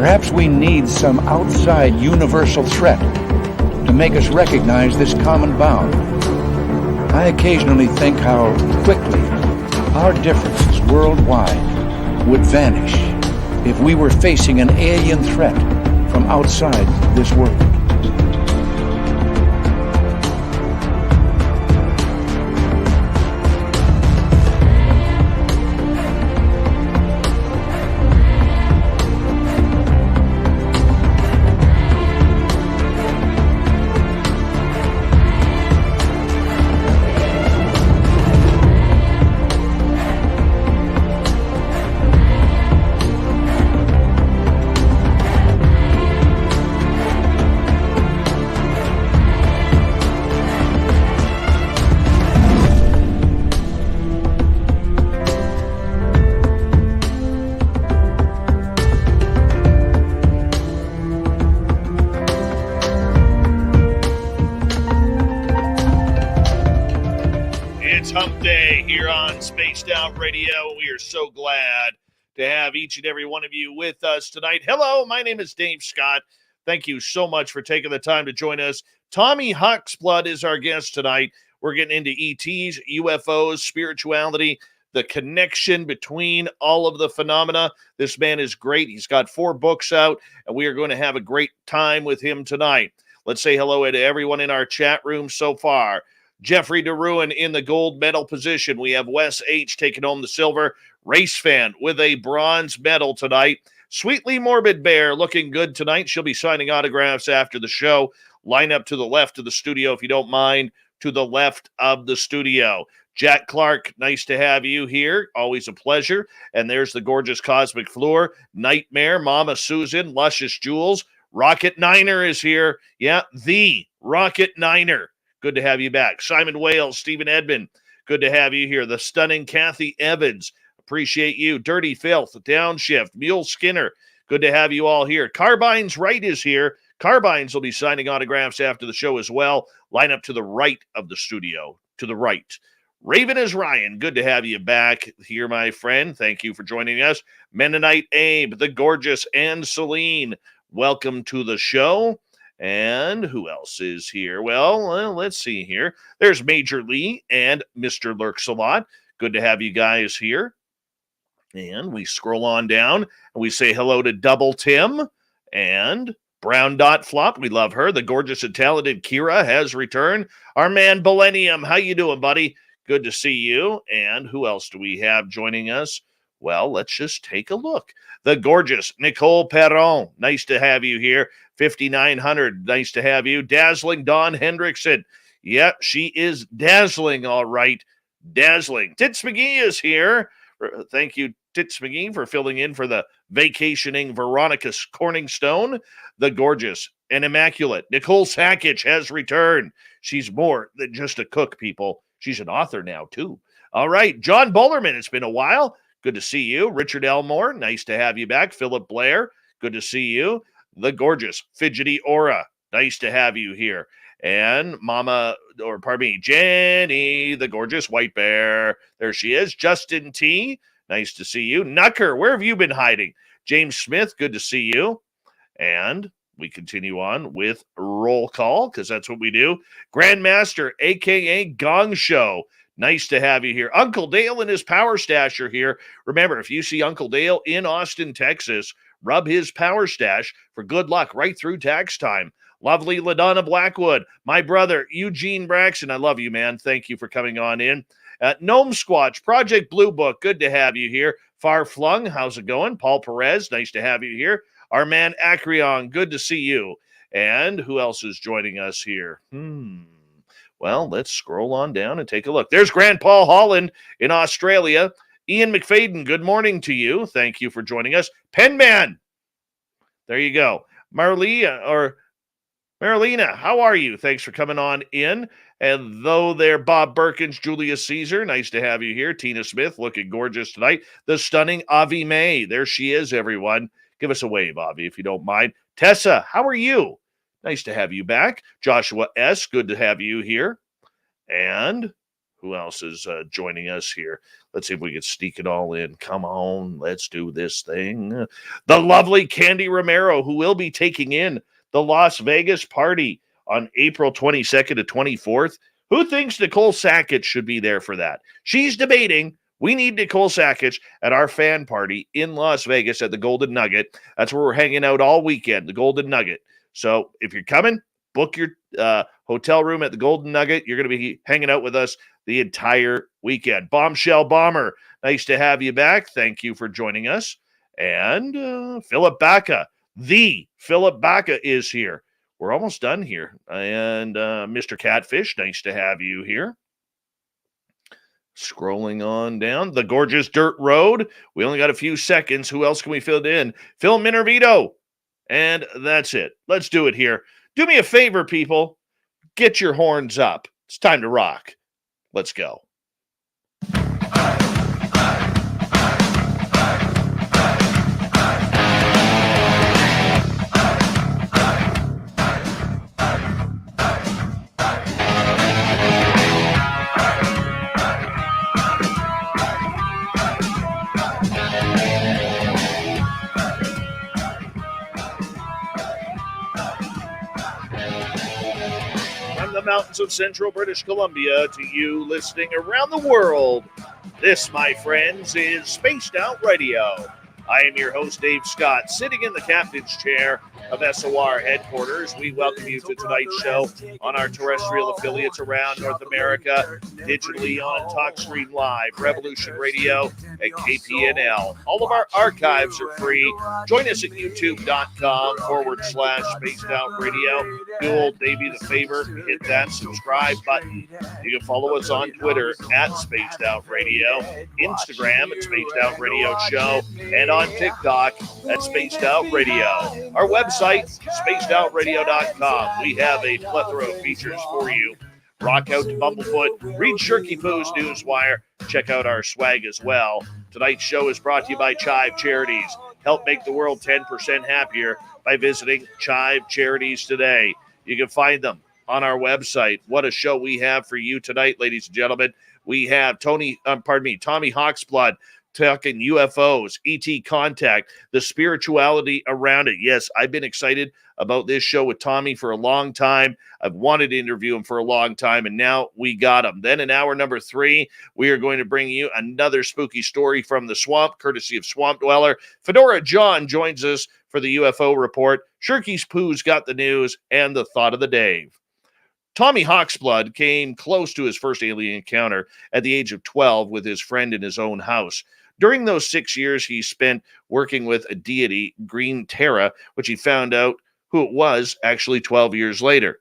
Perhaps we need some outside universal threat to make us recognize this common bound. I occasionally think how quickly our differences worldwide would vanish if we were facing an alien threat from outside this world. Spaced Out Radio. We are so glad to have each and every one of you with us tonight. Hello, my name is Dave Scott. Thank you so much for taking the time to join us. Tommy Hawksblood is our guest tonight. We're getting into ETs, UFOs, spirituality, the connection between all of the phenomena. This man is great. He's got 4 books out, and we are going to have a great time with him tonight. Let's say hello to everyone in our chat room so far. Jeffrey DeRuin in the gold medal position. We have Wes H. taking home the silver. Race Fan with a bronze medal tonight. Sweetly Morbid Bear looking good tonight. She'll be signing autographs after the show. Line up to the left of the studio, if you don't mind, to the left of the studio. Jack Clark, nice to have you here. Always a pleasure. And there's the gorgeous Cosmic Floor. Nightmare, Mama Susan, Luscious Jewels. Rocket Niner is here. Yeah, the Rocket Niner. Good to have you back. Simon Wales, Stephen Edmond, good to have you here. The stunning Kathy Evans, appreciate you. Dirty Filth, Downshift, Mule Skinner, good to have you all here. Carbine's Right is here. Carbines will be signing autographs after the show as well. Line up to the right of the studio, to the right. Raven is Ryan, good to have you back here, my friend. Thank you for joining us. Mennonite Abe, the gorgeous Anne Celine, welcome to the show. And who else is here? Well, let's see here. There's Major Lee and Mr. Lurks-a-Lot. Good to have you guys here. And we scroll on down and we say hello to Double Tim and Brown Dot Flop. We love her. The gorgeous and talented Kira has returned. Our man Millennium, how you doing, buddy? Good to see you. And who else do we have joining us? Well, let's just take a look. The gorgeous Nicole Perron. Nice to have you here. 5900. Nice to have you. Dazzling Dawn Hendrickson. Yeah, she is dazzling, all right. Dazzling. Tits McGee is here. Thank you, Tits McGee, for filling in for the vacationing Veronica Corningstone. The gorgeous and immaculate Nicole Sackich has returned. She's more than just a cook, people. She's an author now, too. All right, John Bullerman, it's been a while. Good to see you. Richard Elmore, nice to have you back. Philip Blair, good to see you. The gorgeous Fidgety Aura, nice to have you here. And Jenny, the gorgeous White Bear. There she is. Justin T, nice to see you. Nucker, where have you been hiding? James Smith, good to see you. And we continue on with roll call, because that's what we do. Grandmaster, a.k.a. Gong Show. Nice to have you here. Uncle Dale and his Power Stash are here. Remember, if you see Uncle Dale in Austin, Texas, rub his Power Stash for good luck right through tax time. Lovely LaDonna Blackwood. My brother, Eugene Braxton. I love you, man. Thank you for coming on in. Gnome Squatch, Project Blue Book. Good to have you here. Far Flung, how's it going? Paul Perez, nice to have you here. Our man Acreon, good to see you. And who else is joining us here? Well, let's scroll on down and take a look. There's Grant Paul Holland in Australia. Ian McFadden, good morning to you. Thank you for joining us. Penman, there you go. Marlena, how are you? Thanks for coming on in. And though there, Bob Perkins, Julius Caesar, nice to have you here. Tina Smith, looking gorgeous tonight. The stunning Avi May, there she is, everyone. Give us a wave, Avi, if you don't mind. Tessa, how are you? Nice to have you back. Joshua S., good to have you here. And who else is joining us here? Let's see if we can sneak it all in. Come on, let's do this thing. The lovely Candy Romero, who will be taking in the Las Vegas party on April 22nd to 24th. Who thinks Nicole Sackett should be there for that? She's debating. We need Nicole Sackett at our fan party in Las Vegas at the Golden Nugget. That's where we're hanging out all weekend, the Golden Nugget. So if you're coming, book your hotel room at the Golden Nugget. You're going to be hanging out with us the entire weekend. Bombshell Bomber, nice to have you back. Thank you for joining us. And Philip Baca, the Philip Baca is here. We're almost done here. And Mr. Catfish, nice to have you here. Scrolling on down. The Gorgeous Dirt Road. We only got a few seconds. Who else can we fill in? Phil Minervito. And that's it. Let's do it here. Do me a favor, people. Get your horns up. It's time to rock. Let's go. The mountains of central British Columbia to you listening around the world. This, my friends, is Spaced Out Radio. I am your host, Dave Scott, sitting in the captain's chair of SOR headquarters. We welcome you to tonight's show on our terrestrial affiliates around North America, digitally on TalkScreen Live, Revolution Radio, and KPNL. All of our archives are free. Join us at youtube.com/Spaced Out Radio. Do old Davey the favor, hit that subscribe button. You can follow us on Twitter at Spaced Out Radio, Instagram at Spaced Out Radio Show, and on TikTok at Spaced Out Radio. Our website, spacedoutradio.com. We have a plethora of features for you. Rock out to Bumblefoot, read Shirky Poo's Newswire, check out our swag as well. Tonight's show is brought to you by Chive Charities. Help make the world 10% happier by visiting Chive Charities today. You can find them on our website. What a show we have for you tonight, ladies and gentlemen. We have Tommy Hawksblood talking UFOs, ET contact, the spirituality around it. Yes, I've been excited about this show with Tommy for a long time. I've wanted to interview him for a long time, and now we got him. Then in hour number 3, we are going to bring you another spooky story from the swamp, courtesy of Swamp Dweller. Fedora John joins us for the UFO report. Shirky's Poo's got the news and the thought of the day. Tommy Hawksblood came close to his first alien encounter at the age of 12 with his friend in his own house. During those 6 years, he spent working with a deity, Green Terra, which he found out who it was actually 12 years later.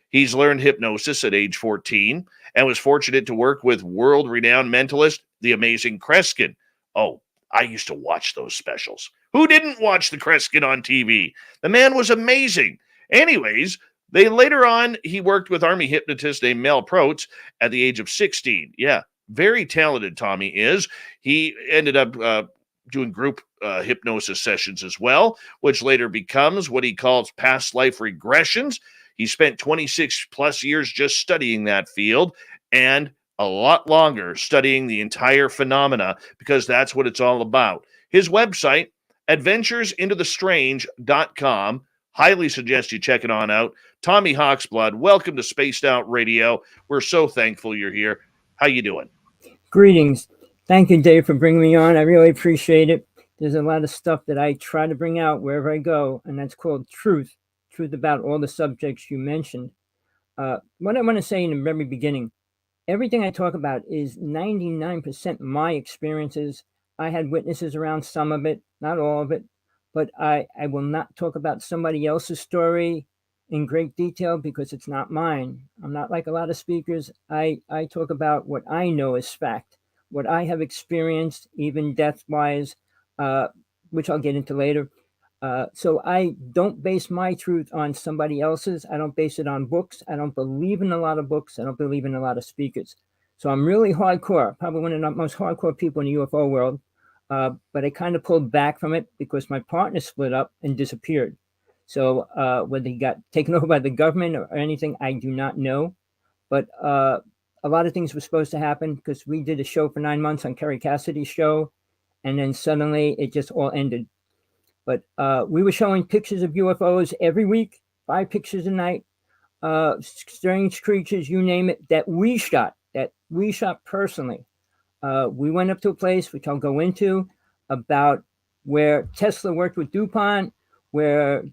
He's learned hypnosis at age 14 and was fortunate to work with world-renowned mentalist, the Amazing Kreskin. Oh, I used to watch those specials. Who didn't watch the Kreskin on TV? The man was amazing. Anyways, later on, he worked with Army hypnotist named Mel Protes at the age of 16. Yeah, very talented Tommy is. He ended up doing group hypnosis sessions as well, which later becomes what he calls past life regressions. He spent 26 plus years just studying that field and a lot longer studying the entire phenomena because that's what it's all about. His website, adventuresintothe.strange.com. Highly suggest you check it on out. Tommy Hawksblood, welcome to Spaced Out Radio. We're so thankful you're here. How you doing? Greetings. Thank you, Dave, for bringing me on. I really appreciate it. There's a lot of stuff that I try to bring out wherever I go, and that's called truth about all the subjects you mentioned. What I want to say in the very beginning, everything I talk about is 99% my experiences. I had witnesses around some of it, not all of it, but I will not talk about somebody else's story in great detail because it's not mine. I'm not like a lot of speakers. I talk about what I know is fact, what I have experienced, even death-wise, which I'll get into later. So I don't base my truth on somebody else's. I don't base it on books. I don't believe in a lot of books. I don't believe in a lot of speakers. So I'm really hardcore, probably one of the most hardcore people in the UFO world. But I kind of pulled back from it because my partner split up and disappeared. So whether he got taken over by the government or anything, I do not know. But a lot of things were supposed to happen because we did a show for 9 months on Kerry Cassidy's show, and then suddenly it just all ended. But we were showing pictures of UFOs every week, 5 pictures a night, strange creatures, you name it, that we shot personally. We went up to a place, which I'll go into, about where Tesla worked with DuPont, where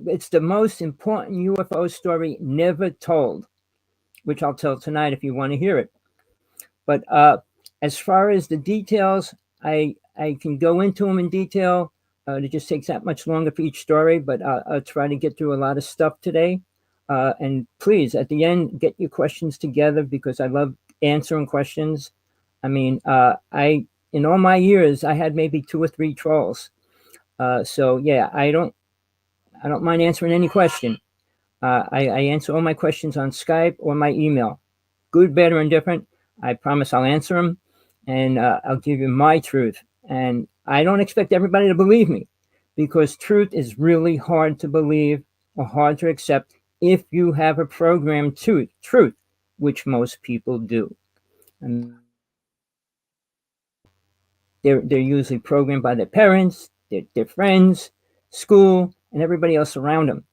it's the most important UFO story never told, which I'll tell tonight if you want to hear it. But as far as the details, I can go into them in detail. It just takes that much longer for each story, but I'll try to get through a lot of stuff today. And please, at the end, get your questions together because I love answering questions. I mean, in all my years, I had maybe 2 or 3 trolls. So yeah, I don't mind answering any question. I answer all my questions on Skype or my email. Good, bad, or indifferent. I promise I'll answer them, and I'll give you my truth. And I don't expect everybody to believe me, because truth is really hard to believe or hard to accept if you have a programmed truth, which most people do. And they're usually programmed by their parents, their friends, school, and everybody else around them.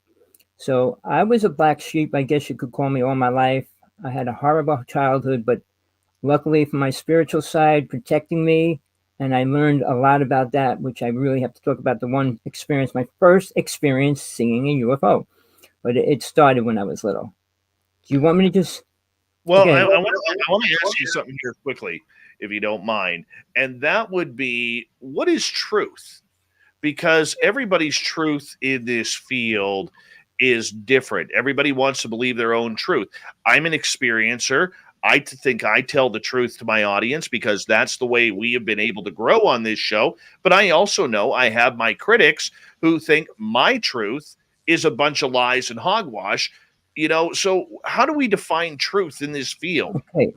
So I was a black sheep, I guess you could call me, all my life. I had a horrible childhood, but luckily for my spiritual side protecting me, and I learned a lot about that, which I really have to talk about the one experience, my first experience seeing a UFO. But it started when I was little. Do you want me to just... Well, Okay. I want to ask you something here quickly, if you don't mind. And that would be, what is truth? Because everybody's truth in this field is different. Everybody wants to believe their own truth. I'm an experiencer. I think I tell the truth to my audience because that's the way we have been able to grow on this show. But I also know I have my critics who think my truth is a bunch of lies and hogwash. So how do we define truth in this field? Okay.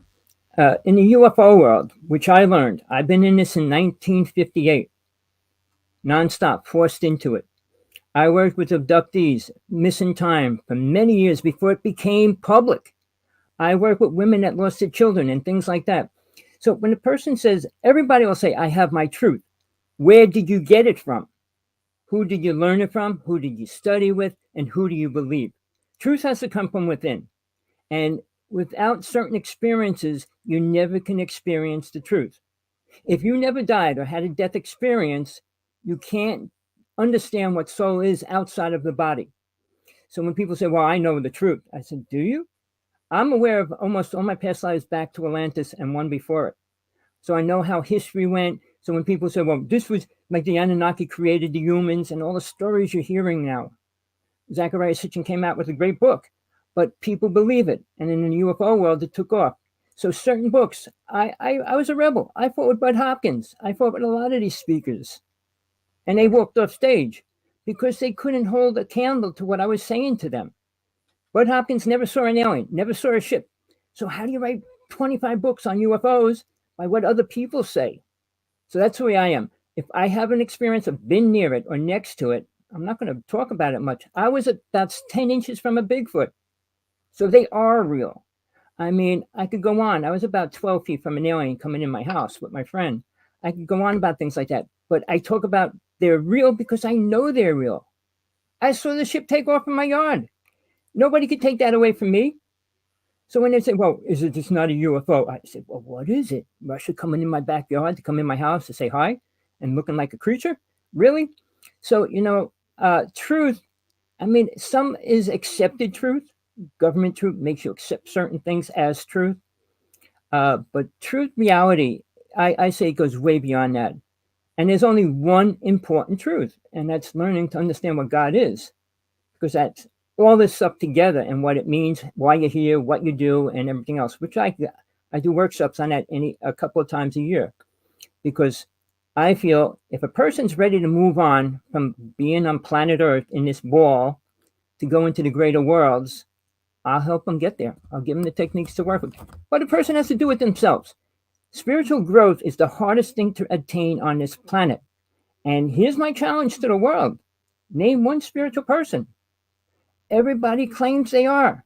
In the UFO world, which I learned, I've been in this in 1958, nonstop, forced into it. I worked with abductees, missing time, for many years before it became public. I work with women that lost their children and things like that. So when a person says, everybody will say, I have my truth. Where did you get it from? Who did you learn it from? Who did you study with? And who do you believe? Truth has to come from within. And without certain experiences, you never can experience the truth. If you never died or had a death experience, you can't understand what soul is outside of the body. So when people say, well, I know the truth, I said, do you? I'm aware of almost all my past lives back to Atlantis and one before it. So I know how history went. So when people say, well, this was like the Anunnaki created the humans and all the stories you're hearing now, Zachariah Sitchin came out with a great book, but people believe it. And in the UFO world, it took off. So certain books, I was a rebel. I fought with Bud Hopkins. I fought with a lot of these speakers. And they walked off stage because they couldn't hold a candle to what I was saying to them. Bud Hopkins never saw an alien, never saw a ship. So how do you write 25 books on UFOs by what other people say? So that's the way I am. If I have an experience of been near it or next to it, I'm not going to talk about it much. I was about 10 inches from a Bigfoot. So they are real. I mean, I could go on. I was about 12 feet from an alien coming in my house with my friend. I could go on about things like that. But I talk about they're real because I know they're real. I saw the ship take off in my yard. Nobody could take that away from me. So when they say, well, is it just not a UFO? I say, well, what is it? Russia coming in my backyard to come in my house to say hi and looking like a creature? Really? So, truth, I mean, some is accepted truth. Government truth makes you accept certain things as truth. But truth, reality, I say it goes way beyond that. And there's only one important truth, and that's learning to understand what God is. Because that's all this stuff together and what it means, why you're here, what you do, and everything else, which I do workshops on that a couple of times a year. Because I feel if a person's ready to move on from being on planet Earth in this ball to go into the greater worlds, I'll help them get there. I'll give them the techniques to work with. But a person has to do it themselves. Spiritual growth is the hardest thing to attain on this planet. And here's my challenge to the world. Name one spiritual person. Everybody claims they are.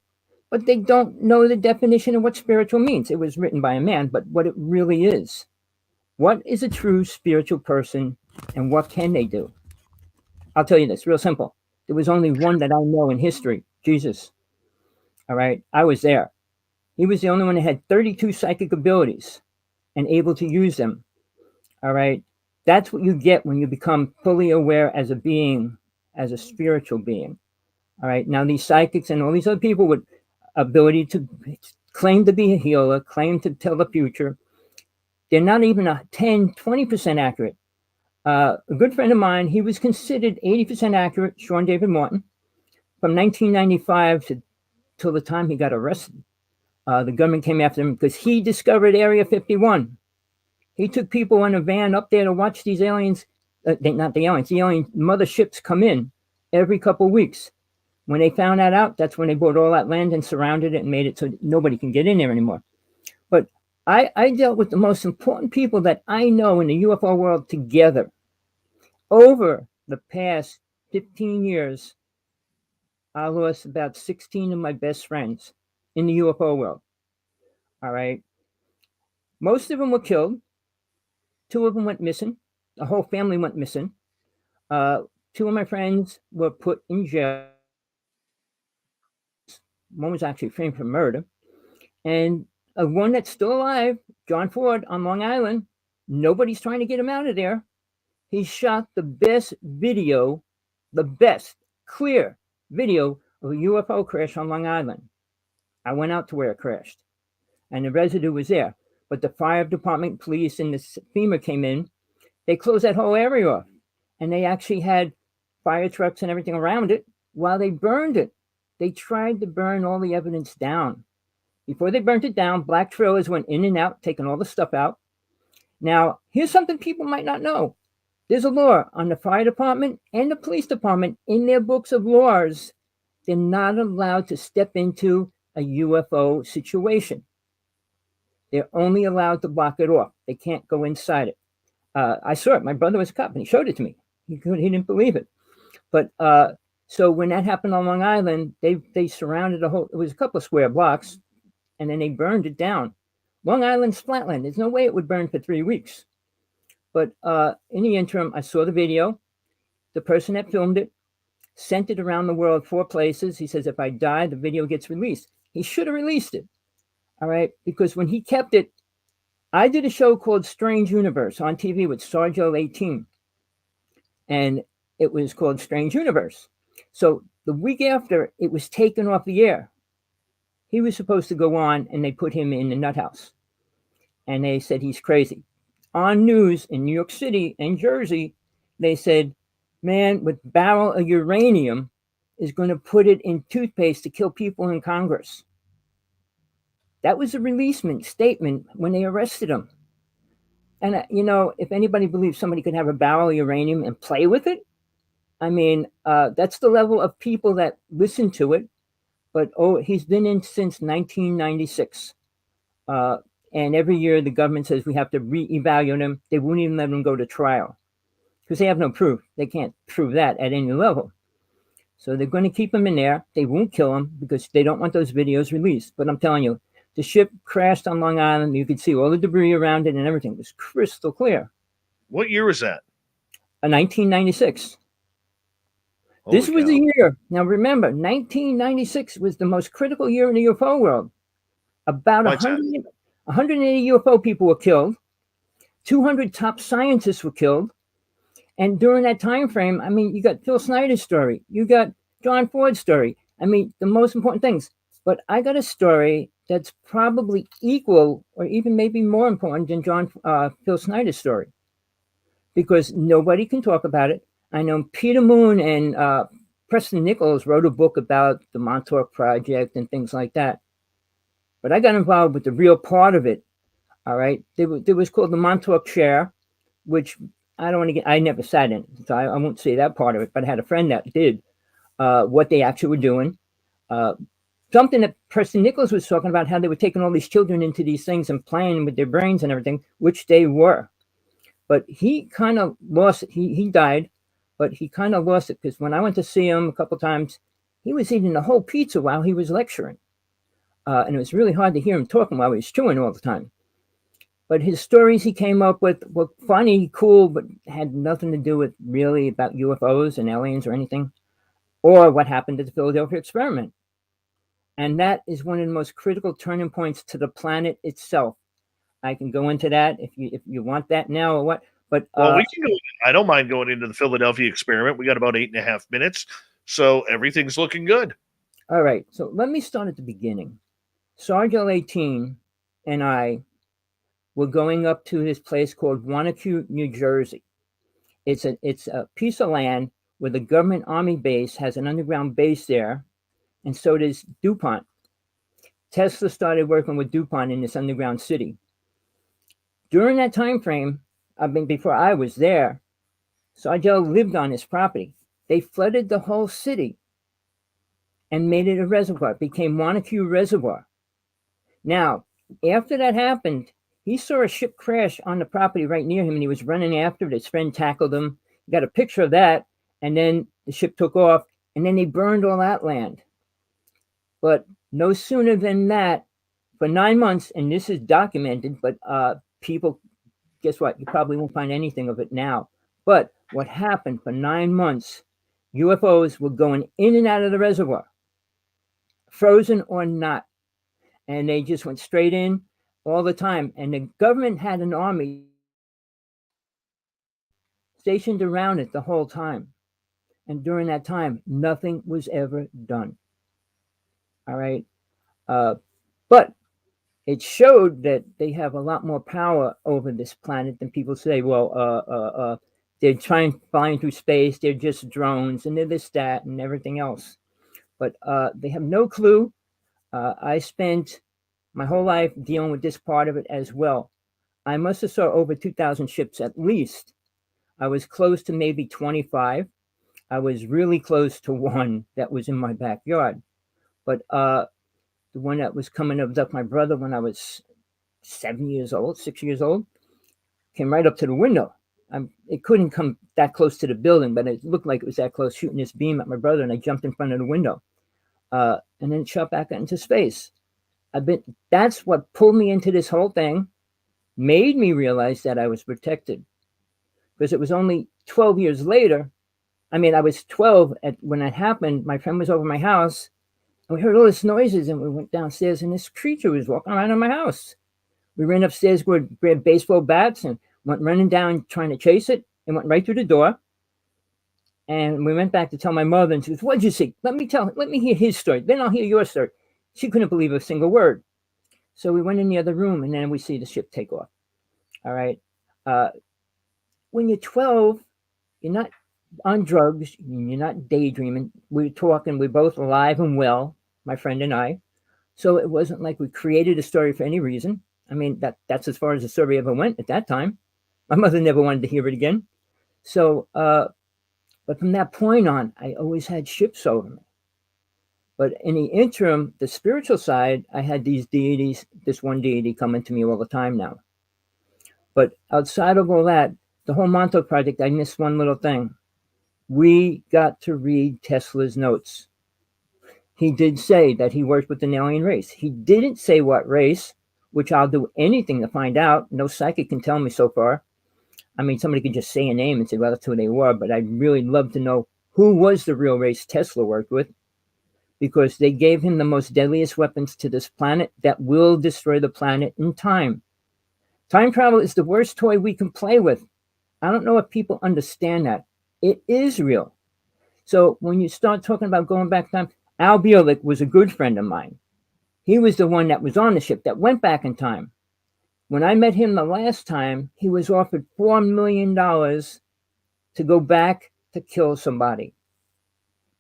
but they don't know the definition of what spiritual means. It was written by a man, but what it really is. What is a true spiritual person, and what can they do? I'll tell you this, real simple. There was only one that I know in history, Jesus. All right, I was there. He was the only one that had 32 psychic abilities and able to use them. All right, that's what you get when you become fully aware as a being, as a spiritual being. All right, now these psychics and all these other people with ability to claim to be a healer, claim to tell the future, they're not even a 10, 20% accurate. A good friend of mine, he was considered 80% accurate, Sean David Martin, from 1995 till the time he got arrested. The government came after him because he discovered Area 51. He took people in a van up there to watch these aliens, not the aliens, the alien motherships come in every couple of weeks. When they found that out, that's when they bought all that land and surrounded it and made it so nobody can get in there anymore. But I dealt with the most important people that I know in the UFO world together. Over the past 15 years, I lost about 16 of my best friends in the UFO world. All right. Most of them were killed. 2 of them went missing. The whole family went missing. 2 of my friends were put in jail. One was actually framed for murder. And one that's still alive, John Ford on Long Island, nobody's trying to get him out of there. He shot the best video, the best clear video of a UFO crash on Long Island. I went out to where it crashed, and the residue was there. But the fire department, police, and the FEMA came in. They closed that whole area off, and they actually had fire trucks and everything around it while they burned it. They tried to burn all the evidence down. Before they burnt it down, black trailers went in and out, taking all the stuff out. Now, here's something people might not know. There's a law on the fire department and the police department in their books of laws. They're not allowed to step into a UFO situation. They're only allowed to block it off. They can't go inside it. I saw it. My brother was a cop, and he showed it to me. He didn't believe it. But so when that happened on Long Island, they surrounded the whole. It was a couple of square blocks, and then they burned it down. Long Island's flatland. There's no way it would burn for 3 weeks. But in the interim, I saw the video. The person that filmed it sent it around the world 4 places. He says, if I die, the video gets released. He should have released it. All right. Because when he kept it, I did a show called Strange Universe on TV with Sargel 18. And it was called Strange Universe. So the week after it was taken off the air, he was supposed to go on, and they put him in the nut house. And they said he's crazy. On news in New York City and Jersey, they said, man with barrel of uranium is going to put it in toothpaste to kill people in Congress. That was a releasement statement when they arrested him. And, if anybody believes somebody could have a barrel of uranium and play with it, I mean, that's the level of people that listen to it. But, he's been in since 1996. And every year the government says we have to reevaluate him. They won't even let him go to trial because they have no proof. They can't prove that at any level. So they're going to keep him in there. They won't kill him because they don't want those videos released. But I'm telling you, the ship crashed on Long Island. You could see all the debris around it and everything. It was crystal clear. What year was that? 1996. This was the year. Now remember, 1996 was the most critical year in the UFO world. About 180 UFO people were killed. 200 top scientists were killed. And during that time frame, I mean, you got Phil Snyder's story. You got John Ford's story. I mean, the most important things. But I got a story that's probably equal or even maybe more important than Phil Snyder's story. Because nobody can talk about it. I know Peter Moon and Preston Nichols wrote a book about the Montauk Project and things like that. But I got involved with the real part of it. All right. There was called the Montauk Chair, which I never sat in. So I won't say that part of it. But I had a friend that did what they actually were doing. Something that Preston Nichols was talking about, how they were taking all these children into these things and playing with their brains and everything, which they were. But he kind of lost it. He died, but he kind of lost it because when I went to see him a couple times, he was eating the whole pizza while he was lecturing. and it was really hard to hear him talking while he was chewing all the time. But his stories he came up with were funny, cool, but had nothing to do with really about UFOs and aliens or anything, or what happened at the Philadelphia experiment. And that is one of the most critical turning points to the planet itself. I can go into that if you want that now or what. But well, we can go. I don't mind going into the Philadelphia experiment. We got about 8.5 minutes, so everything's looking good. All right. So let me start at the beginning. Sergeant 18 and I were going up to this place called Wanacue, New Jersey. It's a piece of land where the government army base has an underground base there, and so does DuPont. Tesla started working with DuPont in this underground city. During that time frame, before I was there, Sergeant lived on this property. They flooded the whole city and made it a reservoir. It became Wanacue Reservoir. Now, after that happened, he saw a ship crash on the property right near him, and he was running after it. His friend tackled him. He got a picture of that, and then the ship took off, and then they burned all that land. But no sooner than that, for 9 months, and this is documented, but people, guess what? You probably won't find anything of it now. But what happened for 9 months, UFOs were going in and out of the reservoir, frozen or not. And they just went straight in all the time. And the government had an army stationed around it the whole time. And during that time, nothing was ever done. All right. But it showed that they have a lot more power over this planet than people say. Well, they're flying through space. They're just drones, and they're this, that, and everything else. But they have no clue. I spent my whole life dealing with this part of it as well. I must have saw over 2,000 ships at least. I was close to maybe 25. I was really close to one that was in my backyard. But the one that was coming up my brother when I was 6 years old, came right up to the window. It couldn't come that close to the building, but it looked like it was that close, shooting this beam at my brother, and I jumped in front of the window. And then it shot back out into space. That's what pulled me into this whole thing, made me realize that I was protected. Because it was only 12 years later. I was 12 when that happened. My friend was over my house, and we heard all these noises, and we went downstairs, and this creature was walking around in my house. We ran upstairs, grabbed baseball bats, and went running down trying to chase it, and went right through the door. And we went back to tell my mother, and she goes, "What'd you see? Let me hear his story. Then I'll hear your story." She couldn't believe a single word. So we went in the other room, and then we see the ship take off. All right. When you're 12, you're not on drugs, you're not daydreaming. We're talking, we're both alive and well, my friend and I. So it wasn't like we created a story for any reason. That's as far as the story ever went at that time. My mother never wanted to hear it again. So, but from that point on, I always had ships over me. But in the interim, the spiritual side, I had these deities, this one deity coming to me all the time now. But outside of all that, the whole Montauk Project, I missed one little thing. We got to read Tesla's notes. He did say that he worked with an alien race. He didn't say what race, which I'll do anything to find out. No psychic can tell me so far. Somebody could just say a name and say, well, that's who they were. But I'd really love to know who was the real race Tesla worked with, because they gave him the most deadliest weapons to this planet that will destroy the planet in time. Time travel is the worst toy we can play with. I don't know if people understand that. It is real. So when you start talking about going back in time, Al Bielik was a good friend of mine. He was the one that was on the ship that went back in time. When I met him the last time, he was offered $4 million to go back to kill somebody.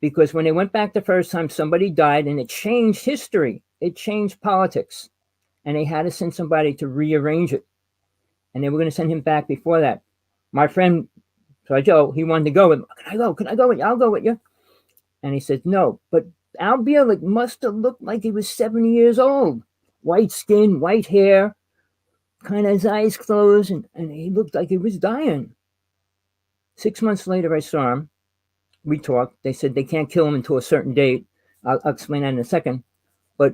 Because when they went back the first time, somebody died, and it changed history. It changed politics. And they had to send somebody to rearrange it. And they were going to send him back before that. My friend, Joe, he wanted to go with me. Can I go with you? I'll go with you. And he said, no. But Al Bielik must have looked like he was 70 years old. White skin, white hair, kind of his eyes closed, and he looked like he was dying. 6 months later, I saw him. We talked. They said they can't kill him until a certain date. I'll explain that in a second. But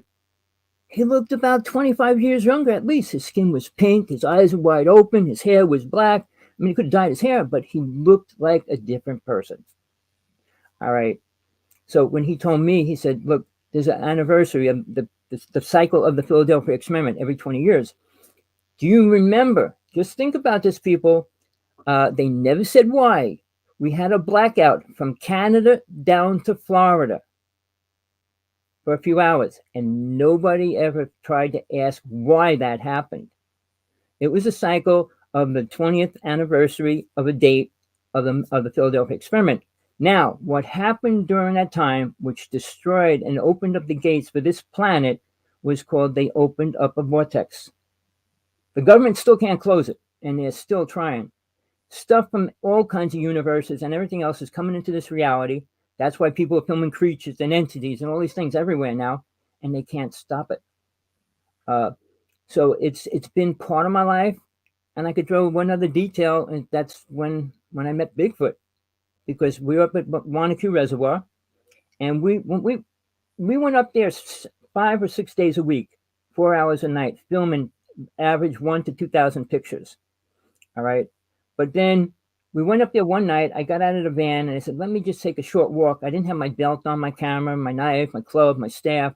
He looked about 25 years younger at least. His skin was pink, his eyes were wide open, his hair was black. I mean, he could have dyed his hair, but he looked like a different person. All right. So when he told me, he said, look, there's an anniversary of the cycle of the Philadelphia experiment every 20 years. Do you remember? Just think about this, people. They never said why. We had a blackout from Canada down to Florida for a few hours, and nobody ever tried to ask why that happened. It was a cycle of the 20th anniversary of a date of the Philadelphia experiment. Now, what happened during that time, which destroyed and opened up the gates for this planet, was called they opened up a vortex. The government still can't close it, and they're still trying. Stuff from all kinds of universes and everything else is coming into this reality. That's why people are filming creatures and entities and all these things everywhere now, and they can't stop it. So it's been part of my life. And I could throw one other detail, and that's when I met Bigfoot, because we were up at Wanacue Reservoir, and we went up there 5 or 6 days a week, 4 hours a night, filming average 1,000 to 2,000 pictures. All right. But then we went up there one night. I got out of the van and I said, let me just take a short walk. I didn't have my belt on, my camera, my knife, my club, my staff.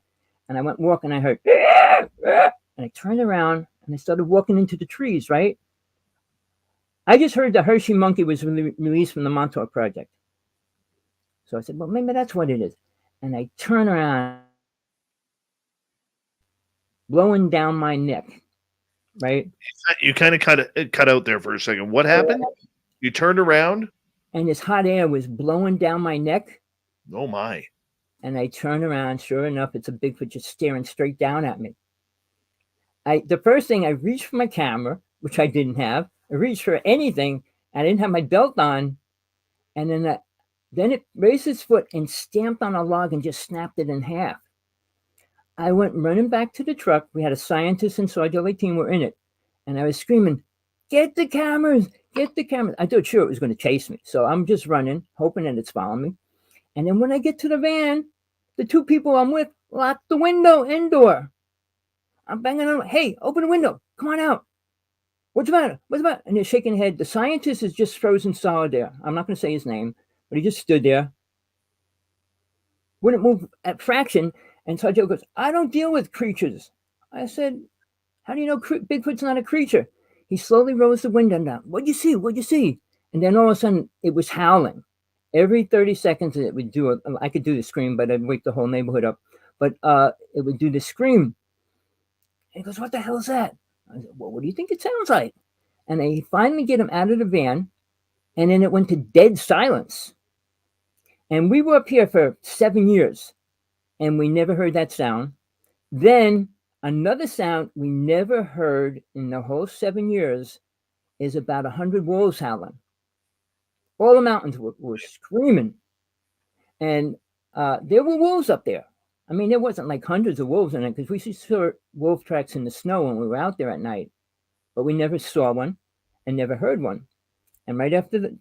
And I went walking. I heard, and I turned around and I started walking into the trees, right? I just heard the Hershey monkey was released from the Montauk Project. So I said, well, maybe that's what it is. And I turn around, blowing down my neck, right? You kind of cut out there for a second. What happened? You turned around? And this hot air was blowing down my neck. Oh, my. And I turn around. Sure enough, it's a Bigfoot just staring straight down at me. The first thing, I reached for my camera, which I didn't have. I reached for anything. I didn't have my belt on. And then it raised its foot and stamped on a log and just snapped it in half. I went running back to the truck. We had a scientist and Sergeant 18 were in it. And I was screaming, get the cameras, get the cameras. I thought sure it was going to chase me. So I'm just running, hoping that it's following me. And then when I get to the van, the two people I'm with lock the window and door. I'm banging on, hey, open the window. Come on out. What's the matter? What's the matter? And they're shaking their head. The scientist is just frozen solid there. I'm not going to say his name, but he just stood there. Wouldn't move at fraction. And Sergeant goes, I don't deal with creatures. I said, how do you know Bigfoot's not a creature? He slowly rolls the window down. What'd you see? What'd you see? And then all of a sudden, it was howling. Every 30 seconds, it would do I could do the scream, but I'd wake the whole neighborhood up. But it would do the scream. And he goes, what the hell is that? I said, well, what do you think it sounds like? And they finally get him out of the van. And then it went to dead silence. And we were up here for 7 years. And we never heard that sound. Then another sound we never heard in the whole 7 years is about 100 wolves howling. All the mountains were screaming. And there were wolves up there. I mean, there wasn't like hundreds of wolves in it because we saw wolf tracks in the snow when we were out there at night. But we never saw one and never heard one. And right after the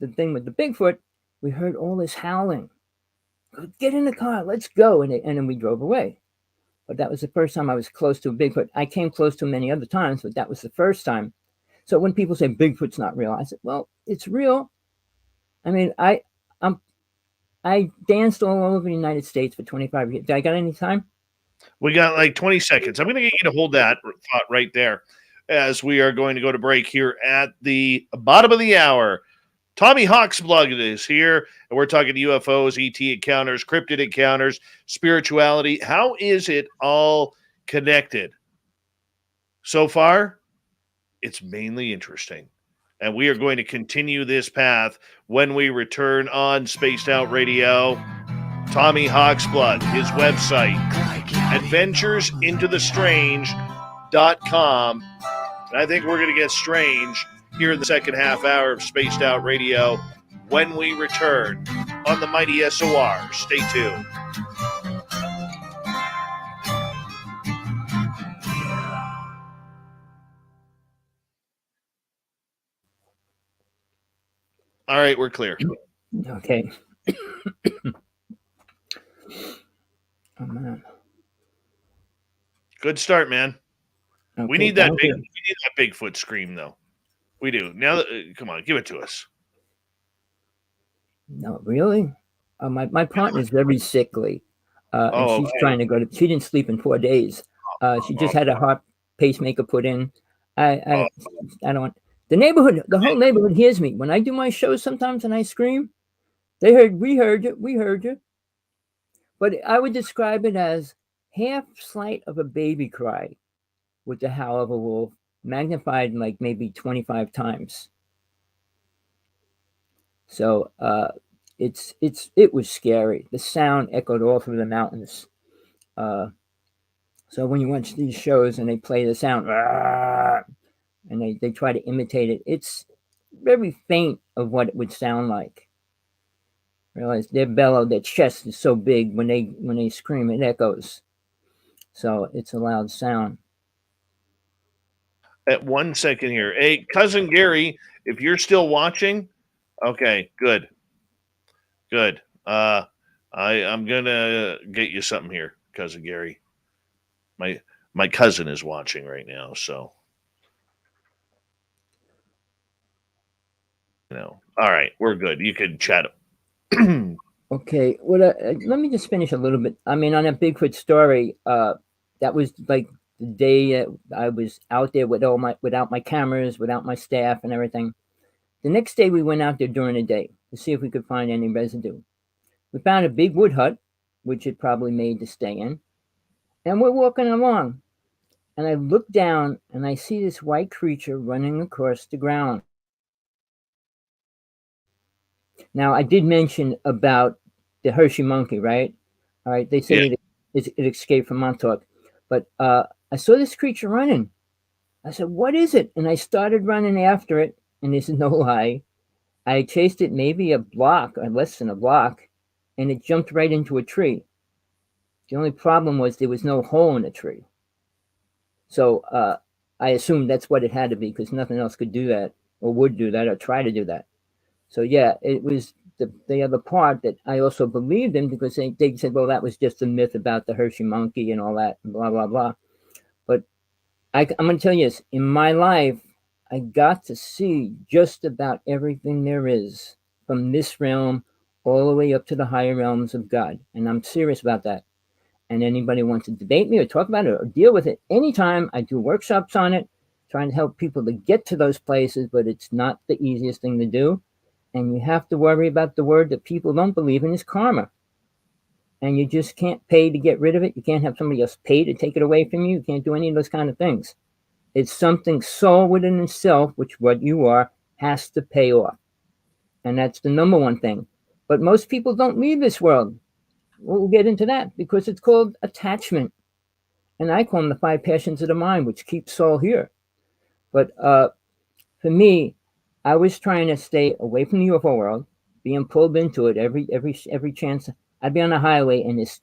thing with the Bigfoot, we heard all this howling. Get in the car, let's go. And then we drove away. But that was the first time I was close to a Bigfoot. I came close to him many other times, but that was the first time. So when people say Bigfoot's not real, I said, well, it's real. I mean, I danced all over the United States for 25 years. Did I got any time? We got like 20 seconds. I'm going to get you to hold that thought right there as we are going to go to break here at the bottom of the hour. Tommy Hawksblood is here, and we're talking UFOs, ET encounters, cryptid encounters, spirituality. How is it all connected? So far, it's mainly interesting. And we are going to continue this path when we return on Spaced Out Radio. Tommy Hawksblood, his website, adventuresintothe.strange.com. And I think we're going to get strange here in the second half hour of Spaced Out Radio when we return on the mighty SOR. Stay tuned. All right, we're clear. Okay. Oh, man. Good start, man. Okay, We need that thank big. you. We need that Bigfoot scream, though. We do. Now, come on, give it to us. No, really? My partner's very sickly, and Oh, she's okay. trying to go to. She didn't sleep in 4 days. She just had a heart pacemaker put in. Oh, I don't. The neighborhood, the whole neighborhood hears me when I do my shows sometimes, and I scream. They heard. We heard you. We heard you. But I would describe it as half slight of a baby cry with the howl of a wolf, magnified like maybe 25 times. So it was scary. The sound echoed all through the mountains. Uh, so when you watch these shows and they play the sound, and they try to imitate it, it's very faint of what it would sound like. Realize their bellow, their chest is so big when they scream, it echoes. So it's a loud sound. at 1 second here. Hey, cousin Gary, if you're still watching, okay, good. I'm gonna get you something here, cousin Gary. My cousin is watching right now, so All right, we're good. You can chat. Okay, well, let me just finish a little bit. I mean, on that Bigfoot story, that was like the day I was out there without my cameras, without my staff, and everything. The next day, we went out there during the day to see if we could find any residue. We found a big wood hut, which it probably made to stay in, and we're walking along, and I look down and I see this white creature running across the ground. Now, I did mention about the Hershey monkey, right? All right, they say it escaped from Montauk, but I saw this creature running. I said, "What is it?" And I started running after it, and this is no lie. I chased it maybe a block, or less than a block, and it jumped right into a tree. The only problem was there was no hole in the tree. So I assumed that's what it had to be because nothing else could do that or would do that or try to do that. So yeah, it was the other part that I also believed in because they said, well, that was just a myth about the Hershey monkey and all that, blah, blah, blah. But I'm going to tell you this, in my life, I got to see just about everything there is from this realm all the way up to the higher realms of God. And I'm serious about that. And anybody wants to debate me or talk about it or deal with it anytime, I do workshops on it, trying to help people to get to those places, but it's not the easiest thing to do. And you have to worry about the word that people don't believe in is karma. And you just can't pay to get rid of it. You can't have somebody else pay to take it away from you. You can't do any of those kind of things. It's something soul within itself, which what you are, has to pay off. And that's the number one thing. But most people don't leave this world. We'll get into that because it's called attachment. And I call them the 5 passions of the mind, which keep soul here. But for me, I was trying to stay away from the UFO world, being pulled into it every chance. I'd be on the highway and this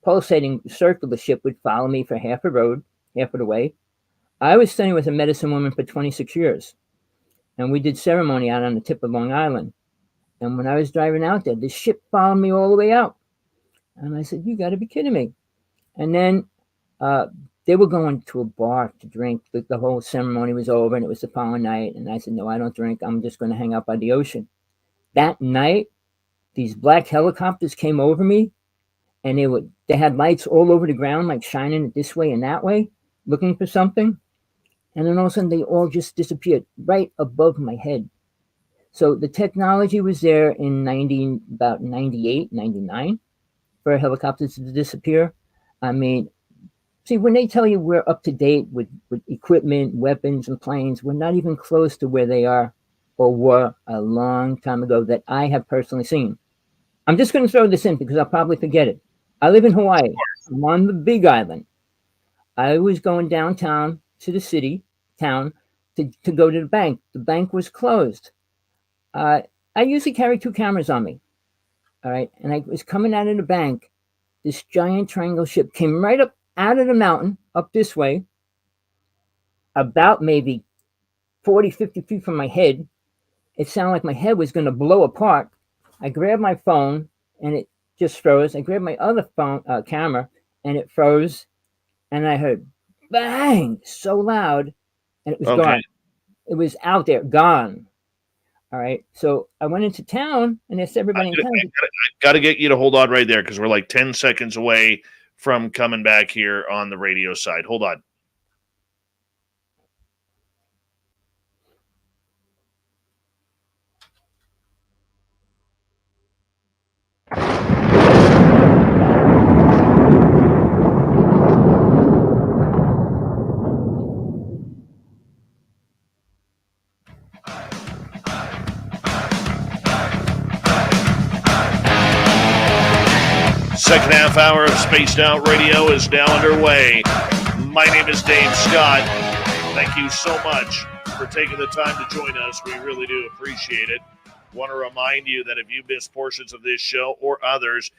pulsating circular ship would follow me for half a road, half of the way. I was studying with a medicine woman for 26 years, and we did ceremony out on the tip of Long Island. And when I was driving out there, the ship followed me all the way out. And I said, you got to be kidding me. And then they were going to a bar to drink. The whole ceremony was over, and it was the following night. And I said, no, I don't drink. I'm just going to hang out by the ocean. That night, these black helicopters came over me, and they had lights all over the ground, like shining it this way and that way, looking for something. And then all of a sudden, they all just disappeared right above my head. So the technology was there in about 98, 99 for helicopters to disappear. I mean, see, when they tell you we're up to date with equipment, weapons, and planes, we're not even close to where they are or were a long time ago that I have personally seen. I'm just going to throw this in because I'll probably forget it. I live in Hawaii. I'm on the Big Island. I was going downtown to the town, to go to the bank. The bank was closed. I usually carry 2 cameras on me. All right. And I was coming out of the bank. This giant triangle ship came right up out of the mountain, up this way, about maybe 40, 50 feet from my head. It sounded like my head was going to blow apart. I grabbed my phone and it just froze. I grabbed my other phone camera and it froze. And I heard bang, so loud, and it was Okay. gone. It was out there, gone. All right. So I went into town and asked everybody in town. Got to get you to hold on right there because we're like 10 seconds away from coming back here on the radio side. Hold on. Second half hour of Spaced Out Radio is now underway. My name is Dave Scott. Thank you so much for taking the time to join us. We really do appreciate it. Want to remind you that if you missed portions of this show or others,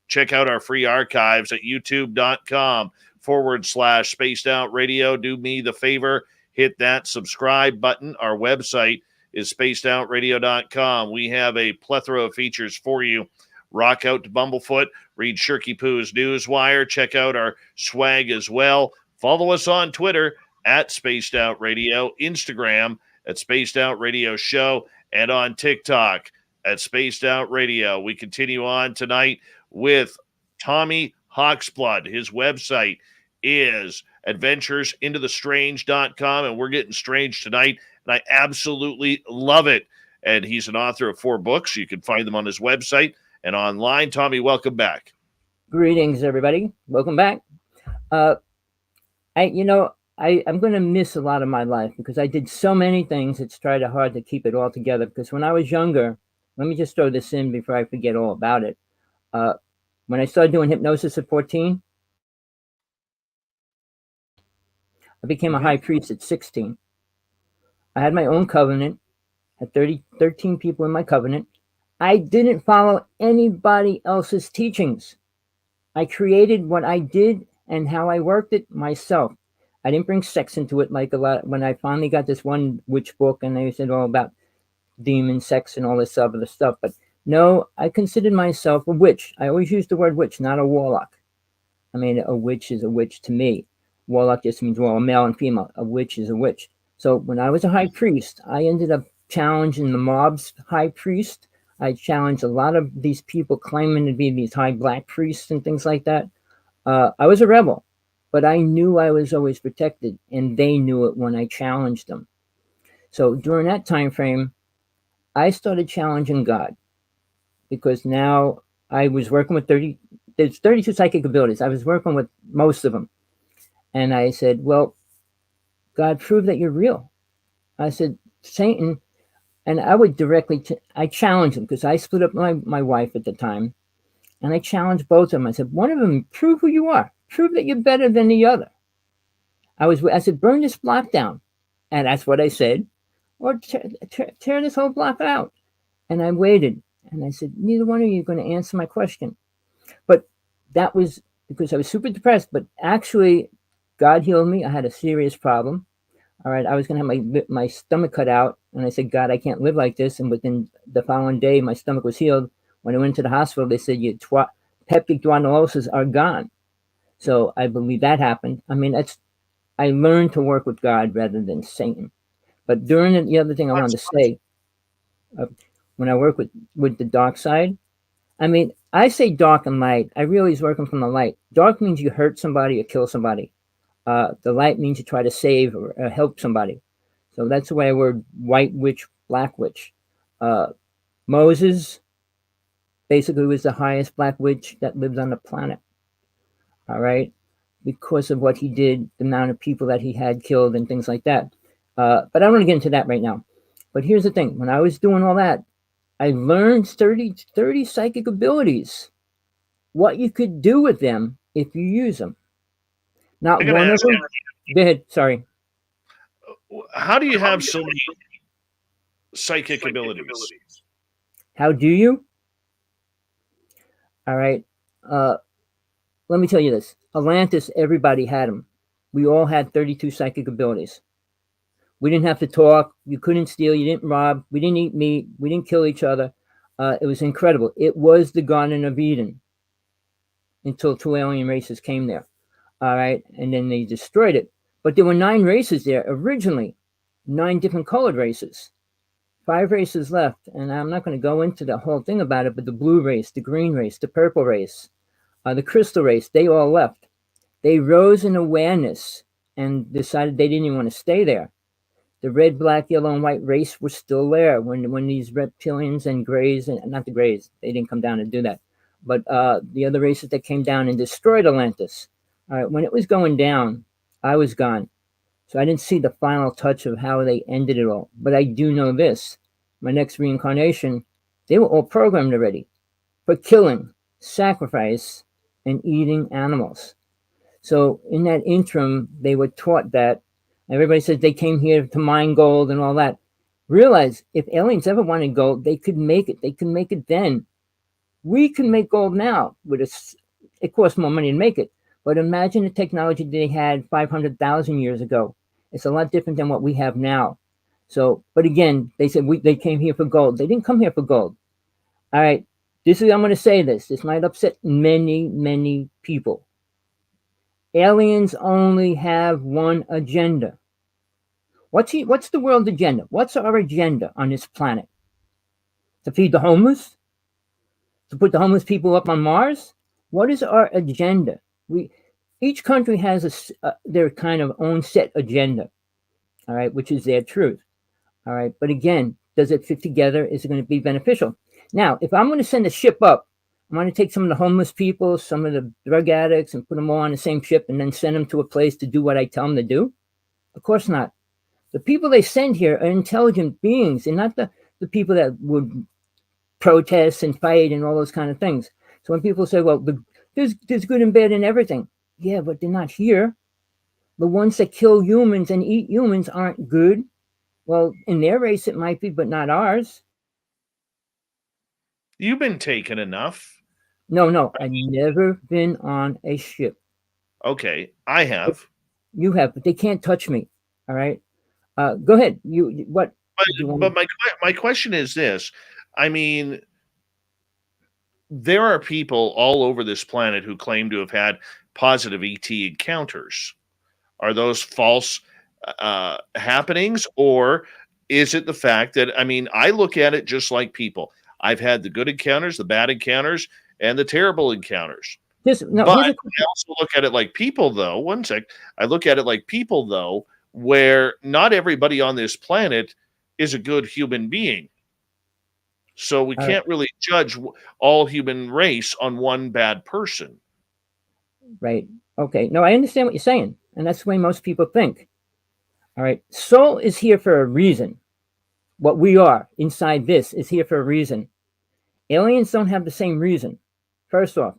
check out our free archives at youtube.com/Spaced Out Radio. Do me the favor, hit that subscribe button. Our website is spacedoutradio.com. We have a plethora of features for you. Rock out to Bumblefoot, read Shirky Poo's Newswire, check out our swag as well. Follow us on Twitter at Spaced Out Radio, Instagram at Spaced Out Radio Show, and on TikTok at Spaced Out Radio. We continue on tonight with Tommy Hawksblood. His website is adventuresintothestrange.com, and we're getting strange tonight, and I absolutely love it. And he's an author of 4 books. You can find them on his website and online. Tommy, welcome back. Greetings, everybody. Welcome back. I'm going to miss a lot of my life because I did so many things. It's hard to keep it all together. Because when I was younger, let me just throw this in before I forget all about it. When I started doing hypnosis at 14, I became a high priest at 16. I had my own covenant, had 13 people in my covenant. I didn't follow anybody else's teachings. I created what I did and how I worked it myself. I didn't bring sex into it like a lot. When I finally got this one witch book and they said all about demon sex and all this other stuff, but no, I considered myself a witch. I always use the word witch, not a warlock. I mean, a witch is a witch to me. Warlock just means, well, a male and female. A witch is a witch. So when I was a high priest, I ended up challenging the mob's high priest. I challenged a lot of these people claiming to be these high black priests and things like that. I was a rebel, but I knew I was always protected, and they knew it when I challenged them. So during that time frame, I started challenging God because now I was working with there's 32 psychic abilities. I was working with most of them. And I said, well, God, prove that you're real. I said, Satan. And I would I challenged him because I split up my wife at the time. And I challenged both of them. I said, one of them, prove who you are. Prove that you're better than the other. I said, burn this block down. And that's what I said. Or tear this whole block out. And I waited. And I said, neither one of you are going to answer my question. But that was because I was super depressed. But actually, God healed me. I had a serious problem. All right, I was going to have my stomach cut out. And I said, God, I can't live like this. And within the following day, my stomach was healed. When I went to the hospital, they said, your peptic granuloses are gone. So I believe that happened. I mean, I learned to work with God rather than Satan. But during the other thing I wanted to say, when I work with the dark side, I mean, I say dark and light. I really is working from the light. Dark means you hurt somebody or kill somebody. The light means you try to save or help somebody. So that's the way I word white witch, black witch. Moses basically was the highest black witch that lived on the planet. All right. Because of what he did, the amount of people that he had killed and things like that. But I don't want to get into that right now. But here's the thing. When I was doing all that, I learned 30 psychic abilities. What you could do with them if you use them. Not one of them. Go ahead. Sorry. How do you have so many psychic abilities? How do you? All right. Let me tell you this. Atlantis, everybody had them. We all had 32 psychic abilities. We didn't have to talk. You couldn't steal. You didn't rob. We didn't eat meat. We didn't kill each other. It was incredible. It was the Garden of Eden until 2 alien races came there. All right, and then they destroyed it. But there were 9 races there originally, 9 different colored races. 5 races left, and I'm not going to go into the whole thing about it, but the blue race, the green race, the purple race, the crystal race, they all left. They rose in awareness and decided they didn't even want to stay there. The red, black, yellow, and white race were still there when these reptilians and grays, and not the grays, they didn't come down and do that, but the other races that came down and destroyed Atlantis. All right, when it was going down, I was gone. So I didn't see the final touch of how they ended it all. But I do know this. My next reincarnation, they were all programmed already for killing, sacrifice, and eating animals. So in that interim, they were taught that. Everybody says they came here to mine gold and all that. Realize if aliens ever wanted gold, they could make it. They could make it then. We can make gold now. It costs more money to make it. But imagine the technology they had 500,000 years ago. It's a lot different than what we have now. So, but again, they said they came here for gold. They didn't come here for gold. All right, I'm going to say this. This might upset many, many people. Aliens only have one agenda. What's the world agenda? What's our agenda on this planet? To feed the homeless? To put the homeless people up on Mars? What is our agenda? Each country has their kind of own set agenda, all right, which is their truth, all right. But again, does it fit together? Is it going to be beneficial? Now, if I'm going to send a ship up, I'm going to take some of the homeless people, some of the drug addicts, and put them all on the same ship and then send them to a place to do what I tell them to do? Of course not. The people they send here are intelligent beings, and not the people that would protest and fight and all those kind of things. So when people say, well, there's good and bad in everything. Yeah, but they're not here. The ones that kill humans and eat humans aren't good. Well, in their race it might be, but not ours. You've been taken enough. No, I've never been on a ship. Okay, I have. You have, but they can't touch me. All right. Go ahead. What? But my question is this. I mean, there are people all over this planet who claim to have had positive ET encounters. Are those false happenings, or is it the fact that, I mean, I look at it just like people. I've had the good encounters, the bad encounters, and the terrible encounters. But I also look at it like people, though. One sec. I look at it like people, though, where not everybody on this planet is a good human being. So we can't really judge all human race on one bad person. Right. Okay. No, I understand what you're saying. And that's the way most people think. All right. Soul is here for a reason. What we are inside this is here for a reason. Aliens don't have the same reason, first off.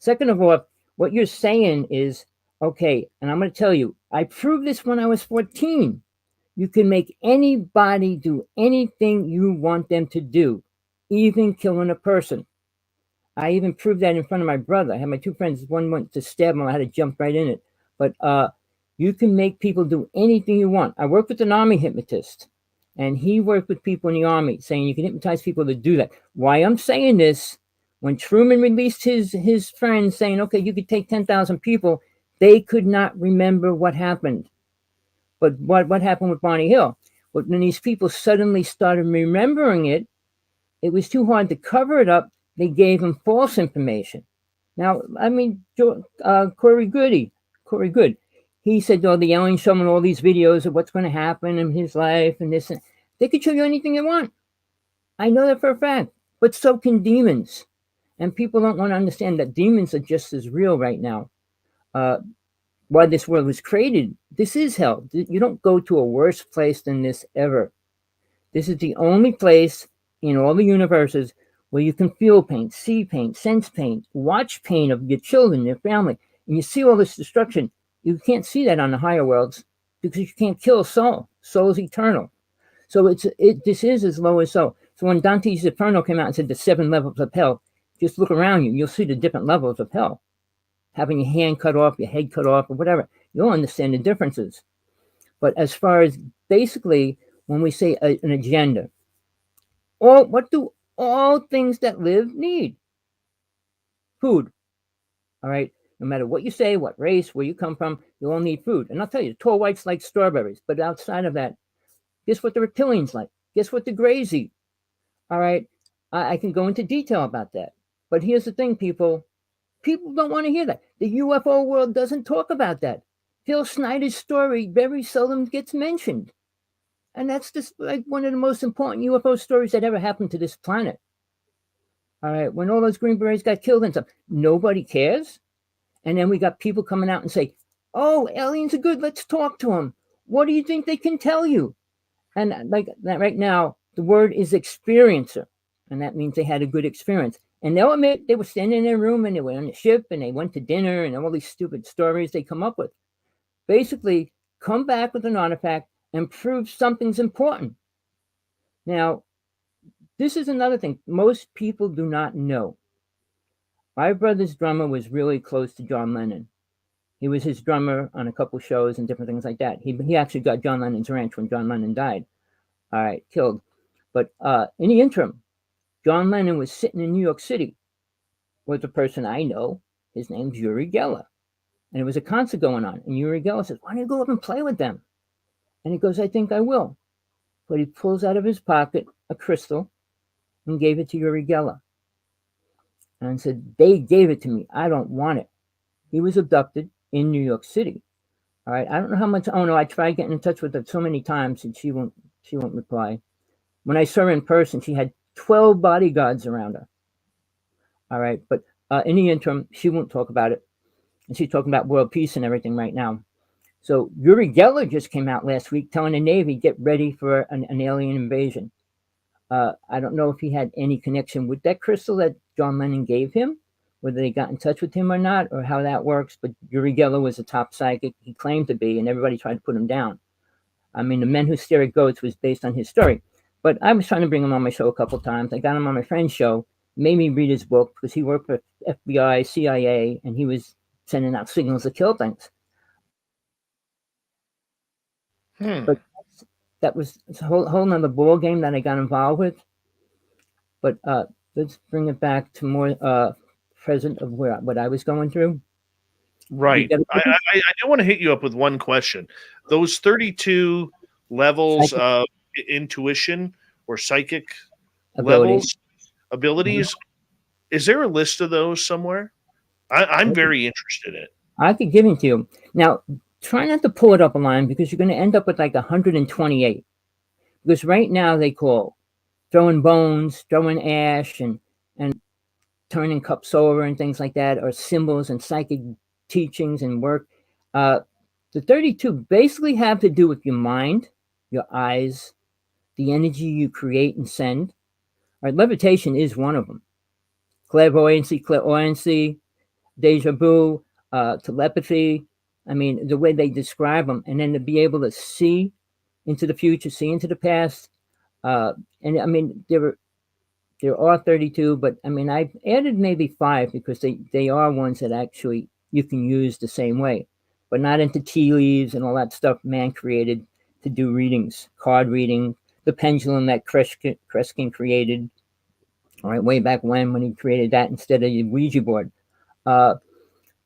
Second of all, what you're saying is, okay, and I'm going to tell you, I proved this when I was 14. You can make anybody do anything you want them to do, even killing a person. I even proved that in front of my brother. I had my 2 friends. One went to stab him. I had to jump right in it. But you can make people do anything you want. I worked with an army hypnotist, and he worked with people in the army, saying you can hypnotize people to do that. Why I'm saying this, when Truman released his friends saying, okay, you could take 10,000 people, they could not remember what happened. But what happened with Barney Hill? But when these people suddenly started remembering it, it was too hard to cover it up. They gave him false information. Now, I mean, Corey Good, he said, oh, the aliens showing all these videos of what's going to happen in his life and this. And they could show you anything they want. I know that for a fact. But so can demons. And people don't want to understand that demons are just as real right now. Why this world was created, this is hell. You don't go to a worse place than this ever. This is the only place in all the universes where you can feel pain, see pain, sense pain, watch pain of your children, your family, and you see all this destruction. You can't see that on the higher worlds because you can't kill a soul. Soul is eternal. So this is as low as so. So when Dante's Inferno came out and said the 7 levels of hell, just look around you, you'll see the different levels of hell. Having your hand cut off, your head cut off, or whatever, you'll understand the differences. But as far as basically, when we say an agenda, what do all things that live need? Food. All right. No matter what you say, what race, where you come from, you all need food. And I'll tell you, tall whites like strawberries. But outside of that, guess what the reptilians like? Guess what the grays eat? All right. I can go into detail about that. But here's the thing, people. People don't want to hear that. The UFO world doesn't talk about that. Phil Schneider's story very seldom gets mentioned. And that's just like one of the most important UFO stories that ever happened to this planet. All right. When all those Green Berets got killed and stuff, nobody cares. And then we got people coming out and say, oh, aliens are good. Let's talk to them. What do you think they can tell you? And like that right now, the word is experiencer. And that means they had a good experience. And they'll admit they were standing in their room and they were on the ship and they went to dinner and all these stupid stories they come up with. Basically, come back with an artifact and prove something's important. Now, this is another thing most people do not know. My brother's drummer was really close to John Lennon. He was his drummer on a couple shows and different things like that. He actually got John Lennon's ranch when John Lennon died. All right, killed. But in the interim, John Lennon was sitting in New York City with a person I know. His name's Uri Geller. And there was a concert going on. And Uri Geller says, why don't you go up and play with them? And he goes, I think I will. But he pulls out of his pocket a crystal and gave it to Uri Geller. And said, they gave it to me. I don't want it. He was abducted in New York City. All right. I don't know how much. Oh no, I tried getting in touch with her so many times and she won't reply. When I saw her in person, she had 12 bodyguards around her. All right. But in the interim, she won't talk about it. And she's talking about world peace and everything right now. So Uri Geller just came out last week telling the Navy, get ready for an alien invasion. I don't know if he had any connection with that crystal that John Lennon gave him, whether they got in touch with him or not, or how that works. But Uri Geller was a top psychic. He claimed to be, and everybody tried to put him down. I mean, The Men Who Stare at Goats was based on his story. But I was trying to bring him on my show a couple times. I got him on my friend's show, made me read his book because he worked for FBI, CIA, and he was sending out signals to kill things. But that was a whole nother ball game that I got involved with. But let's bring it back to more present of what I was going through. Right. I do want to hit you up with one question. Those 32 levels of intuition or psychic abilities, is there a list of those somewhere? I'm very interested in it. I could give it to you. Now, try not to pull it up a line because you're going to end up with like 128. Because right now they call throwing bones, throwing ash, and turning cups over and things like that, or symbols and psychic teachings and work. The 32 basically have to do with your mind, your eyes, the energy you create and send. All right, levitation is one of them. Clairvoyancy, deja vu, telepathy. I mean, the way they describe them, and then to be able to see into the future, see into the past. And I mean, there are 32, but I mean, I've added maybe 5 because they are ones that actually you can use the same way, but not into tea leaves and all that stuff man created to do readings, card reading, the pendulum that Kreskin created, all right, way back when he created that instead of the Ouija board. But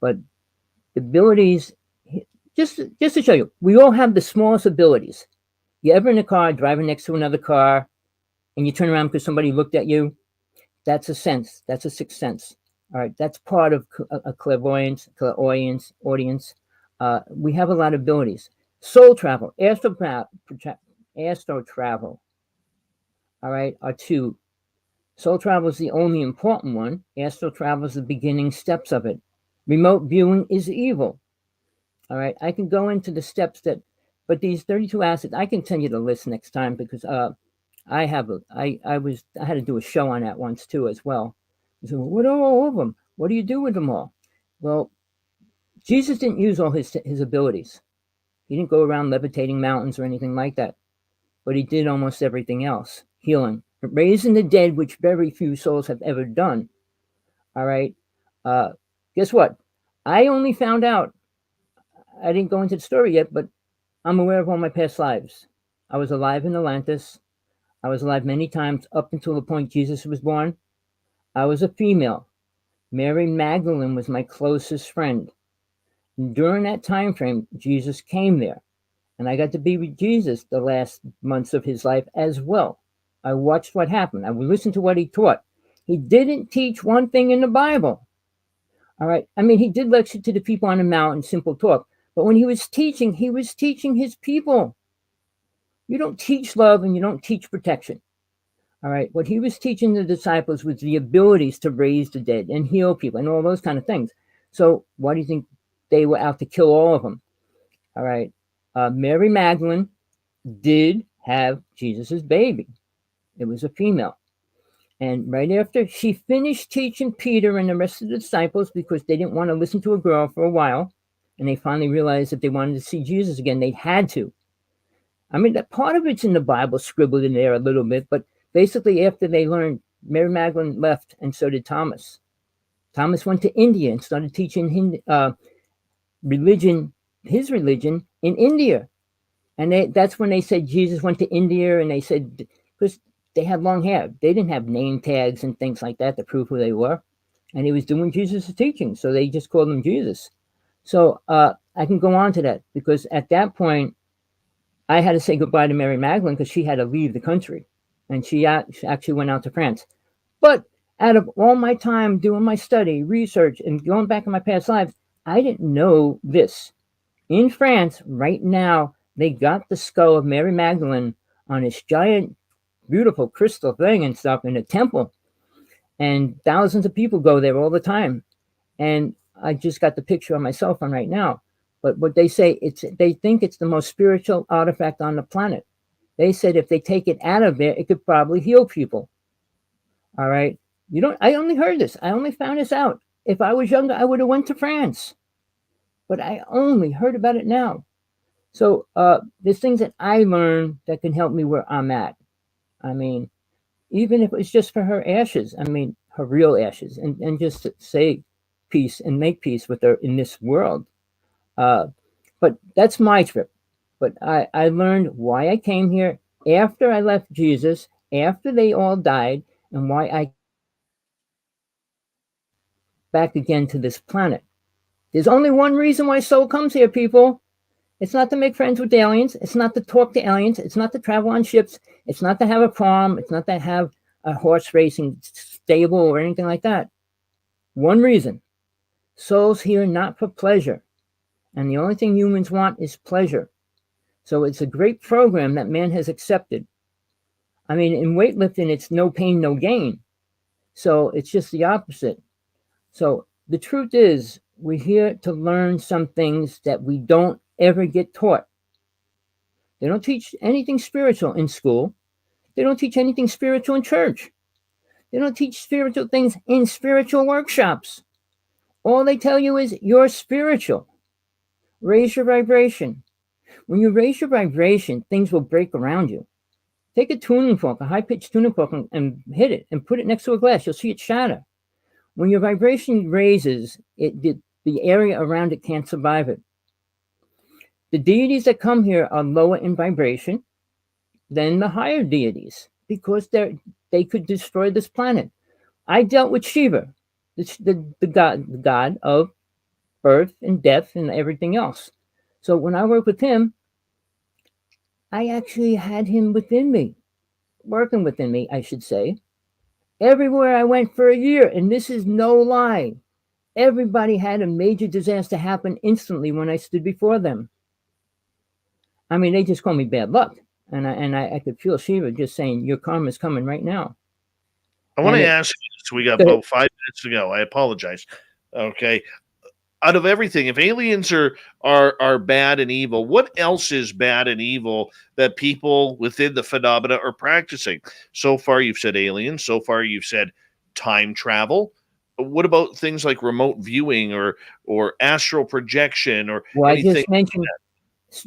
the abilities, just to show you, we all have the smallest abilities. You ever in a car driving next to another car and you turn around because somebody looked at you? That's a sense. That's a sixth sense. All right. That's part of a clairvoyance, audience. We have a lot of abilities. Soul travel, astral travel. All right. Are 2. Soul travel is the only important one. Astral travel is the beginning steps of it. Remote viewing is evil. All right. I can go into the steps but these 32 assets, I can send you the list next time because I had to do a show on that once too as well. So what are all of them? What do you do with them all? Well, Jesus didn't use all his abilities. He didn't go around levitating mountains or anything like that, but he did almost everything else. Healing, raising the dead, which very few souls have ever done. All right. Guess what? I only found out, I didn't go into the story yet, but I'm aware of all my past lives. I was alive in Atlantis. I was alive many times up until the point Jesus was born. I was a female. Mary Magdalene was my closest friend. And during that time frame, Jesus came there. And I got to be with Jesus the last months of his life as well. I watched what happened. I would listen to what he taught. He didn't teach one thing in the Bible. All right. I mean, he did lecture to the people on the mountain, simple talk. But when he was teaching his people. You don't teach love and you don't teach protection. All right. What he was teaching the disciples was the abilities to raise the dead and heal people and all those kind of things. So why do you think they were out to kill all of them? All right. Mary Magdalene did have Jesus's baby. It was a female. And right after she finished teaching Peter and the rest of the disciples, because they didn't want to listen to a girl for a while, and they finally realized that they wanted to see Jesus again, they had to. I mean, that part of it's in the Bible, scribbled in there a little bit, but basically after they learned, Mary Magdalene left, and so did Thomas. Thomas went to India and started teaching his religion in India. And that's when they said Jesus went to India, and they said, because they had long hair. They didn't have name tags and things like that to prove who they were. And he was doing Jesus' teaching, so they just called him Jesus. So I can go on to that, because at that point, I had to say goodbye to Mary Magdalene because she had to leave the country. And she actually went out to France. But out of all my time doing my study, research, and going back in my past lives, I didn't know this. In France, right now, they got the skull of Mary Magdalene on this giant, beautiful crystal thing and stuff in a temple. And thousands of people go there all the time. And I just got the picture on my cell phone right now. But what they say, they think it's the most spiritual artifact on the planet. They said if they take it out of there, it could probably heal people. All right. I only heard this. I only found this out. If I was younger, I would have went to France. But I only heard about it now. So there's things that I learned that can help me where I'm at. I mean, even if it's just for her ashes, I mean, her real ashes, and just to say peace and make peace with her in this world. But that's my trip. But I learned why I came here after I left Jesus, after they all died, and why I back again to this planet. There's only one reason why soul comes here, people. It's not to make friends with aliens. It's not to talk to aliens. It's not to travel on ships. It's not to have a farm. It's not to have a horse racing stable or anything like that. One reason. Soul's here not for pleasure. And the only thing humans want is pleasure. So it's a great program that man has accepted. I mean, in weightlifting, it's no pain, no gain. So it's just the opposite. So the truth is, we're here to learn some things that we don't ever get taught. They don't teach anything spiritual in school. They don't teach anything spiritual in church. They don't teach spiritual things in spiritual workshops. All they tell you is you're spiritual. Raise your vibration. When you raise your vibration, things will break around you. Take a tuning fork, a high-pitched tuning fork, and hit it and put it next to a glass. You'll see it shatter. When your vibration raises, the area around it can't survive it. The deities that come here are lower in vibration than the higher deities because they could destroy this planet. I dealt with Shiva, the god of birth and death and everything else. So when I worked with him, I actually had him within me, working within me, I should say. Everywhere I went for a year, and this is no lie, everybody had a major disaster happen instantly when I stood before them. I mean, they just call me bad luck. And I could feel Shiva just saying, your karma's coming right now. I want to ask you this. We got about 5 minutes to go. I apologize. Okay. Out of everything, if aliens are bad and evil, what else is bad and evil that people within the phenomena are practicing? So far, you've said aliens. So far, you've said time travel. What about things like remote viewing or astral projection or anything? I just mentioned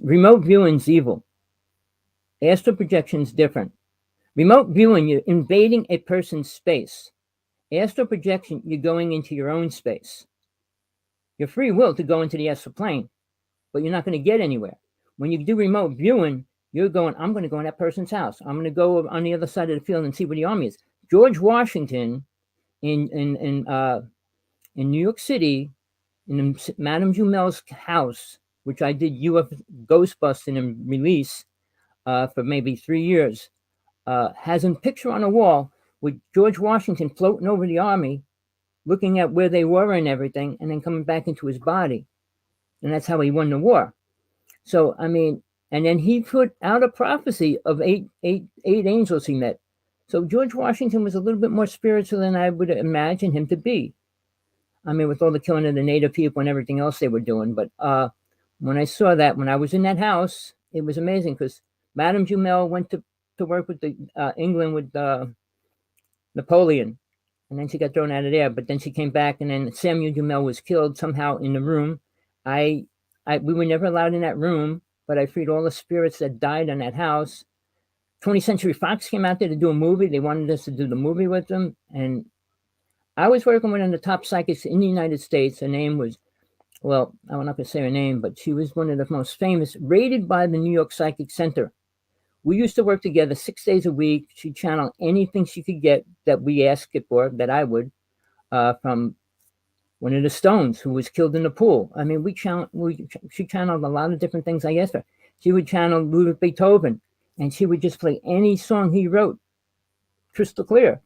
remote viewing's evil. Astral projection's different. Remote viewing, you're invading a person's space. Astral projection, you're going into your own space. Your free will to go into the astral plane, but you're not going to get anywhere. When you do remote viewing, you're going, I'm going to go in that person's house. I'm going to go on the other side of the field and see where the army is. George Washington in in New York City, in Madame Jumel's house, which I did UFO ghost busting and release for maybe 3 years, has a picture on a wall with George Washington floating over the army, looking at where they were and everything, and then coming back into his body. And that's how he won the war. So, I mean, and then he put out a prophecy of eight angels he met. So George Washington was a little bit more spiritual than I would imagine him to be. I mean, with all the killing of the native people and everything else they were doing. But when I saw that, when I was in that house, it was amazing because Madame Jumel went to work with the England with Napoleon. And then she got thrown out of there. But then she came back, and then Samuel Jumel was killed somehow in the room. We were never allowed in that room, but I freed all the spirits that died in that house. 20th Century Fox came out there to do a movie. They wanted us to do the movie with them. And I was working with one of the top psychics in the United States. Her name was, well, I'm not going to say her name, but she was one of the most famous, rated by the New York Psychic Center. We used to work together 6 days a week. She channeled anything she could get that we asked it for, that I would, from one of the Stones who was killed in the pool. I mean, she channeled a lot of different things I asked her. She would channel Ludwig Beethoven, and she would just play any song he wrote, crystal clear.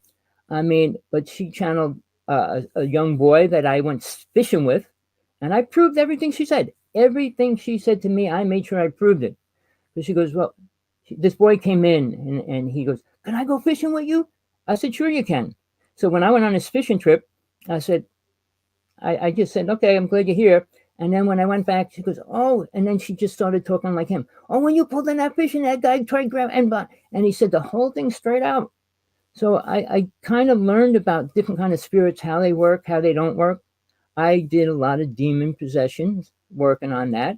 I mean, but she channeled a young boy that I went fishing with, and I proved everything she said. Everything she said to me, I made sure I proved it. So she goes, well, this boy came in, and he goes, can I go fishing with you? I said, sure you can. So when I went on this fishing trip, I said, I just said, okay, I'm glad you're here. And then when I went back, she goes, oh, and then she just started talking like him. Oh, when you pulled in that fish and that guy tried to grab, and he said the whole thing straight out. So I kind of learned about different kind of spirits, how they work, how they don't work. I did a lot of demon possessions, working on that,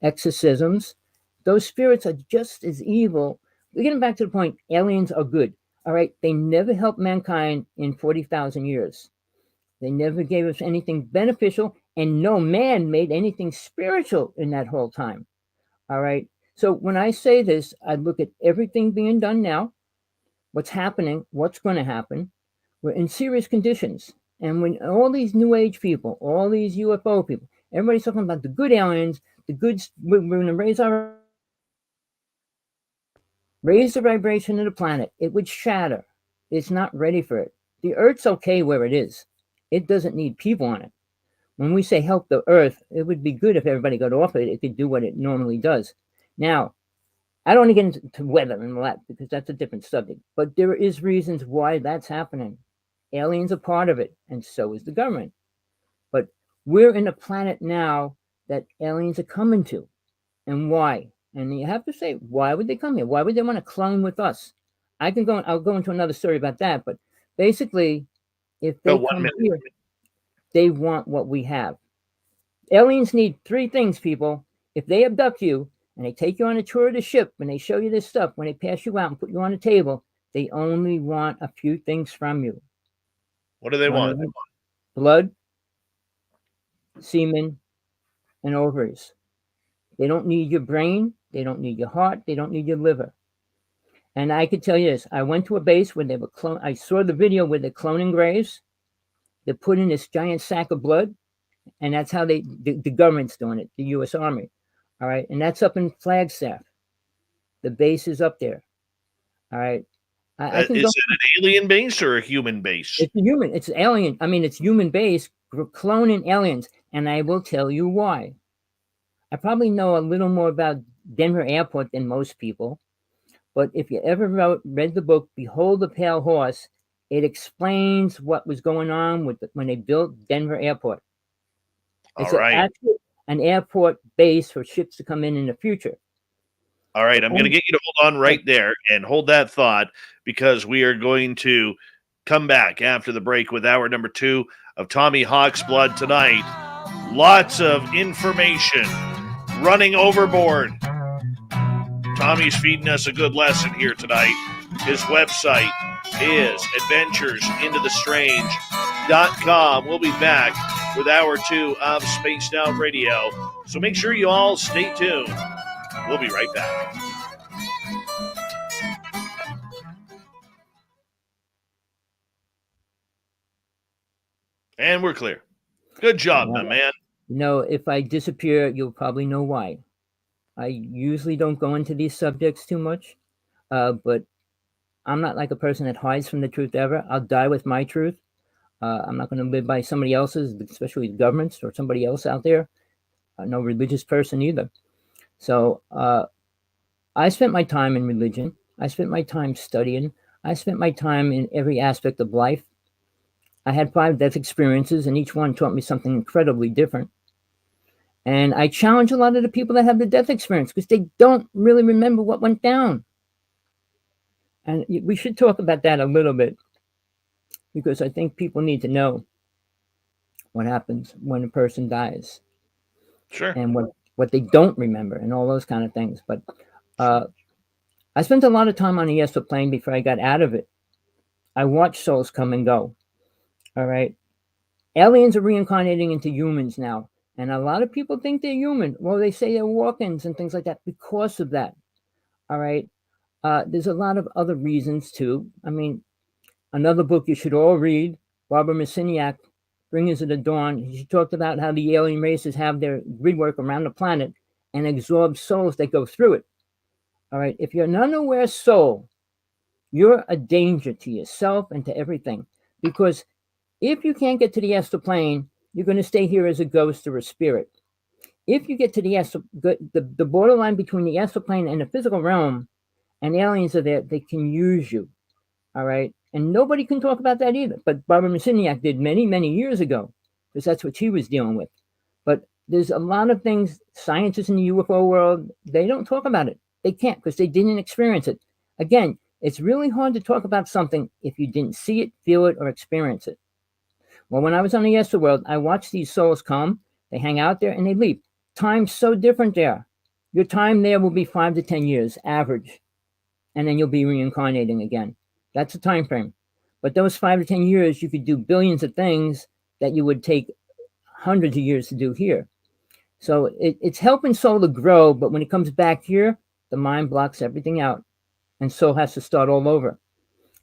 exorcisms. Those spirits are just as evil. We're getting back to the point, aliens are good. All right, they never helped mankind in 40,000 years. They never gave us anything beneficial, and no man made anything spiritual in that whole time. All right. So when I say this, I look at everything being done now, what's happening, what's going to happen. We're in serious conditions. And when all these new age people, all these UFO people, everybody's talking about the good aliens, we're going to raise the vibration of the planet. It would shatter. It's not ready for it. The Earth's okay where it is. It doesn't need people on it. When we say help the Earth, it would be good if everybody got off it. It could do what it normally does. Now, I don't want to get into weather and all that because that's a different subject. But there is reasons why that's happening. Aliens are part of it, and so is the government. But we're in a planet now that aliens are coming to. And why? And you have to say, why would they come here? Why would they want to clone with us? I'll go into another story about that. But basically, if they come here, they want what we have. Aliens need 3 things, people. If they abduct you and they take you on a tour of the ship and they show you this stuff, when they pass you out and put you on a table, they only want a few things from you. What do they want? Blood, semen, and ovaries. They don't need your brain. They don't need your heart. They don't need your liver. And I could tell you this. I went to a base where they were I saw the video where they're cloning graves. They're putting this giant sack of blood. And that's how the government's doing it, the U.S. Army. All right. And that's up in Flagstaff. The base is up there. All right. Is it an alien base or a human base? It's human. It's alien. I mean, it's human base. We're cloning aliens. And I will tell you why. I probably know a little more about Denver Airport than most people. But if you ever read the book, Behold the Pale Horse, it explains what was going on when they built Denver Airport. It's actually an airport base for ships to come in the future. All right. I'm going to get you to hold on right there and hold that thought because we are going to come back after the break with hour number 2 of Tommy Hawksblood tonight. Lots of information running overboard. Tommy's feeding us a good lesson here tonight. His website is adventuresintothestrange.com. We'll be back with hour 2 of Spaced Out Radio. So make sure you all stay tuned. We'll be right back. And we're clear. Good job, my man. If I disappear, you'll probably know why. I usually don't go into these subjects too much, but I'm not like a person that hides from the truth ever. I'll die with my truth. I'm not going to live by somebody else's, especially the governments or somebody else out there. No religious person either. So I spent my time in religion. I spent my time studying. I spent my time in every aspect of life. I had 5 death experiences, and each one taught me something incredibly different. And I challenge a lot of the people that have the death experience because they don't really remember what went down. And we should talk about that a little bit, because I think people need to know what happens when a person dies. Sure. And what they don't remember and all those kind of things. But I spent a lot of time on the astral plane before I got out of it. I watched souls come and go. All right. Aliens are reincarnating into humans now. And a lot of people think they're human. Well, they say they're walk-ins and things like that because of that. All right. There's a lot of other reasons too. I mean, another book you should all read, Barbara Messiniak, Bringers of the Dawn. She talked about how the alien races have their grid work around the planet and absorb souls that go through it. All right. If you're an unaware soul, you're a danger to yourself and to everything. Because if you can't get to the astral plane, you're going to stay here as a ghost or a spirit. If you get to the astral, the borderline between the astral plane and the physical realm, and aliens are there, they can use you. All right. And nobody can talk about that either. But Barbara Messiniak did many, many years ago, because that's what she was dealing with. But there's a lot of things, scientists in the UFO world, they don't talk about it. They can't because they didn't experience it. Again, it's really hard to talk about something if you didn't see it, feel it, or experience it. Well, when I was on the astral world, I watched these souls come, they hang out there, and they leave. Time's so different there. Your time there will be 5 to 10 years, average. And then you'll be reincarnating again. That's the time frame. But those 5 to 10 years, you could do billions of things that you would take hundreds of years to do here. So it's helping soul to grow, but when it comes back here, the mind blocks everything out, and soul has to start all over.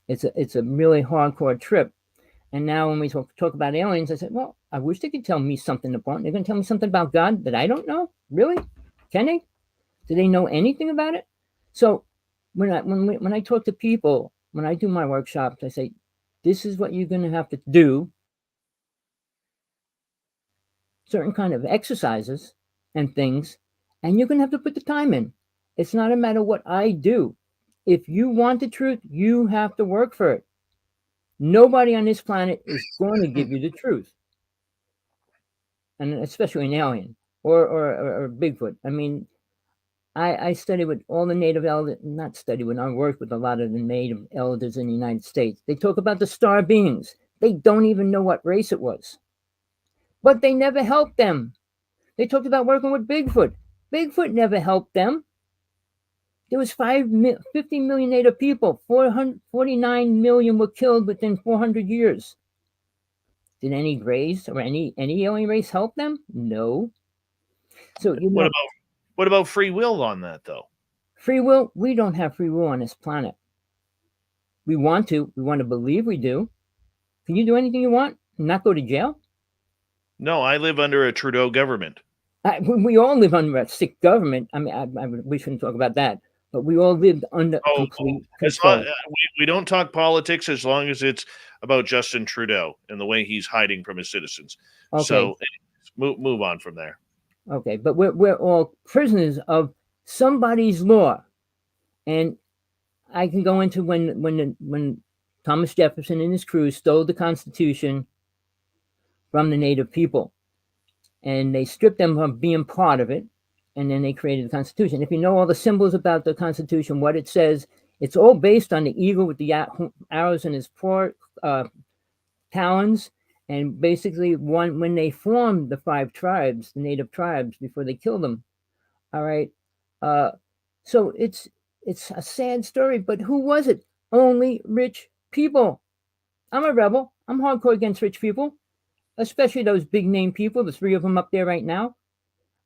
It's a really hardcore trip. And now when we talk about aliens, I said, well, I wish they could tell me something important. They're going to tell me something about God that I don't know? Really? Can they? Do they know anything about it? So when I talk to people, when I do my workshops, I say, this is what you're going to have to do. Certain kind of exercises and things, and you're going to have to put the time in. It's not a matter what I do. If you want the truth, you have to work for it. Nobody on this planet is going to give you the truth. And especially an alien or Bigfoot. I mean, I study with all the native elders, not study when I work with a lot of the native elders in the United States. They talk about the star beings. They don't even know what race it was. But they never helped them. They talked about working with Bigfoot. Bigfoot never helped them. There was 50 million native people. 49 million were killed within 400 years. Did any race or any alien race help them? No. So what about free will on that though? Free will? We don't have free will on this planet. We want to. We want to believe we do. Can you do anything you want and not go to jail? No, I live under a Trudeau government. We all live under a sick government. I mean, we shouldn't talk about that. But we all lived under complete control. We don't talk politics as long as it's about Justin Trudeau and the way he's hiding from his citizens. Okay. So move on from there. Okay, but we're all prisoners of somebody's law. And I can go into when Thomas Jefferson and his crew stole the Constitution from the native people. And they stripped them from being part of it. And then they created the Constitution. If you know all the symbols about the Constitution, what it says, it's all based on the eagle with the arrows in his talons. And basically, when they formed the 5 tribes, the native tribes, before they killed them. All right. So it's a sad story, but who was it? Only rich people. I'm a rebel. I'm hardcore against rich people, especially those big name people, the 3 of them up there right now.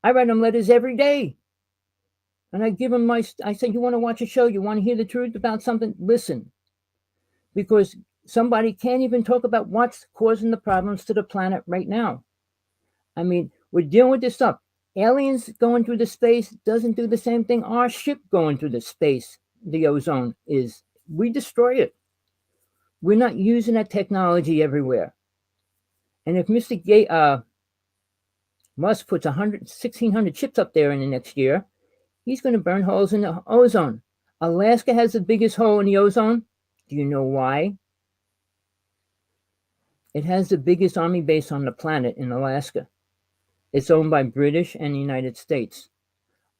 I write them letters every day. And I give them I say, you want to watch a show? You want to hear the truth about something? Listen. Because somebody can't even talk about what's causing the problems to the planet right now. I mean, we're dealing with this stuff. Aliens going through the space doesn't do the same thing our ship going through the space, the ozone is. We destroy it. We're not using that technology everywhere. And if Musk puts 1,600 chips up there in the next year, he's going to burn holes in the ozone. Alaska has the biggest hole in the ozone. Do you know why? It has the biggest army base on the planet in Alaska. It's owned by British and the United States.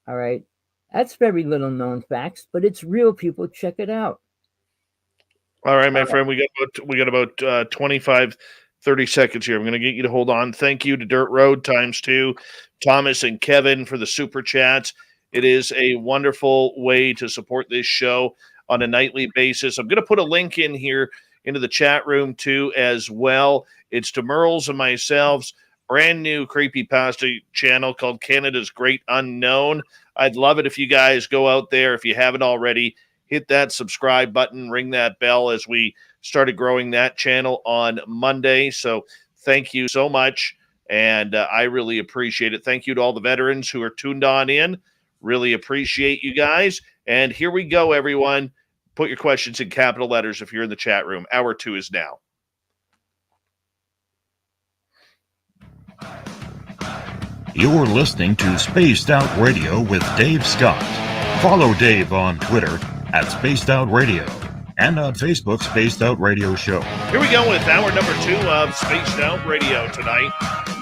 All right. That's very little known facts, but it's real, people. Check it out. All right, my friend, we got about 25, 30 seconds here. I'm going to get you to hold on. Thank you to Dirt Road ×2, Thomas and Kevin for the super chats. It is a wonderful way to support this show on a nightly basis. I'm going to put a link in here into the chat room too as well. It's to Merle's and myself's brand new creepypasta channel called Canada's Great Unknown. I'd love it if you guys go out there, if you haven't already, hit that subscribe button, ring that bell as we started growing that channel on Monday. So thank you so much, and I really appreciate it. Thank you to all the veterans who are tuned on in. Really appreciate you guys. And here we go, everyone. Put your questions in capital letters if you're in the chat room. Hour 2 is now. You're listening to Spaced Out Radio with Dave Scott. Follow Dave on Twitter at Spaced Out Radio and on Facebook, Spaced Out Radio Show. Here we go with hour number 2 of Spaced Out Radio tonight.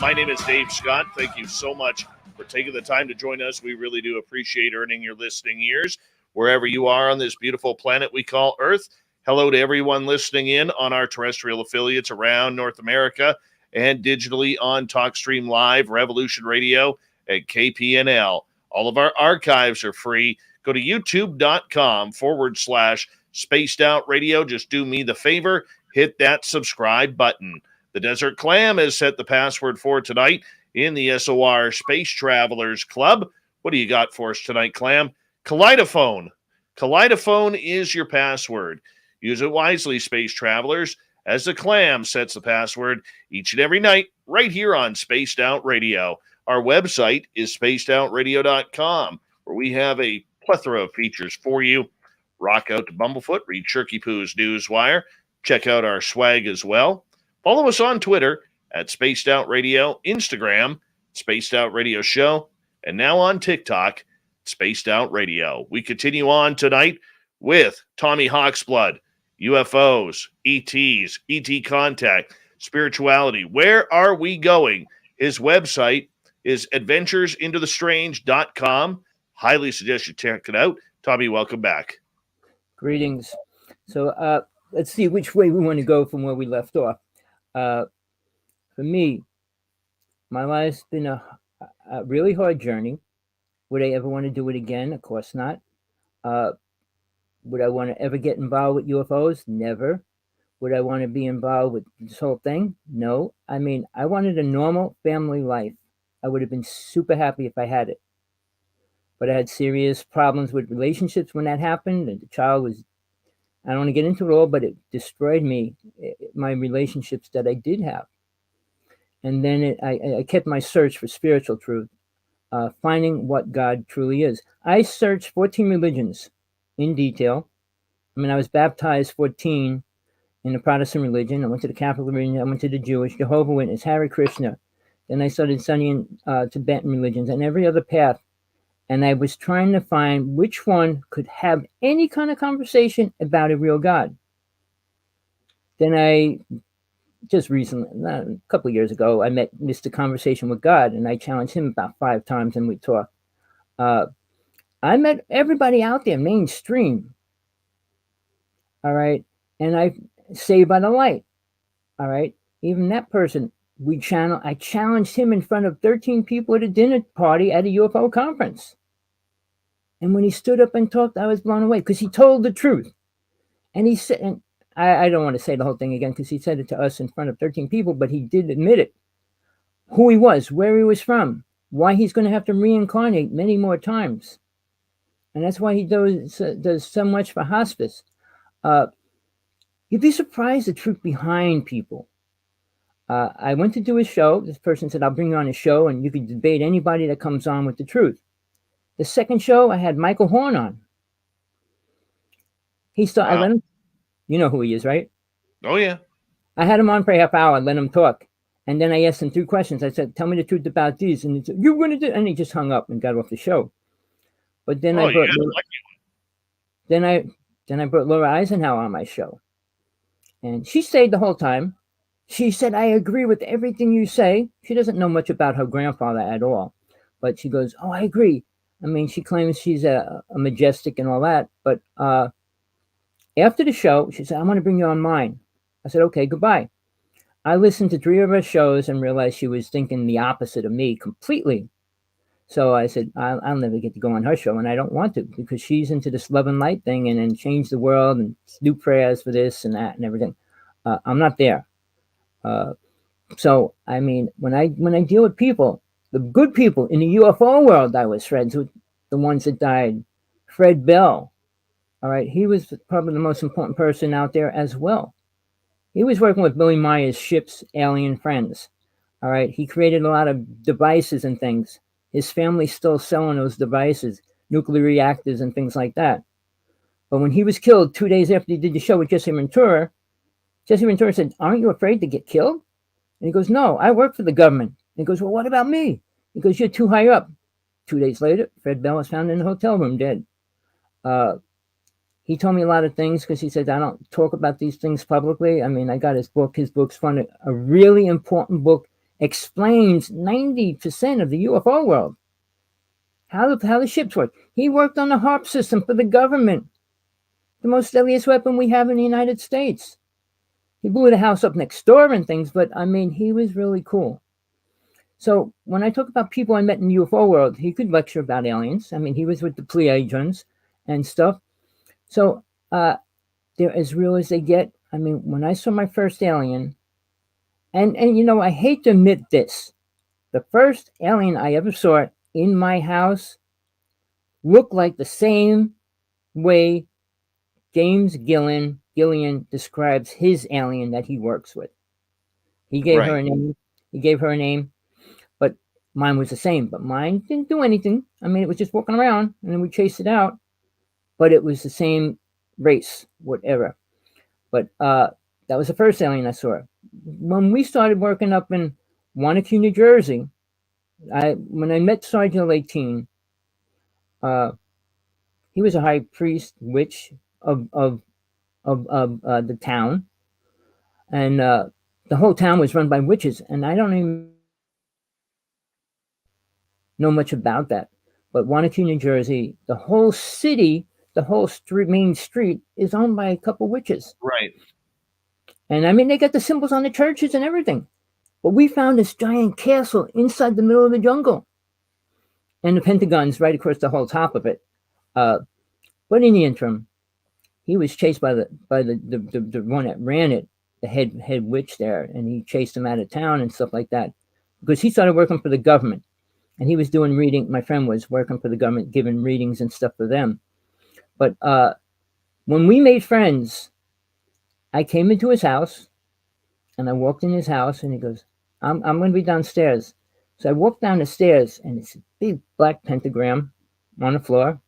My name is Dave Scott. Thank you so much for taking the time to join us. We really do appreciate earning your listening ears wherever you are on this beautiful planet we call Earth. Hello to everyone listening in on our terrestrial affiliates around North America and digitally on TalkStream Live, Revolution Radio, and KPNL. All of our archives are free. Go to youtube.com/Spaced Out Radio. Just do me the favor, hit that subscribe button. The Desert Clam has set the password for tonight in the SOR Space Travelers Club. What do you got for us tonight, Clam? Kaleidophone. Kaleidophone is your password. Use it wisely, Space Travelers, as the Clam sets the password each and every night right here on Spaced Out Radio. Our website is spacedoutradio.com, where we have a plethora of features for you. Rock out to Bumblefoot, read Shirky Poo's Newswire, check out our swag as well. Follow us on Twitter at Spaced Out Radio, Instagram, Spaced Out Radio Show, and now on TikTok, Spaced Out Radio. We continue on tonight with Tommy Hawksblood, UFOs, ETs, ET contact, spirituality. Where are we going? His website is adventuresintothestrange.com. Highly suggest you check it out. Tommy, welcome back. Greetings. So let's see which way we want to go from where we left off. For me, my life's been a really hard journey. Would I ever want to do it again? Of course not. Would I want to ever get involved with UFOs? Never. Would I want to be involved with this whole thing? No. I mean, I wanted a normal family life. I would have been super happy if I had it. But I had serious problems with relationships when that happened. And the child was, I don't want to get into it all, but it destroyed me, my relationships that I did have. And then I kept my search for spiritual truth, finding what God truly is. I searched 14 religions in detail. I mean, I was baptized 14 in the Protestant religion. I went to the Catholic religion. I went to the Jewish, Jehovah's Witness, Hare Krishna. Then I started studying Tibetan religions and every other path. And I was trying to find which one could have any kind of conversation about a real God. Then I just recently, a couple of years ago, I met Mr. Conversation with God, and I challenged him about 5 times, and we talked. I met everybody out there, mainstream. All right. And I Saved by the Light. All right. Even that person, I challenged him in front of 13 people at a dinner party at a UFO conference. And when he stood up and talked, I was blown away because he told the truth. And he said, and I don't want to say the whole thing again because he said it to us in front of 13 people, but he did admit it. Who he was, where he was from, why he's going to have to reincarnate many more times. And that's why he does so much for hospice. You'd be surprised the truth behind people. I went to do a show. This person said, I'll bring you on a show and you can debate anybody that comes on with the truth. The second show, I had Michael Horn on. I let him, you know who he is, right? Oh, yeah. I had him on for a half hour, let him talk. And then I asked him 3 questions. I said, tell me the truth about these. And he said, you're going to do, and he just hung up and got off the show. But then I brought, then I brought Laura Eisenhower on my show. And she stayed the whole time. She said, I agree with everything you say. She doesn't know much about her grandfather at all. But she goes, oh, I agree. I mean, she claims she's a majestic and all that. But after the show, she said, I want to bring you on mine. I said, okay, goodbye. I listened to 3 of her shows and realized she was thinking the opposite of me completely. So I said, I'll never get to go on her show, and I don't want to, because she's into this love and light thing and then change the world and do prayers for this and that and everything. I'm not there. So, I mean, when I deal with people, the good people in the UFO world, I was friends with the ones that died. Fred Bell, all right, he was probably the most important person out there as well. He was working with Billy Meyer's ship's alien friends. All right. He created a lot of devices and things. His family's still selling those devices, nuclear reactors and things like that. But when he was killed 2 days after he did the show with Jesse Ventura said, aren't you afraid to get killed? And he goes, no, I work for the government. And he goes, well, what about me? He goes, you're too high up. 2 days later, Fred Bell was found in a hotel room dead. He told me a lot of things because he said, I don't talk about these things publicly. I mean, I got his book. His book's fun. A really important book, explains 90% of the UFO world. How the ships work. He worked on the HARP system for the government. The most deadliest weapon we have in the United States. He blew the house up next door and things, but I mean, he was really cool. So when I talk about people I met in the UFO world, he could lecture about aliens. I mean, he was with the Pleiadians and stuff. So they're as real as they get. I mean, when I saw my first alien, and you know, I hate to admit this, the first alien I ever saw in my house looked like the same way James Gillian describes his alien that he works with. He gave her a name. He gave her a name, but mine was the same. But mine didn't do anything. I mean, it was just walking around, and then we chased it out. But it was the same race, whatever. But that was the first alien I saw. When we started working up in Wanacue, New Jersey, when I met Sergeant 18, he was a high priest witch of the town, and the whole town was run by witches. And I don't even know much about that. But Wanacue, New Jersey, the whole city. The whole main street is owned by a couple witches. Right. And I mean, they got the symbols on the churches and everything. But we found this giant castle inside the middle of the jungle. And the Pentagon's right across the whole top of it. But in the interim, he was chased by the one that ran it, the head witch there. And he chased him out of town and stuff like that. Because he started working for the government. And he was doing reading. My friend was working for the government, giving readings and stuff for them. But when we made friends, I came into his house and I walked in his house and he goes, I'm going to be downstairs. So I walked down the stairs and it's a big black pentagram on the floor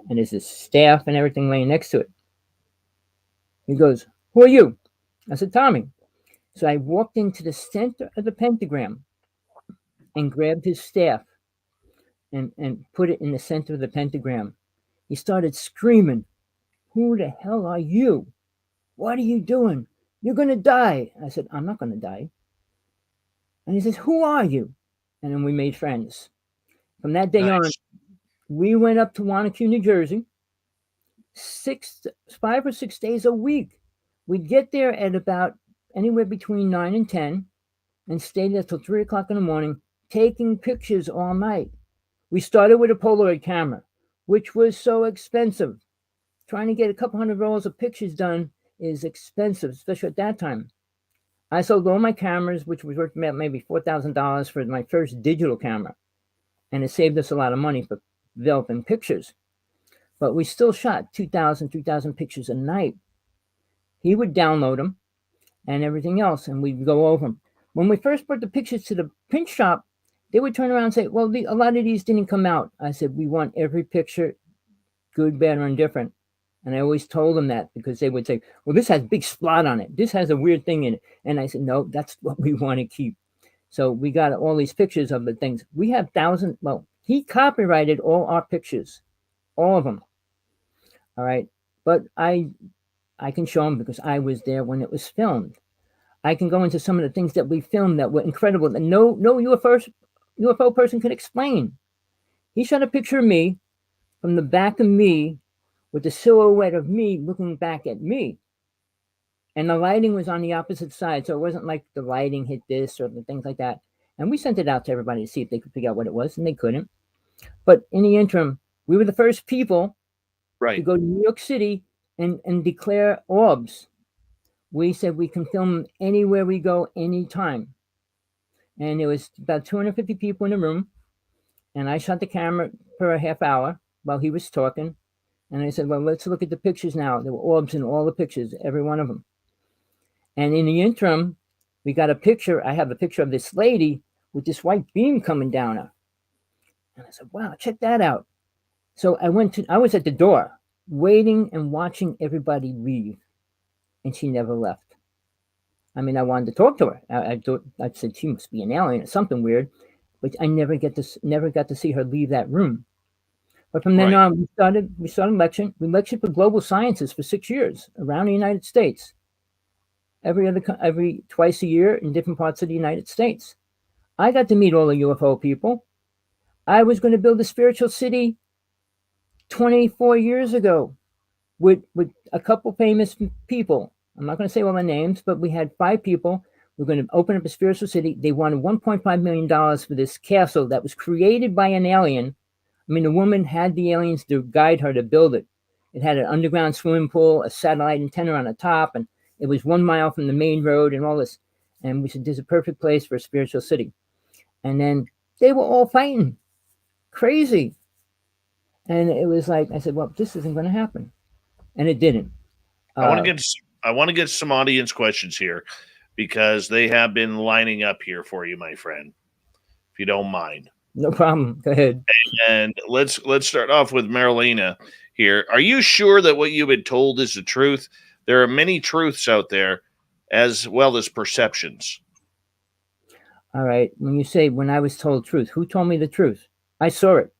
and there's this staff and everything laying next to it. He goes, who are you? I said, Tommy. So I walked into the center of the pentagram and grabbed his staff and put it in the center of the pentagram. He started screaming, who the hell are you? What are you doing? You're going to die. I said, I'm not going to die. And he says, who are you? And then we made friends. From that day on, we went up to Wanacue, New Jersey, 5 or 6 days a week. We'd get there at about anywhere between 9 and 10 and stay there till 3 o'clock in the morning, taking pictures all night. We started with a Polaroid camera, which was so expensive. Trying to get a couple hundred rolls of pictures done is expensive, especially at that time. I sold all my cameras, which was worth about maybe $4,000 for my first digital camera. And it saved us a lot of money for developing pictures. But we still shot 2,000, 3,000 pictures a night. He would download them and everything else, and we'd go over them. When we first brought the pictures to the print shop, they would turn around and say, well, a lot of these didn't come out. I said, we want every picture, good, bad, or indifferent. And I always told them that, because they would say, well, this has a big spot on it. This has a weird thing in it. And I said, no, that's what we want to keep. So we got all these pictures of the things. We have thousands. Well, he copyrighted all our pictures, all of them. All right. But I can show them because I was there when it was filmed. I can go into some of the things that we filmed that were incredible that no UFO person could explain. He shot a picture of me from the back of me with the silhouette of me looking back at me. And the lighting was on the opposite side. So it wasn't like the lighting hit this or the things like that. And we sent it out to everybody to see if they could figure out what it was, and they couldn't. But in the interim, we were the first people to go to New York City and declare orbs. We said we can film anywhere we go, anytime. And there was about 250 people in the room. And I shot the camera for a half hour while he was talking. And I said, well, let's look at the pictures now. There were orbs in all the pictures, every one of them. And in the interim, we got a picture. I have a picture of this lady with this white beam coming down her. And I said, wow, check that out. So I was at the door waiting and watching everybody leave. And she never left. I mean, I wanted to talk to her. I said she must be an alien or something weird, but I never got to see her leave that room. But from then on, we started lecturing. We lectured for global sciences for 6 years around the United States. Every twice a year in different parts of the United States. I got to meet all the UFO people. I was going to build a spiritual city 24 years ago with a couple famous people. I'm not going to say all the names, but we had 5 people. We're going to open up a spiritual city. They wanted $1.5 million for this castle that was created by an alien. I mean, the woman had the aliens to guide her to build it. It had an underground swimming pool, a satellite antenna on the top, and it was 1 mile from the main road and all this. And we said, this is a perfect place for a spiritual city. And then they were all fighting. Crazy. And it was like, I said, well, this isn't going to happen. And it didn't. I want to get some audience questions here, because they have been lining up here for you, my friend, if you don't mind. No problem. Go ahead. And let's start off with Marilena here. Are you sure that what you've been told is the truth? There are many truths out there, as well as perceptions. All right. When you say, when I was told truth, who told me the truth? I saw it.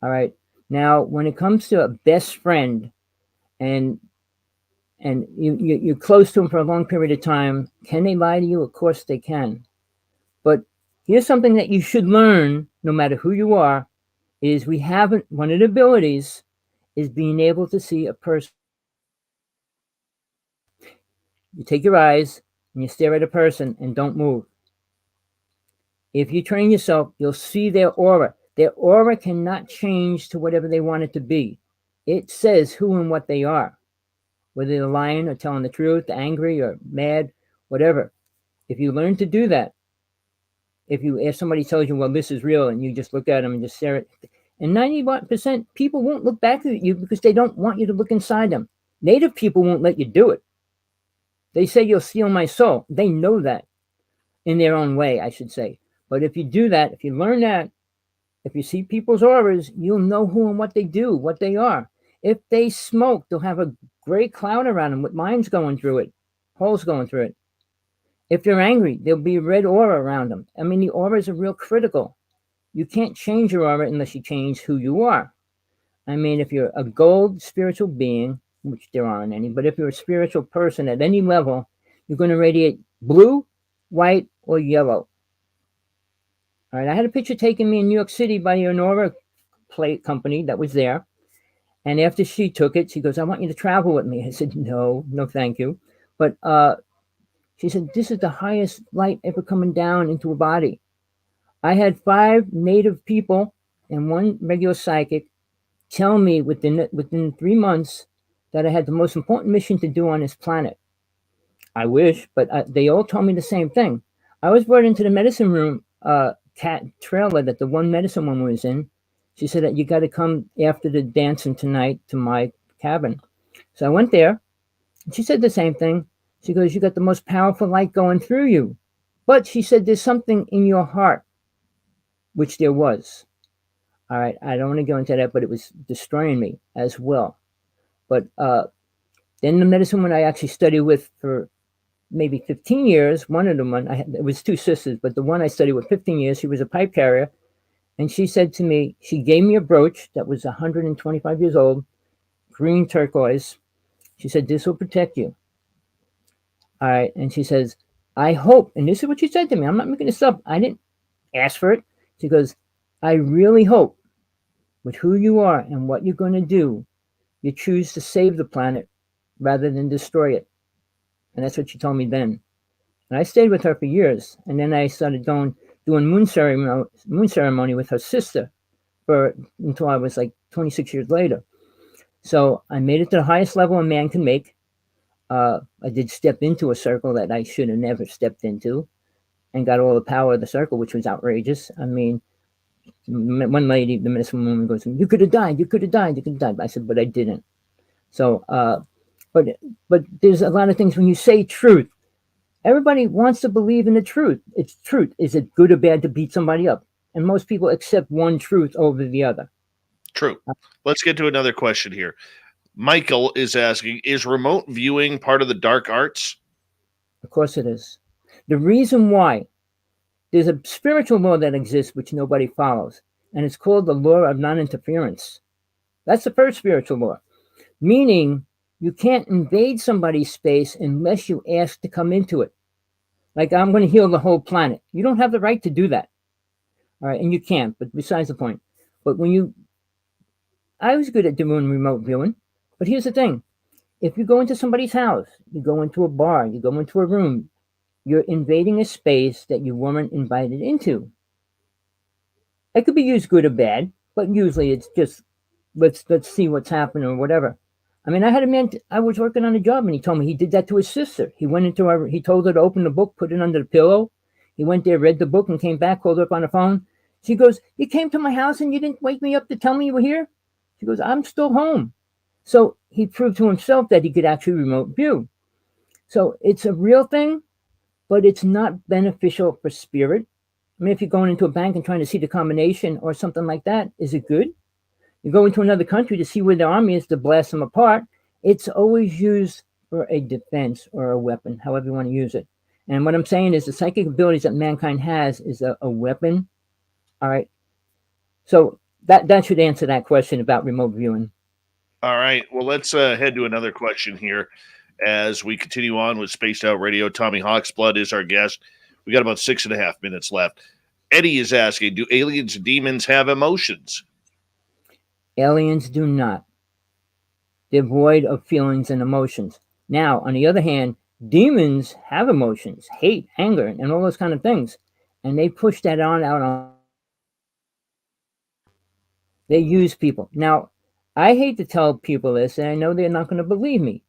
All right. Now, when it comes to a best friend and you're close to them for a long period of time, can they lie to you? Of course they can. But here's something that you should learn, no matter who you are, is one of the abilities is being able to see a person. You take your eyes and you stare at a person and don't move. If you train yourself, you'll see their aura. Their aura cannot change to whatever they want it to be. It says who and what they are, whether they're lying or telling the truth, angry or mad, whatever. If you learn to do that, if somebody tells you, well, this is real, and you just look at them and just stare at it, and 91% people won't look back at you because they don't want you to look inside them. Native people won't let you do it. They say you'll steal my soul. They know that in their own way, I should say. But if you do that, if you learn that, if you see people's auras, you'll know who and what they do, what they are. If they smoke, they'll have a gray cloud around them with lines going through it, holes going through it. If they're angry, there'll be a red aura around them. I mean, the auras are real critical. You can't change your aura unless you change who you are. I mean, if you're a gold spiritual being, which there aren't any, but if you're a spiritual person at any level, you're going to radiate blue, white, or yellow. All right, I had a picture taken me in New York City by your Nora plate company that was there. And after she took it, she goes, I want you to travel with me. I said, no, thank you. But she said, this is the highest light ever coming down into a body. I had 5 native people and 1 regular psychic tell me within 3 months that I had the most important mission to do on this planet. I wish, but they all told me the same thing. I was brought into the medicine room cat trailer that the one medicine woman was in. She said that you got to come after the dancing tonight to my cabin. So I went there. And she said the same thing. She goes, you got the most powerful light going through you. But she said, there's something in your heart, which there was. All right, I don't want to go into that, but it was destroying me as well. But then the medicine one I actually studied with for maybe 15 years, one of them, it was two sisters, but the one I studied with 15 years, she was a pipe carrier. And she said to me, she gave me a brooch that was 125 years old, green turquoise. She said, this will protect you. All right. And she says, I hope, and this is what she said to me, I'm not making this up. I didn't ask for it. She goes, I really hope with who you are and what you're going to do, you choose to save the planet rather than destroy it. And that's what she told me then. And I stayed with her for years. And then I started doing moon ceremony with her sister until I was like 26 years later. So I made it to the highest level a man can make. I did step into a circle that I should have never stepped into and got all the power of the circle, which was outrageous. I mean, one lady, the medicine woman, goes, you could have died, you could have died, you could have died. I said, but I didn't. So, but there's a lot of things when you say truth, everybody wants to believe in the truth. It's truth. Is it good or bad to beat somebody up? And most people accept one truth over the other. True. Let's get to another question here. Michael is asking, is remote viewing part of the dark arts? Of course it is. The reason why, there's a spiritual law that exists which nobody follows, and it's called the law of non-interference. That's the first spiritual law, meaning you can't invade somebody's space unless you ask to come into it. Like, I'm going to heal the whole planet. You don't have the right to do that. All right, and you can't, but besides the point. But I was good at doing remote viewing, but here's the thing. If you go into somebody's house, you go into a bar, you go into a room, you're invading a space that you weren't invited into. It could be used good or bad, but usually it's just, let's see what's happening or whatever. I mean, I had a man, I was working on a job and he told me he did that to his sister. He went into her, he told her to open the book, put it under the pillow. He went there, read the book and came back, called her up on the phone. She goes, you came to my house and you didn't wake me up to tell me you were here? She goes, I'm still home. So he proved to himself that he could actually remote view. So it's a real thing, but it's not beneficial for spirit. I mean, if you're going into a bank and trying to see the combination or something like that, is it good? You go into another country to see where the army is to blast them apart. It's always used for a defense or a weapon, however you want to use it. And what I'm saying is the psychic abilities that mankind has is a weapon. All right. So that should answer that question about remote viewing. All right. Well, let's head to another question here as we continue on with Spaced Out Radio. Tommy Hawksblood is our guest. We got about 6.5 minutes left. Eddie is asking, do aliens and demons have emotions? Aliens do not. They're void of feelings and emotions. Now, on the other hand, demons have emotions, hate, anger, and all those kind of things. And they push that out on. They use people. Now, I hate to tell people this, and I know they're not going to believe me.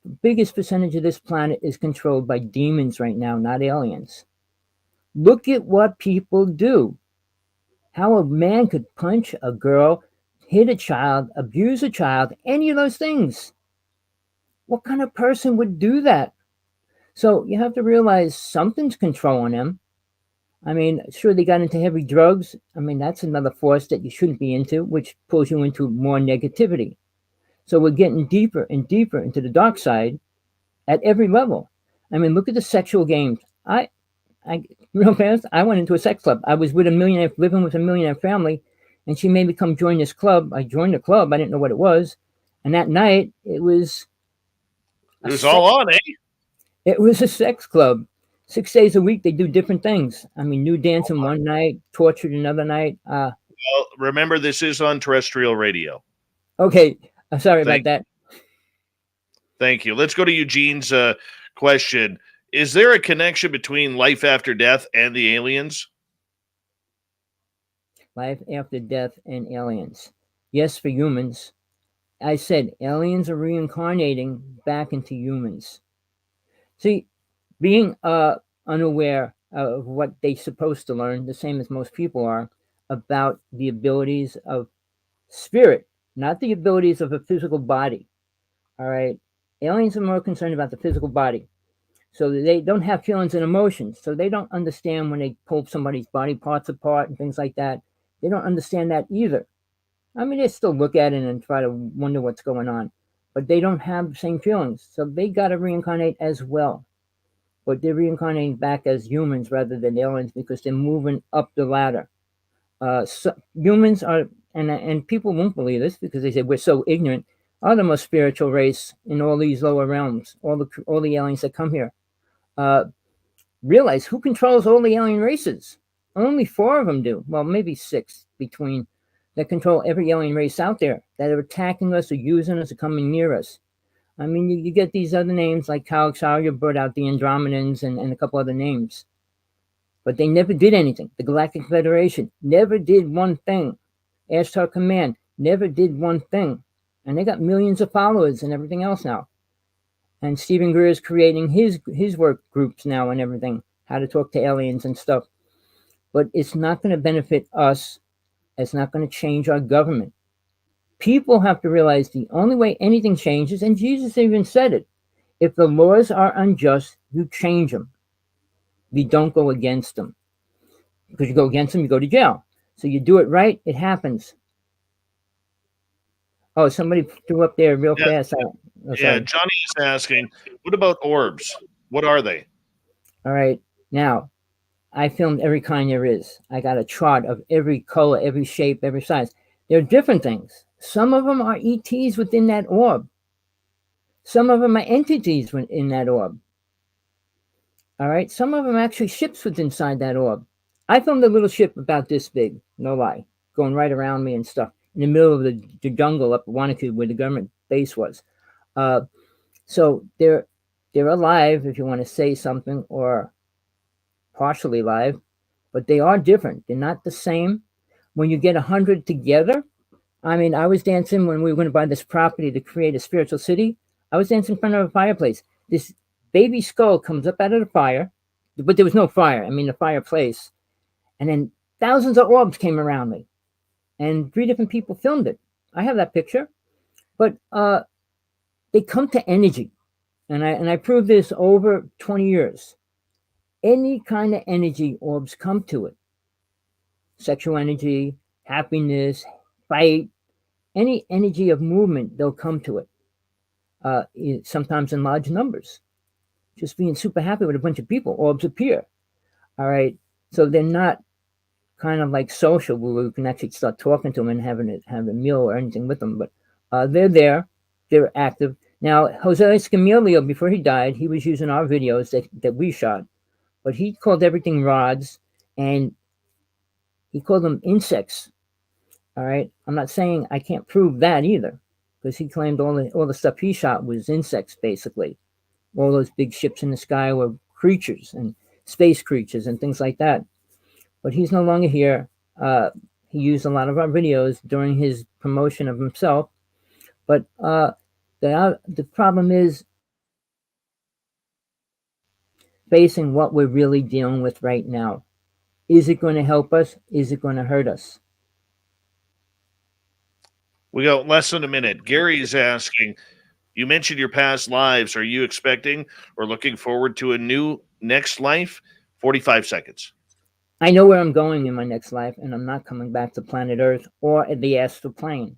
The biggest percentage of this planet is controlled by demons right now, not aliens. Look at what people do. How a man could punch a girl, hit a child, abuse a child, any of those things. What kind of person would do that? So you have to realize something's controlling them. I mean, sure, they got into heavy drugs. I mean, that's another force that you shouldn't be into, which pulls you into more negativity. So we're getting deeper and deeper into the dark side at every level. I mean, look at the sexual games. Real fast, I went into a sex club. I was with living with a millionaire family, and she made me come join this club. I joined the club. I didn't know what it was. And that night, it was all on, eh? It was a sex club. 6 days a week, they do different things. I mean, new dancing one night, tortured another night. Well, remember, this is on terrestrial radio. Okay. I'm sorry about that. Thank you. Let's go to Eugene's question. Is there a connection between life after death and the aliens? Life after death and aliens. Yes, for humans. I said aliens are reincarnating back into humans. See, being unaware of what they're supposed to learn, the same as most people are, about the abilities of spirit, not the abilities of a physical body. All right. Aliens are more concerned about the physical body. So they don't have feelings and emotions. So they don't understand when they pull somebody's body parts apart and things like that. They don't understand that either. I mean, they still look at it and try to wonder what's going on, but they don't have the same feelings. So they got to reincarnate as well. But they're reincarnating back as humans rather than aliens because they're moving up the ladder. So humans are, and people won't believe this because they say we're so ignorant, are the most spiritual race in all these lower realms. All the aliens that come here. Realize who controls all the alien races? Only 4 of them do. Well, maybe 6 between that control every alien race out there that are attacking us or using us or coming near us. I mean, you get these other names like SOR UFO out, the Andromedans, and a couple other names. But they never did anything. The Galactic Federation never did one thing. Ashtar Command never did one thing. And they got millions of followers and everything else now. And Stephen Greer is creating his work groups now and everything, how to talk to aliens and stuff. But it's not going to benefit us. It's not going to change our government. People have to realize the only way anything changes, and Jesus even said it, if the laws are unjust, you change them. You don't go against them. Because you go against them, you go to jail. So you do it right, it happens. Oh, somebody threw up there real fast. Yeah, Johnny is asking, what about orbs? What are they? All right. Now, I filmed every kind there is. I got a chart of every color, every shape, every size. They're different things. Some of them are ETs within that orb. Some of them are entities within that orb. All right. Some of them are actually ships within inside that orb. I filmed a little ship about this big, no lie, going right around me and stuff in the middle of the jungle up at Wanakoo where the government base was. So they're alive, if you want to say something, or partially alive, but they are different. They're not the same. When you get 100 together, I mean, I was dancing when we were going to buy this property to create a spiritual city. I was dancing in front of a fireplace. This baby skull comes up out of the fire, but there was no fire. I mean, the fireplace. And then thousands of orbs came around me, and 3 different people filmed it. I have that picture, but they come to energy, and I proved this over 20 years. Any kind of energy, orbs come to it. Sexual energy, happiness, fight, any energy of movement, they'll come to it. Sometimes in large numbers. Just being super happy with a bunch of people, orbs appear. All right. So they're not kind of like social where we can actually start talking to them and have a meal or anything with them. But they're there. They're active. Now, Jose Escamillo, before he died, he was using our videos that we shot. But he called everything rods, and he called them insects. All right. I'm not saying I can't prove that either, because he claimed all the stuff he shot was insects, basically. All those big ships in the sky were creatures and space creatures and things like that. But he's no longer here. He used a lot of our videos during his promotion of himself. But the problem is facing what we're really dealing with right now. Is it going to help us? Is it going to hurt us? We got less than a minute. Gary is asking, you mentioned your past lives. Are you expecting or looking forward to a new next life? 45 seconds. I know where I'm going in my next life, and I'm not coming back to planet Earth or the astral plane.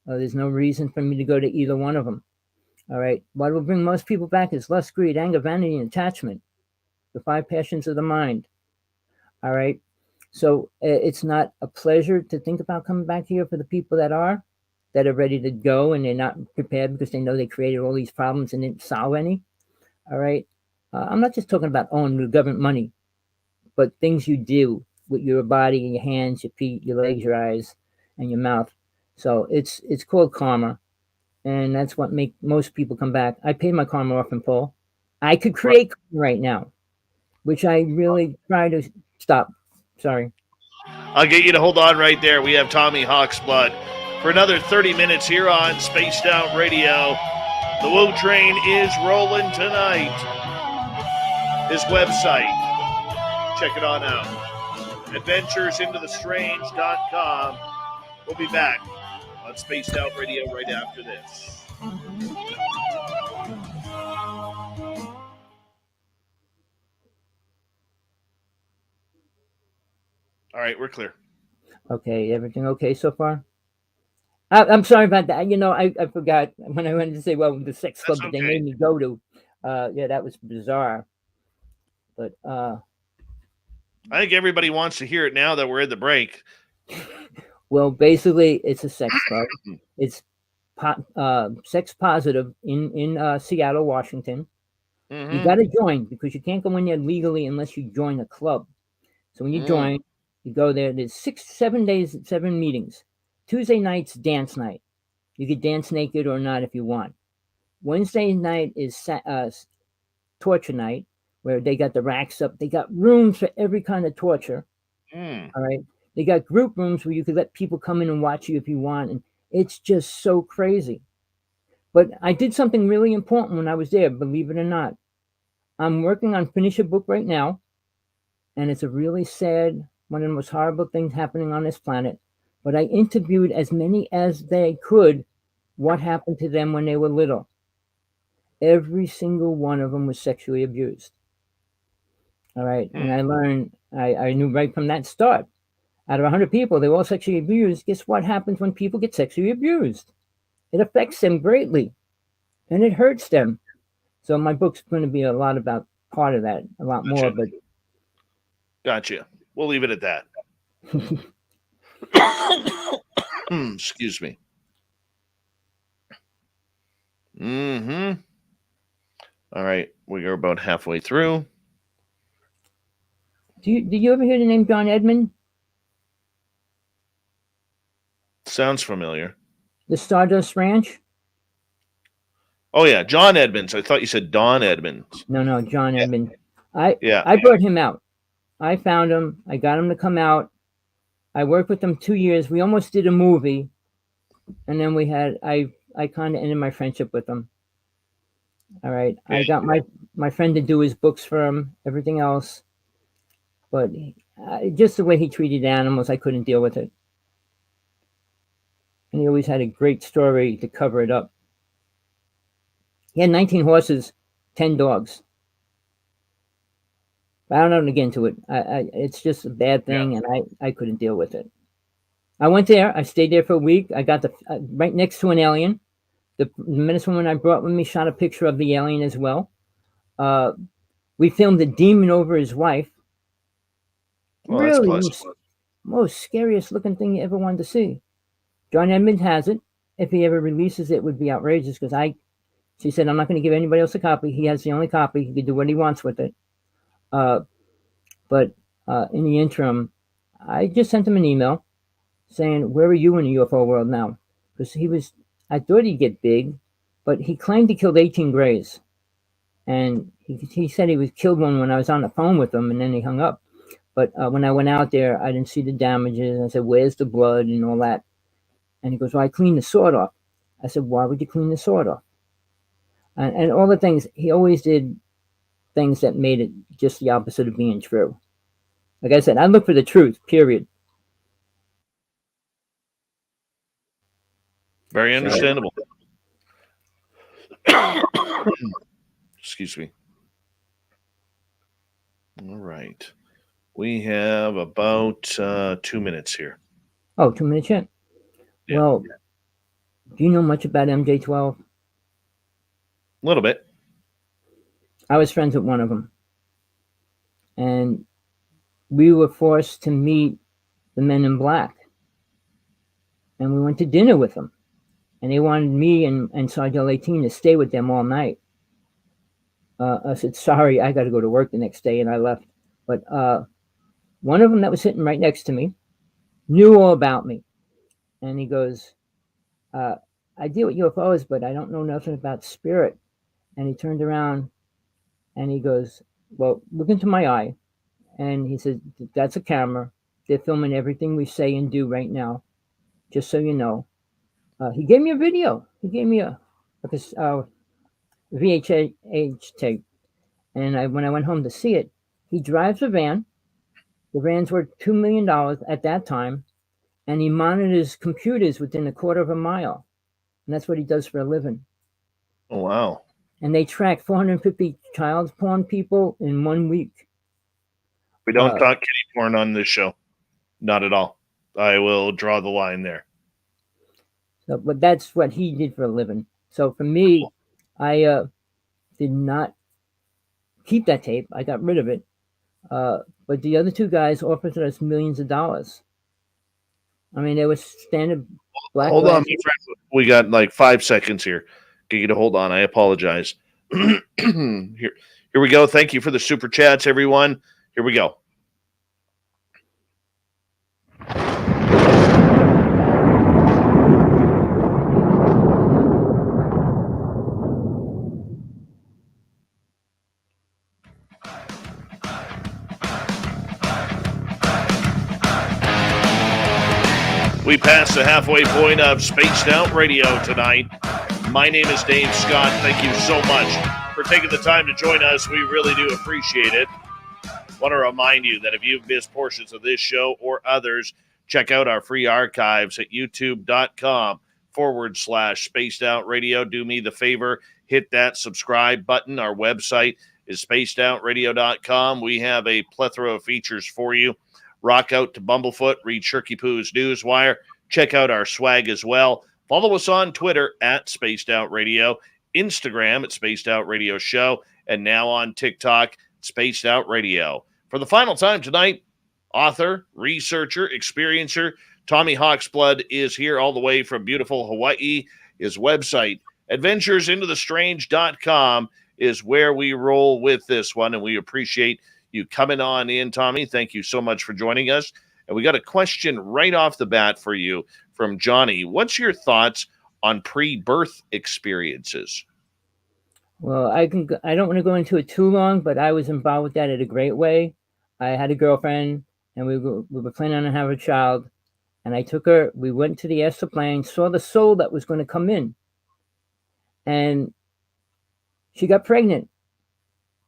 There's no reason for me to go to either one of them. All right. What will bring most people back is lust, greed, anger, vanity, and attachment. The 5 passions of the mind. All right. So it's not a pleasure to think about coming back here for the people that are ready to go, and they're not prepared because they know they created all these problems and didn't solve any. All right. I'm not just talking about owning the government money, but things you do with your body and your hands, your feet, your legs, your eyes, and your mouth. So it's called karma, and that's what makes most people come back. I pay my karma off in full. I could create karma right now, which I really try to stop. Sorry. I'll get you to hold on right there. We have Tommy Hawksblood for another 30 minutes here on Spaced Out Radio. The Woo Train is rolling tonight. His website, check it on out. AdventuresIntoTheStrange.com. We'll be back on Spaced Out Radio right after this. right, we're clear. Okay, everything okay so far? I'm sorry about that. I forgot when I wanted to say, well, the sex club That's that they okay. made me go to. Yeah, that was bizarre. But I think everybody wants to hear it now that we're in the break. well, basically, it's a sex club. It's sex positive in Seattle, Washington. You got to join because you can't go in there legally unless you join a club. So when you join, you go there. There's 7 days, 7 meetings. Tuesday night's dance night. You could dance naked or not if you want. Wednesday night is torture night, where they got the racks up. They got rooms for every kind of torture. All right. They got group rooms where you could let people come in and watch you if you want. And it's just so crazy. But I did something really important when I was there, believe it or not. I'm working on finish a book right now. And it's a really sad, one of the most horrible things happening on this planet. But I interviewed as many as they could what happened to them when they were little. Every single one of them was sexually abused. All right. And I learned, I knew right from that start, out of 100 people, they were all sexually abused. Guess what happens when people get sexually abused? It affects them greatly and it hurts them. So my book's going to be a lot about part of that, a lot more. But Gotcha. We'll leave it at that. Excuse me. All right. We are about halfway through. Did you ever hear the name John Edmund? Sounds familiar. The Stardust Ranch? Oh, yeah. John Edmonds. I thought you said Don Edmonds. No, John Edmund. I Yeah. brought him out. I found him. I got him to come out. I worked with him 2 years. We almost did a movie. And then I kind of ended my friendship with him. All right. I got my friend to do his books for him, everything else. But just the way he treated animals, I couldn't deal with it. And he always had a great story to cover it up. He had 19 horses, 10 dogs. I don't know to get into it. It's just a bad thing, and I couldn't deal with it. I went there. I stayed there for a week. I got right next to an alien. The medicine woman I brought with me shot a picture of the alien as well. We filmed the demon over his wife. Well, really, that's most scariest looking thing you ever wanted to see. John Edmund has it. If he ever releases it, would be outrageous because she said, I'm not going to give anybody else a copy. He has the only copy. He can do what he wants with it. But in the interim, I just sent him an email saying, where are you in the UFO world now? Because I thought he'd get big, but he claimed he killed 18 grays. And he said he was killed one when I was on the phone with him, and then he hung up. But when I went out there, I didn't see the damages. I said, where's the blood and all that? And he goes, well, I cleaned the sword off. I said, why would you clean the sword off? And all the things, he always did things that made it just the opposite of being true. Like I said, I look for the truth, period. very understandable. Excuse me. All right. We have about 2 minutes here. Oh, 2 minutes yet? Yeah. Well, do you know much about MJ12? A little bit. I was friends with one of them. And we were forced to meet the Men in Black. And we went to dinner with them. And they wanted me and Sergeant 18 to stay with them all night. I said, sorry, I got to go to work the next day, and I left. But one of them that was sitting right next to me knew all about me. And he goes, I deal with UFOs, but I don't know nothing about spirit. And he turned around and he goes, well, look into my eye. And he said, that's a camera. They're filming everything we say and do right now, just so you know. He gave me a video. He gave me a VHS tape. And when I went home to see it, he drives a van. The van's worth $2 million at that time. And he monitors computers within a quarter of a mile. And that's what he does for a living. Oh, wow. And they track 450 child porn people in 1 week. We don't talk kitty porn on this show. Not at all. I will draw the line there. So, but that's what he did for a living. So for me, I did not keep that tape. I got rid of it. But the other two guys offered us millions of dollars. I mean, they were standard black. Hold on, my friend. We got like 5 seconds here. Get you to hold on. I apologize. Here we go. Thank you for the super chats, everyone. Here we go. We passed the halfway point of Spaced Out Radio tonight. My name is Dave Scott. Thank you so much for taking the time to join us. We really do appreciate it. Want to remind you that if you've missed portions of this show or others, check out our free archives at youtube.com/Spaced Out Radio. Do me the favor, hit that subscribe button. Our website is spacedoutradio.com. We have a plethora of features for you. Rock out to Bumblefoot, read Shirky Poo's Newswire. Check out our swag as well. Follow us on Twitter at Spaced Out Radio, Instagram at Spaced Out Radio Show, and now on TikTok, Spaced Out Radio. For the final time tonight, author, researcher, experiencer, Tommy Hawksblood is here all the way from beautiful Hawaii. His website, adventuresintothe.strange.com, is where we roll with this one, and we appreciate you coming on in, Tommy. Thank you so much for joining us. And we got a question right off the bat for you from Johnny. What's your thoughts on pre-birth experiences? Well, I don't want to go into it too long, but I was involved with that in a great way. I had a girlfriend, and we were planning on having a child, and I took her. We went to the astral plane, saw the soul that was going to come in, and she got pregnant,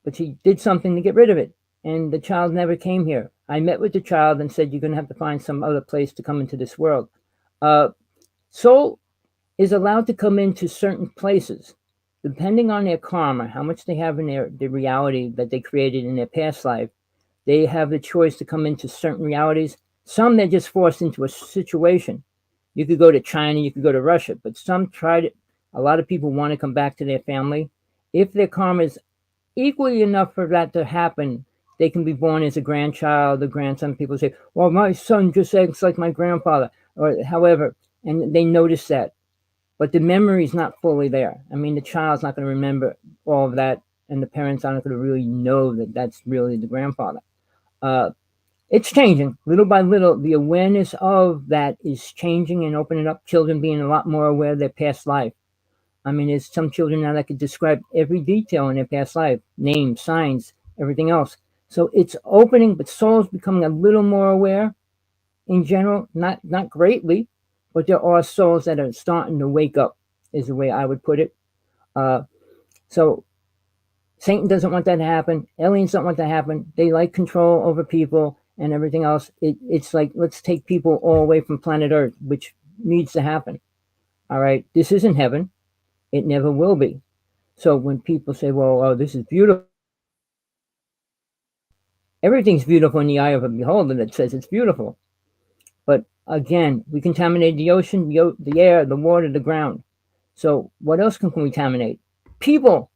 but she did something to get rid of it, and the child never came here. I met with the child and said, you're going to have to find some other place to come into this world. Soul is allowed to come into certain places, depending on their karma, how much they have in the reality that they created in their past life. They have the choice to come into certain realities. Some they're just forced into a situation. You could go to China, you could go to Russia, but some tried it. A lot of people want to come back to their family. If their karma is equally enough for that to happen, they can be born as a grandchild, a grandson. People say, well, my son just acts like my grandfather, or however, and they notice that. But the memory is not fully there. I mean, the child's not going to remember all of that, and the parents aren't going to really know that that's really the grandfather. It's changing. Little by little, the awareness of that is changing and opening up, children being a lot more aware of their past life. I mean, there's some children now that could describe every detail in their past life, names, signs, everything else. So it's opening, but souls becoming a little more aware in general, not greatly, but there are souls that are starting to wake up, is the way I would put it. So Satan doesn't want that to happen. Aliens don't want that to happen. They like control over people and everything else. It's like, let's take people all away from planet Earth, which needs to happen. All right, this isn't heaven. It never will be. So when people say, well, oh, this is beautiful, everything's beautiful in the eye of a beholder that says it's beautiful. But again, we contaminate the ocean, the air, the water, the ground. So what else can we contaminate? People.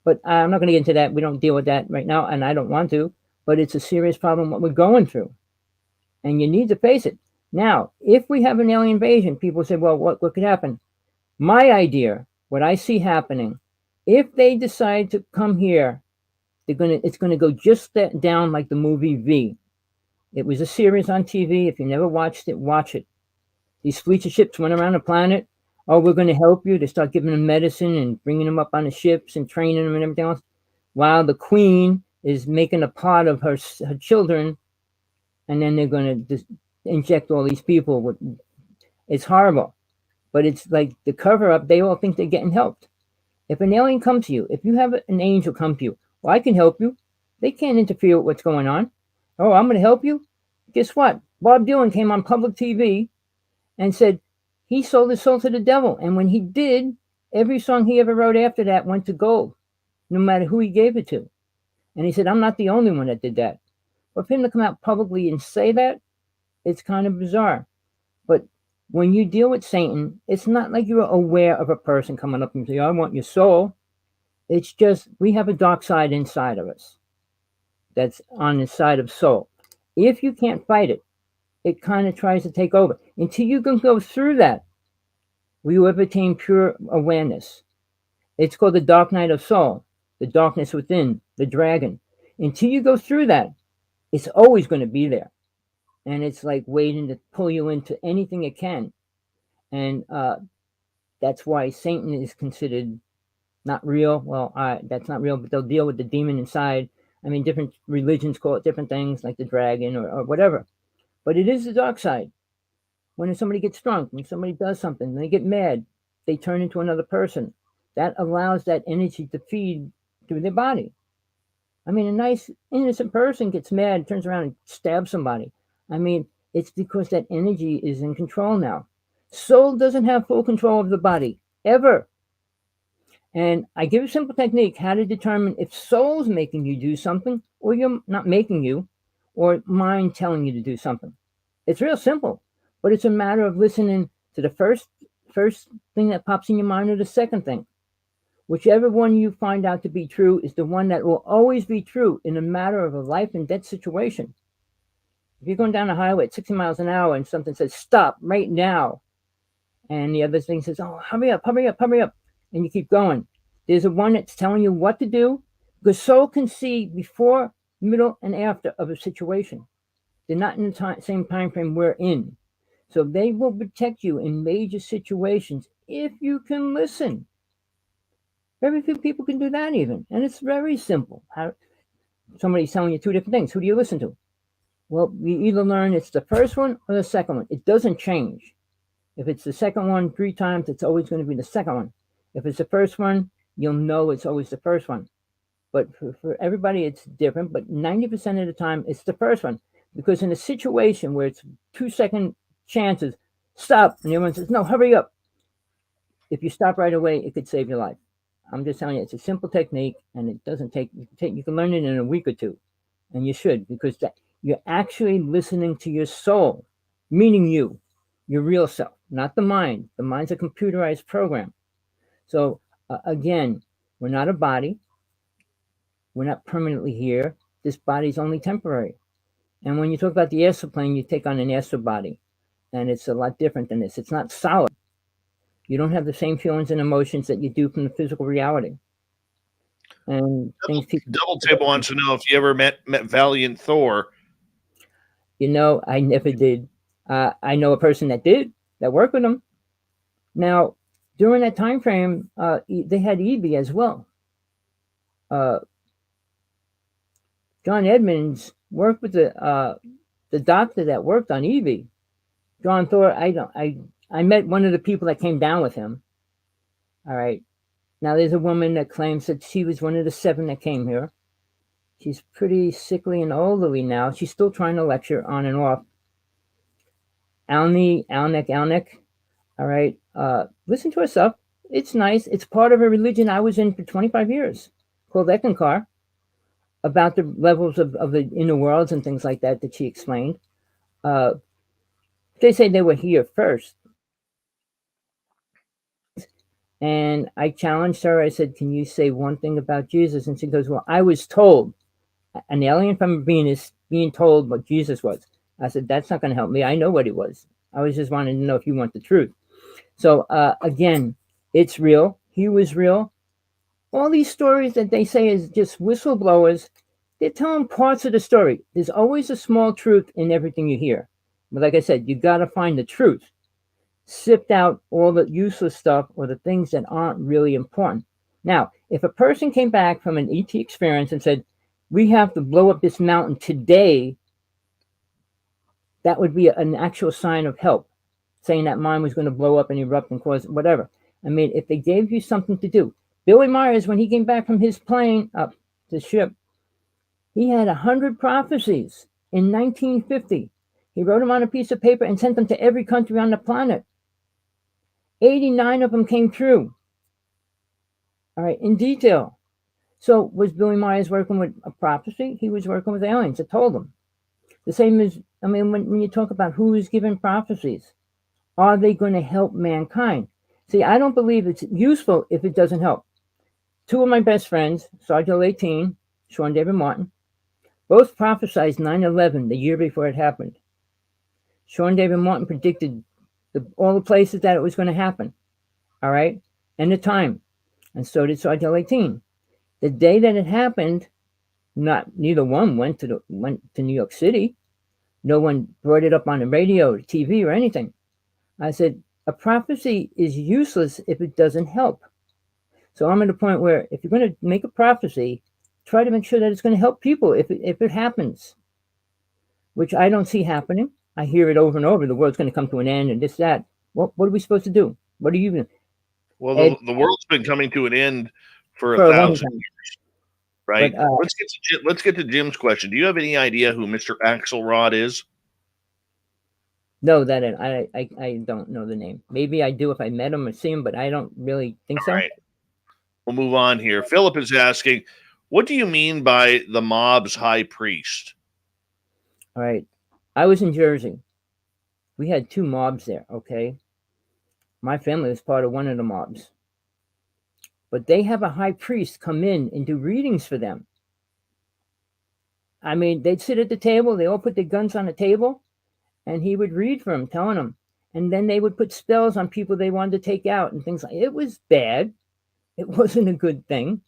But I'm not going to get into that. We don't deal with that right now, and I don't want to. But it's a serious problem what we're going through. And you need to face it. Now, if we have an alien invasion, people say, well, what could happen? My idea, what I see happening, if they decide to come here, it's going to go just down like the movie V. It was a series on TV. If you never watched it, watch it. These fleets of ships went around the planet. Oh, we're going to help you. They start giving them medicine and bringing them up on the ships and training them and everything else. While the queen is making a pot of her children, and then they're going to inject all these people. It's horrible. But it's like the cover up. They all think they're getting helped. If an alien comes to you, if you have an angel come to you, well, I can help you. They can't interfere with what's going on. Oh, I'm going to help you. Guess what? Bob Dylan came on public TV and said he sold his soul to the devil. And when he did, every song he ever wrote after that went to gold, no matter who he gave it to. And he said, I'm not the only one that did that. But for him to come out publicly and say that, It's kind of bizarre. But when you deal with Satan, it's not like you're aware of a person coming up and saying, I want your soul. It's just we have a dark side inside of us that's on the side of soul. If you can't fight it, it kind of tries to take over. Until you can go through that, we will attain pure awareness. It's called the dark night of soul, the darkness within, the dragon. Until you go through that, it's always going to be there. And it's like waiting to pull you into anything it can. And that's why Satan is considered not real. Well, that's not real, but they'll deal with the demon inside. I mean, different religions call it different things, like the dragon or whatever. But it is the dark side. When somebody gets drunk, when somebody does something, they get mad, they turn into another person. That allows that energy to feed through their body. I mean, a nice, innocent person gets mad, turns around and stabs somebody. I mean, it's because that energy is in control now. Soul doesn't have full control of the body, ever. And I give a simple technique how to determine if soul's making you do something or you're not making you, or mind telling you to do something. It's real simple, but it's a matter of listening to the first thing that pops in your mind or the second thing. Whichever one you find out to be true is the one that will always be true in a matter of a life and death situation. If you're going down the highway at 60 miles an hour and something says, stop right now, and the other thing says, oh, hurry up, hurry up, hurry up, and you keep going. There's a one that's telling you what to do, because soul can see before, middle, and after of a situation. They're not in the same time frame we're in. So they will protect you in major situations if you can listen. Very few people can do that even. And it's very simple. Somebody's telling you two different things. Who do you listen to? Well, you either learn it's the first one or the second one. It doesn't change. If it's the second one 3 times, it's always going to be the second one. If it's the first one, you'll know it's always the first one. But for everybody, it's different. But 90% of the time, it's the first one. Because in a situation where it's 2-second chances, stop. And everyone says, no, hurry up. If you stop right away, it could save your life. I'm just telling you, it's a simple technique, and it doesn't take, you can learn it in a week or two. And you should, because you're actually listening to your soul, meaning you, your real self, not the mind. The mind's a computerized program. So again, we're not a body. We're not permanently here. This body's only temporary. And when you talk about the astral plane, you take on an astral body. And it's a lot different than this. It's not solid. You don't have the same feelings and emotions that you do from the physical reality. And Double Table wants to know if you ever met Valiant Thor. You know, I never did. I know a person that did, that worked with him. Now, during that time frame, they had Evie as well. John Edmonds worked with the doctor that worked on Evie. John Thor, I met one of the people that came down with him. All right. Now, there's a woman that claims that she was one of the 7 that came here. She's pretty sickly and elderly now. She's still trying to lecture on and off. Alnick. All right. Listen to her stuff. It's nice. It's part of a religion I was in for 25 years called Ekankar, about the levels of the inner worlds and things like that she explained. They say they were here first. And I challenged her. I said, can you say one thing about Jesus? And she goes, well, I was told, an alien from Venus being told what Jesus was. I said, that's not going to help me. I know what he was. I was just wanting to know if you want the truth. So again, it's real. He was real. All these stories that they say is just whistleblowers, they're telling parts of the story. There's always a small truth in everything you hear. But like I said, you got to find the truth. Sift out all the useless stuff or the things that aren't really important. Now, if a person came back from an ET experience and said, we have to blow up this mountain today, that would be an actual sign of help, saying that mine was going to blow up and erupt and cause whatever. I mean, if they gave you something to do. Billy Myers, when he came back from his plane up the ship, he had 100 prophecies in 1950. He wrote them on a piece of paper and sent them to every country on the planet. 89 of them came true. All right, in detail. So was Billy Myers working with a prophecy? He was working with aliens that told him. The same as I mean, when you talk about who is given prophecies, are they going to help mankind? See, I don't believe it's useful if it doesn't help. Two of my best friends, Sergeant 18, Sean David Martin, both prophesied 9/11 the year before it happened. Sean David Martin predicted all the places that it was going to happen, all right, and the time, and so did Sergeant 18. The day that it happened, neither one went to New York City. No one brought it up on the radio or TV or anything. I said, a prophecy is useless if it doesn't help. So I'm at a point where if you're going to make a prophecy, try to make sure that it's going to help people if it happens, which I don't see happening. I hear it over and over. The world's going to come to an end and this, that. What are we supposed to do? What are you going to? Well, the world's been coming to an end for a 1,000 years, right? But, let's get to Jim's question. Do you have any idea who Mr. Axelrod is? No, that I don't know the name. Maybe I do if I met him or see him, but I don't really think so. All right. We'll move on here. Philip is asking, what do you mean by the mob's high priest? All right. I was in Jersey. We had two mobs there, okay? My family was part of one of the mobs. But they have a high priest come in and do readings for them. I mean, they'd sit at the table. They all put their guns on the table. And he would read for them, telling them. And then they would put spells on people they wanted to take out and things like it. It was bad. It wasn't a good thing.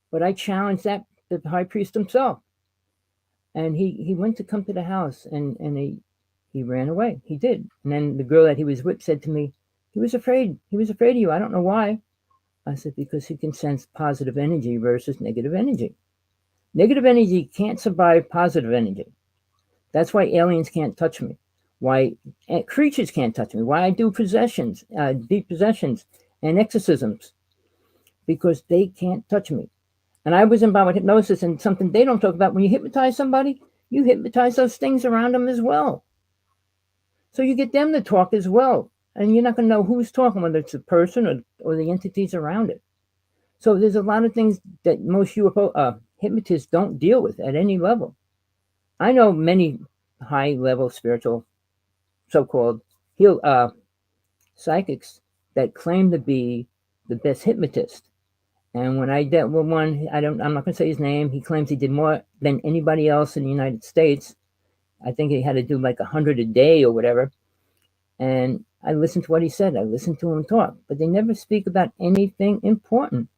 But I challenged the high priest himself. And he went to come to the house and he ran away. He did. And then the girl that he was with said to me, he was afraid. He was afraid of you. I don't know why. I said, because he can sense positive energy versus negative energy. Negative energy can't survive positive energy. That's why aliens can't touch me. Why creatures can't touch me. Why I do possessions, deep possessions and exorcisms. Because they can't touch me. And I was involved with hypnosis, and something they don't talk about. When you hypnotize somebody, you hypnotize those things around them as well. So you get them to talk as well. And you're not going to know who's talking, whether it's the person or the entities around it. So there's a lot of things that most UFO hypnotists don't deal with at any level. I know many high-level spiritual, so-called psychics that claim to be the best hypnotist. And when I dealt with one, I'm not going to say his name. He claims he did more than anybody else in the United States. I think he had to do like 100 a day or whatever. And I listened to what he said. I listened to him talk, but they never speak about anything important.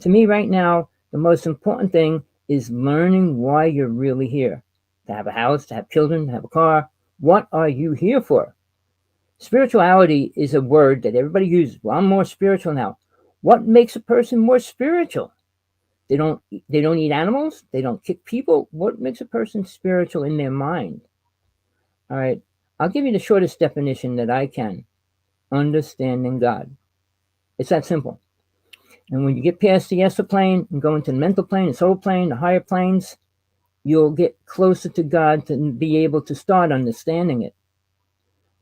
To me right now, the most important thing is learning why you're really here. To have a house, to have children, to have a car. What are you here for? Spirituality is a word that everybody uses. Well, I'm more spiritual now. What makes a person more spiritual? They don't eat animals. They don't kick people. What makes a person spiritual in their mind? All right. I'll give you the shortest definition that I can. Understanding God. It's that simple. And when you get past the astral plane and go into the mental plane, the soul plane, the higher planes, you'll get closer to God to be able to start understanding it.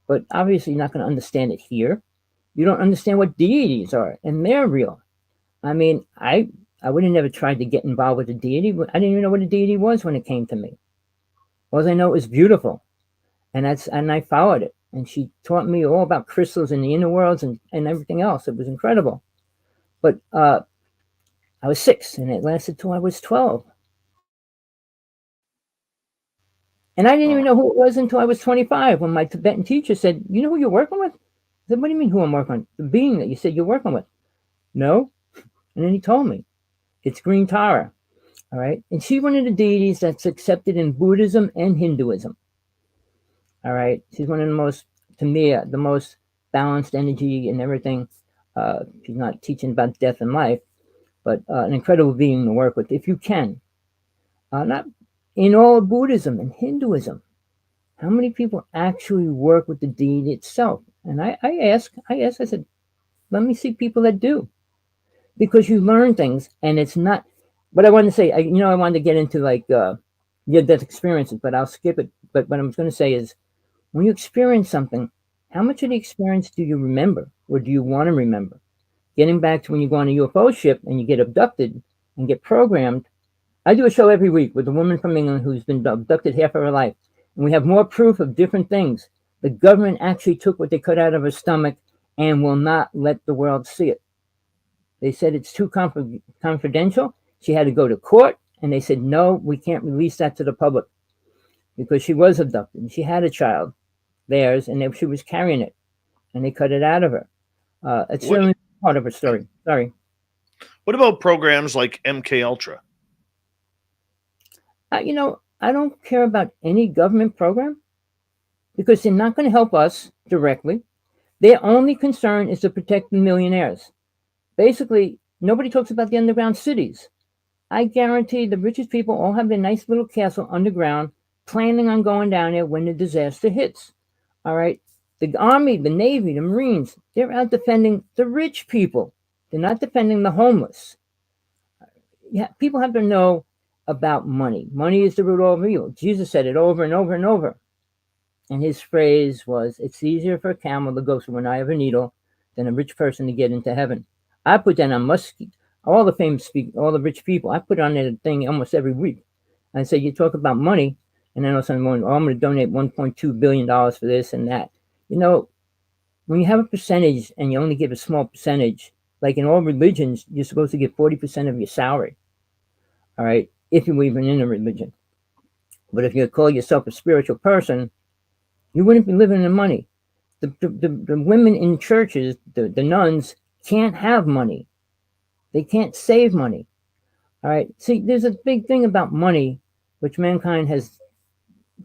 But obviously, you're not going to understand it here. You don't understand what deities are, and they're real. I mean, I would have never tried to get involved with a deity. I didn't even know what a deity was when it came to me. All I know it was beautiful. And I followed it. And she taught me all about crystals and the inner worlds and everything else. It was incredible. But I was 6, and it lasted till I was 12. And I didn't even know who it was until I was 25, when my Tibetan teacher said, you know who you're working with? I said, what do you mean who I'm working with? The being that you said you're working with. No. And then he told me, it's Green Tara. All right. And she's one of the deities that's accepted in Buddhism and Hinduism. All right. She's one of the most, to me, the most balanced energy and everything. She's not teaching about death and life, but an incredible being to work with if you can. Not in all of Buddhism and Hinduism. How many people actually work with the deity itself? And I said, let me see people that do. Because you learn things, and it's not, but I wanted to say, I wanted to get into like near-death experiences, but I'll skip it. But what I'm going to say is, when you experience something, how much of the experience do you remember, or do you want to remember? Getting back to when you go on a UFO ship and you get abducted and get programmed. I do a show every week with a woman from England who's been abducted half of her life. And we have more proof of different things. The government actually took what they cut out of her stomach and will not let the world see it. They said it's too confidential. She had to go to court, and they said, no, we can't release that to the public because she was abducted. And she had a child, theirs, and she was carrying it, and they cut it out of her. It's certainly part of her story. Sorry. What about programs like MK Ultra? I don't care about any government program because they're not going to help us directly. Their only concern is to protect the millionaires. Basically, nobody talks about the underground cities. I guarantee the richest people all have their nice little castle underground, planning on going down there when the disaster hits. All right. The Army, the Navy, the Marines, they're out defending the rich people. They're not defending the homeless. Yeah, people have to know about money. Money is the root of all evil. Jesus said it over and over and over. And his phrase was, it's easier for a camel to go through an eye of a needle than a rich person to get into heaven. I put that on all the famous speakers, all the rich people. I put on that thing almost every week. I say, you talk about money, and then all of a sudden, I'm going to donate $1.2 billion for this and that. When you have a percentage and you only give a small percentage, like in all religions, you're supposed to give 40% of your salary. All right, if you're even in a religion. But if you call yourself a spiritual person, you wouldn't be living in money. The women in churches, the nuns, can't have money. They can't save money. All right. See, there's a big thing about money, which mankind has.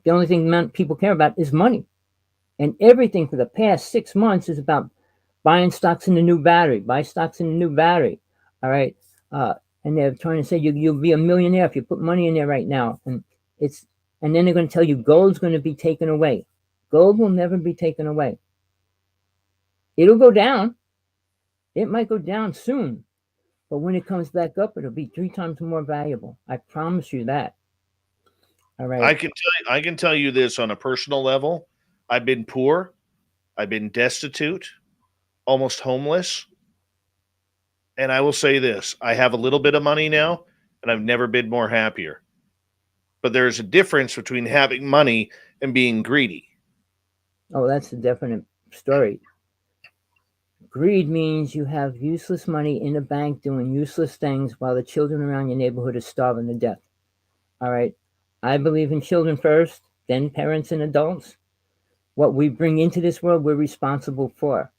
The only thing people care about is money. And everything for the past 6 months is about buying stocks in the new battery, buy stocks in the new battery. All right. And they're trying to say you'll be a millionaire if you put money in there right now. And then they're going to tell you gold's going to be taken away. Gold will never be taken away. It'll go down. It might go down soon. But when it comes back up, it'll be 3 times more valuable. I promise you that. All right. I can tell you this on a personal level. I've been poor. I've been destitute, almost homeless. And I will say this. I have a little bit of money now, and I've never been more happier. But there's a difference between having money and being greedy. Oh, that's a definite story. Greed means you have useless money in a bank doing useless things while the children around your neighborhood are starving to death. All right. I believe in children first, then parents and adults. What we bring into this world, we're responsible for.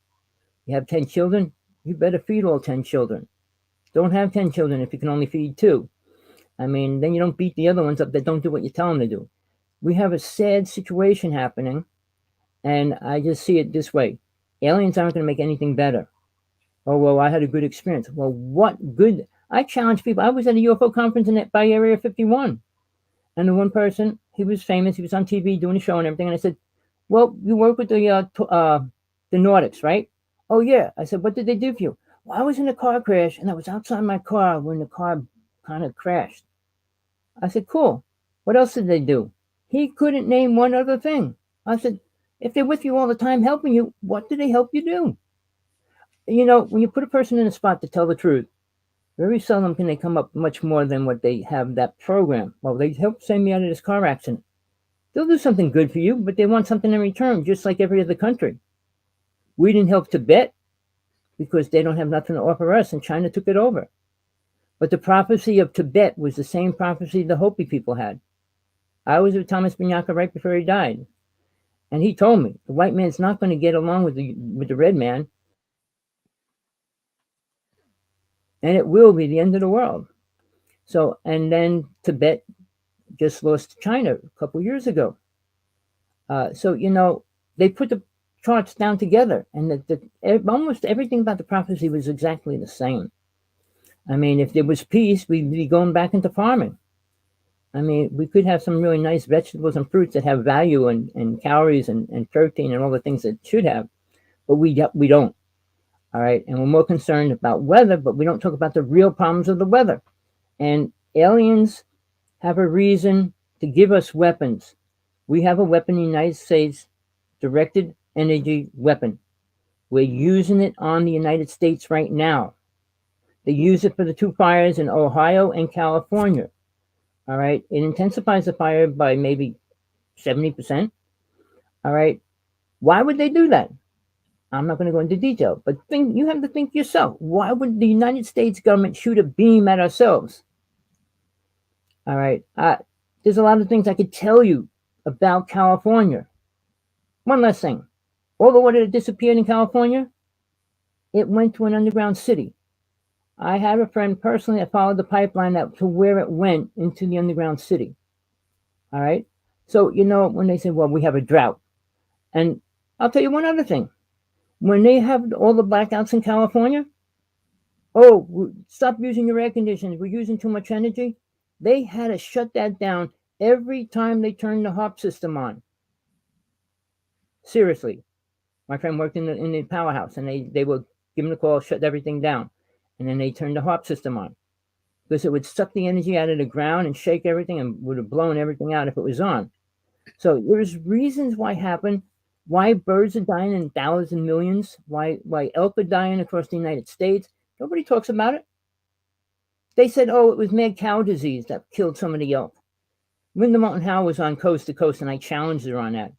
You have 10 children, you better feed all 10 children. Don't have 10 children if you can only feed 2. I mean, then you don't beat the other ones up that don't do what you tell them to do. We have a sad situation happening, and I just see it this way. Aliens aren't going to make anything better. Oh, well, I had a good experience. Well, what good? I challenge people. I was at a UFO conference by Area 51. And the one person, he was famous. He was on TV doing a show and everything. And I said, well, you work with the Nordics, right? Oh, yeah. I said, what did they do for you? Well, I was in a car crash, and I was outside my car when the car kind of crashed. I said, cool. What else did they do? He couldn't name one other thing. I said, if they're with you all the time helping you, what do they help you do? When you put a person in a spot to tell the truth, very seldom can they come up much more than what they have that program. Well, they helped save me out of this car accident. They'll do something good for you, but they want something in return, just like every other country. We didn't help Tibet because they don't have nothing to offer us, and China took it over. But the prophecy of Tibet was the same prophecy the Hopi people had. I was with Thomas Binyaka right before he died. And he told me the white man's not going to get along with the red man. And it will be the end of the world. So, and then Tibet just lost to China a couple years ago. They put the charts down together, and almost everything about the prophecy was exactly the same. I mean, if there was peace, we'd be going back into farming. I mean, we could have some really nice vegetables and fruits that have value and calories and protein and all the things that it should have, but we don't. All right. And we're more concerned about weather, but we don't talk about the real problems of the weather. And aliens have a reason to give us weapons. We have a weapon in the United States, directed energy weapon. We're using it on the United States right now. They use it for the 2 fires in Ohio and California. All right. It intensifies the fire by maybe 70%. All right. Why would they do that? I'm not going to go into detail, but you have to think yourself. Why would the United States government shoot a beam at ourselves? All right. There's a lot of things I could tell you about California. One last thing. All the water that disappeared in California, it went to an underground city. I have a friend personally that followed the pipeline to where it went into the underground city. All right. So, when they say, well, we have a drought. And I'll tell you one other thing. When they have all the blackouts in California, stop using your air conditioners. We're using too much energy. They had to shut that down every time they turned the HARP system on. Seriously. My friend worked in the powerhouse, and they would give him the call, shut everything down. And then they turned the HARP system on. Because it would suck the energy out of the ground and shake everything and would have blown everything out if it was on. So there's reasons why birds are dying in thousands and millions, why elk are dying across the United States. Nobody talks about it. They said, it was mad cow disease that killed some of the elk. Linda Moulton Howe was on Coast to Coast, and I challenged her on that.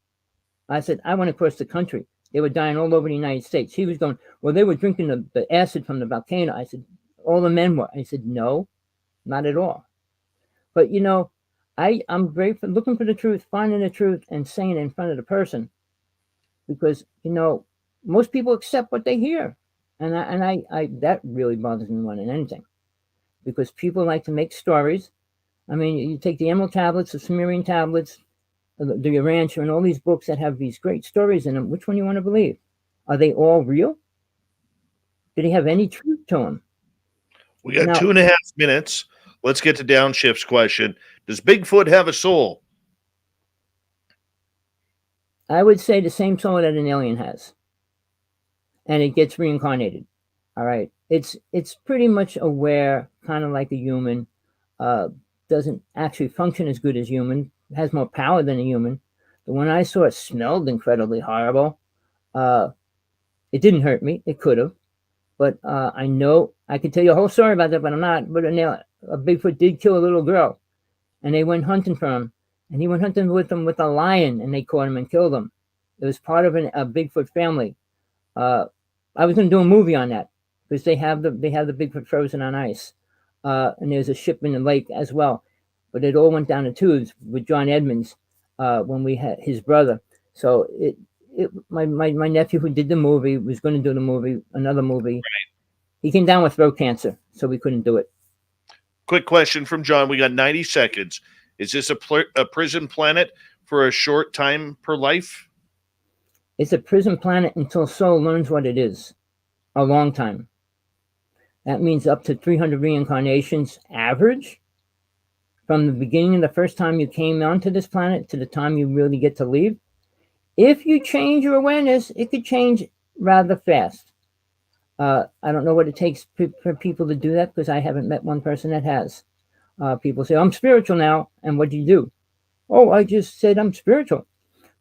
I said, I went across the country. They were dying all over the United States. She was going, well, they were drinking the acid from the volcano. I said, all the men were. I said, no, not at all. But, I'm great for looking for the truth, finding the truth, and saying it in front of the person. Because, most people accept what they hear. And I that really bothers me more than anything. Because people like to make stories. I mean, you take the Emerald tablets, the Sumerian tablets, the Urantia, and all these books that have these great stories in them. Which one you want to believe? Are they all real? Do they have any truth to them? We got 2.5 minutes. Let's get to Downshift's question. Does Bigfoot have a soul? I would say the same soul that an alien has. And it gets reincarnated. All right. It's pretty much aware, kind of like a human. Doesn't actually function as good as human. Has more power than a human. The one I saw, it smelled incredibly horrible. It didn't hurt me. It could have. But I know I could tell you a whole story about that, but I'm not. But a Bigfoot did kill a little girl. And they went hunting for him. And he went hunting with them with a lion, and they caught him and killed him. It was part of a Bigfoot family. I was going to do a movie on that because they have the Bigfoot frozen on ice, and there's a ship in the lake as well. But it all went down the tubes with John Edmonds when we had his brother. So my nephew who did the movie was going to do another movie. Right. He came down with throat cancer, so we couldn't do it. Quick question from John. We got 90 seconds. Is this a prison planet for a short time per life? It's a prison planet until soul learns what it is. A long time. That means up to 300 reincarnations average. From the beginning of the first time you came onto this planet to the time you really get to leave. If you change your awareness, it could change rather fast. I don't know what it takes for people to do that because I haven't met one person that has. People say, I'm spiritual now. And what do you do? Oh, I just said I'm spiritual.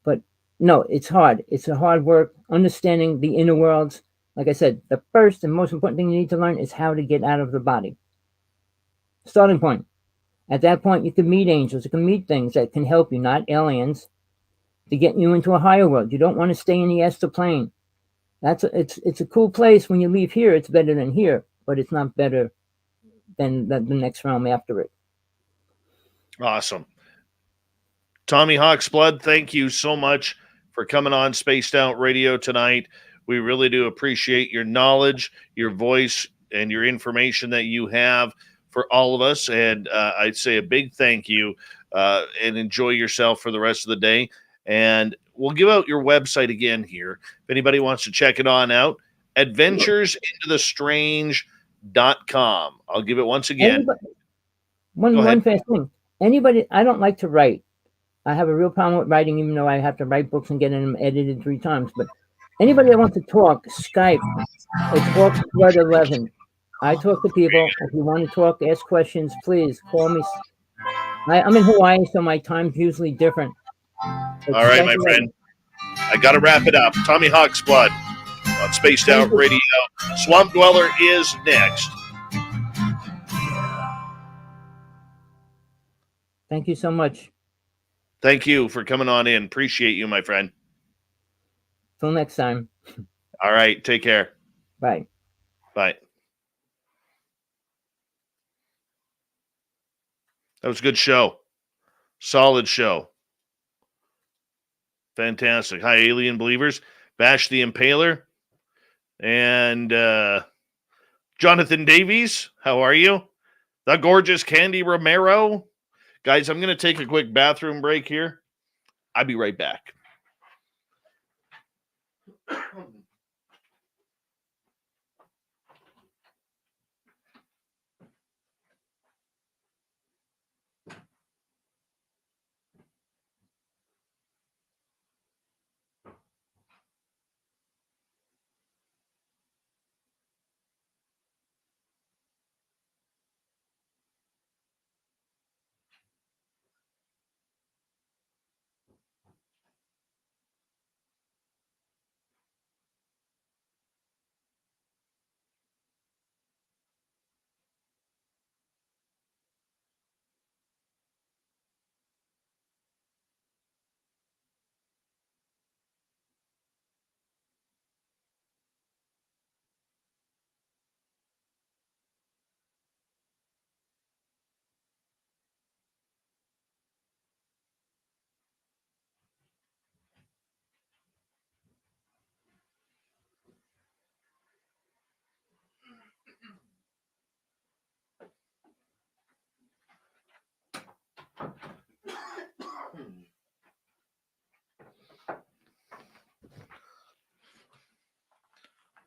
But no, it's hard. It's a hard work understanding the inner worlds. Like I said, the first and most important thing you need to learn is how to get out of the body. Starting point. At that point, you can meet angels. You can meet things that can help you, not aliens, to get you into a higher world. You don't want to stay in the astral plane. It's a cool place. When you leave here, it's better than here, but it's not better than the next realm after it. Awesome. Tommy Hawksblood, thank you so much for coming on Spaced Out Radio tonight. We really do appreciate your knowledge, your voice, and your information that you have for all of us. And I'd say a big thank you and enjoy yourself for the rest of the day. And we'll give out your website again here. If anybody wants to check it on out, adventuresintothestrange.com. I'll give it once again. One fast thing. Anybody, I don't like to write. I have a real problem with writing, even though I have to write books and get them edited 3 times. But anybody that wants to talk, Skype, it's Hawksblood 11. I talk to people. If you want to talk, ask questions, please call me. I'm in Hawaii, so my time's usually different. But all right, my friend. I got to wrap it up. Tommy Hawksblood on Spaced Out Radio. Swamp Dweller is next. Thank you so much. Thank you for coming on in. Appreciate you, my friend. Till next time. All right. Take care. Bye. Bye. That was a good show. Solid show. Fantastic. Hi, alien believers. Bash the Impaler. And Jonathan Davies. How are you? The gorgeous Candy Romero. Guys, I'm going to take a quick bathroom break here. I'll be right back.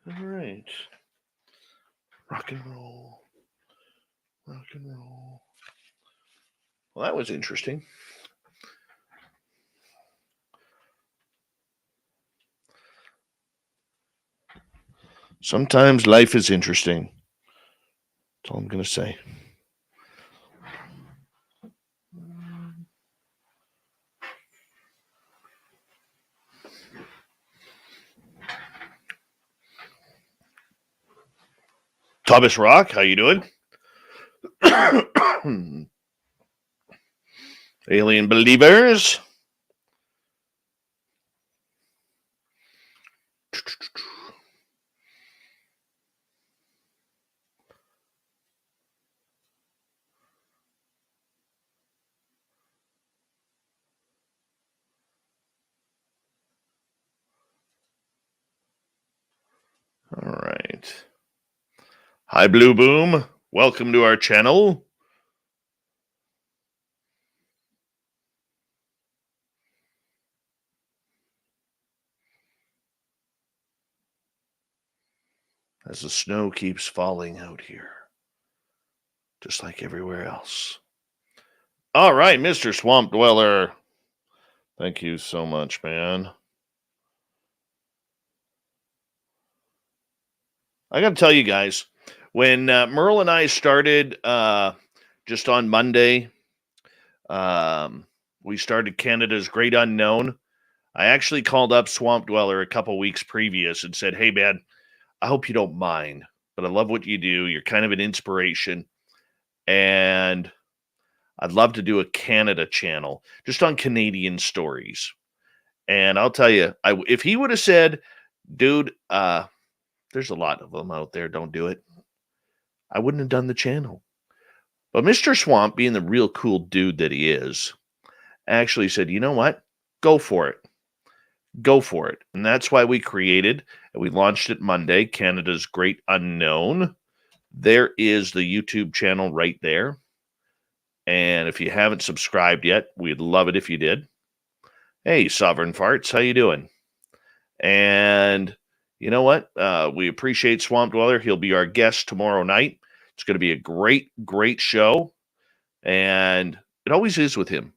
All right. Rock and roll. Rock and roll. Well, that was interesting. Sometimes life is interesting. That's all I'm going to say. Thomas Rock, how you doing? Alien believers. All right. Hi, Blue Boom. Welcome to our channel. As the snow keeps falling out here, just like everywhere else. All right, Mr. Swamp Dweller. Thank you so much, man. I got to tell you guys, when Merle and I started just on Monday, we started Canada's Great Unknown. I actually called up Swamp Dweller a couple weeks previous and said, hey, man, I hope you don't mind, but I love what you do. You're kind of an inspiration. And I'd love to do a Canada channel just on Canadian stories. And I'll tell you, if he would have said, dude, there's a lot of them out there, don't do it, I wouldn't have done the channel. But Mr. Swamp, being the real cool dude that he is, actually said, you know what? Go for it. Go for it. And that's why we created, and we launched it Monday, Canada's Great Unknown. There is the YouTube channel right there. And if you haven't subscribed yet, we'd love it if you did. Hey, Sovereign Farts, how you doing? And you know what? We appreciate Swamp Dweller. He'll be our guest tomorrow night. It's going to be a great, great show. And it always is with him.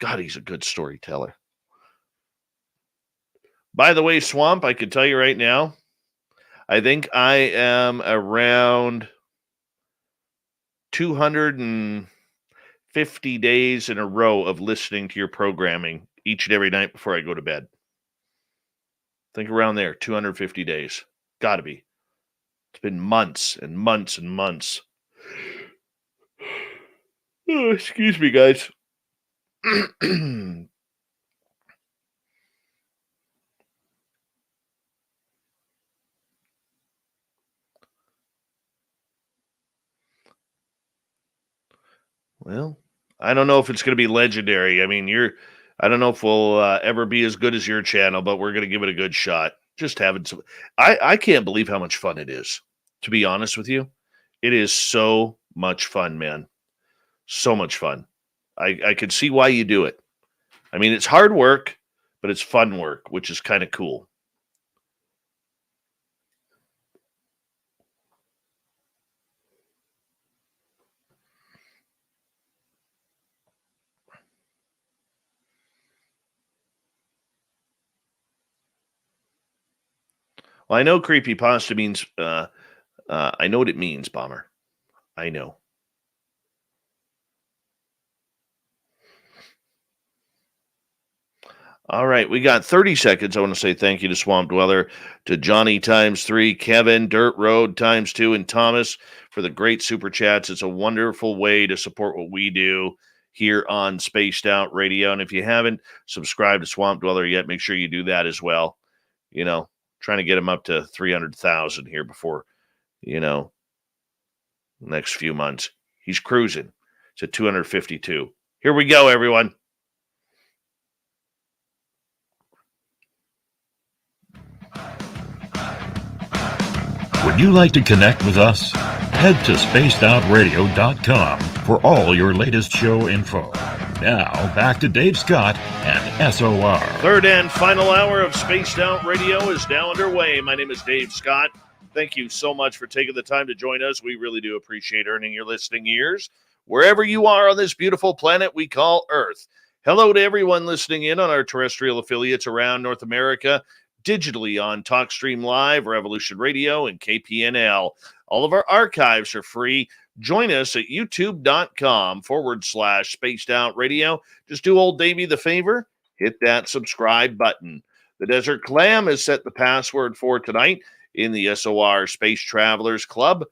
God, he's a good storyteller. By the way, Swamp, I can tell you right now, I think I am around 250 days in a row of listening to your programming each and every night before I go to bed. Think around there, 250 days. Got to be. It's been months and months and months. Oh, excuse me, guys. Well, I don't know if it's going to be legendary. I mean, I don't know if we'll ever be as good as your channel, but we're going to give it a good shot. Just having some, I can't believe how much fun it is, to be honest with you. It is so much fun, man. So much fun. I can see why you do it. I mean, it's hard work, but it's fun work, which is kind of cool. Well, I know creepypasta means, I know what it means, Bomber. I know. All right, we got 30 seconds. I want to say thank you to Swamp Dweller, to Johnny ×3, Kevin, Dirt Road ×2, and Thomas for the great super chats. It's a wonderful way to support what we do here on Spaced Out Radio. And if you haven't subscribed to Swamp Dweller yet, make sure you do that as well. You know, trying to get him up to 300,000 here before, next few months. He's cruising. It's at 252. Here we go, everyone. Would you like to connect with us? Head to spacedoutradio.com for all your latest show info. Now, back to Dave Scott and SOR. Third and final hour of Spaced Out Radio is now underway. My name is Dave Scott. Thank you so much for taking the time to join us. We really do appreciate earning your listening ears wherever you are on this beautiful planet we call Earth. Hello to everyone listening in on our terrestrial affiliates around North America, digitally on TalkStream Live, Revolution Radio, and KPNL. All of our archives are free. Join us at youtube.com/Spaced Out Radio. Just do old Davey the favor, hit that subscribe button. The Desert Clam has set the password for tonight in the SOR Space Travelers Club.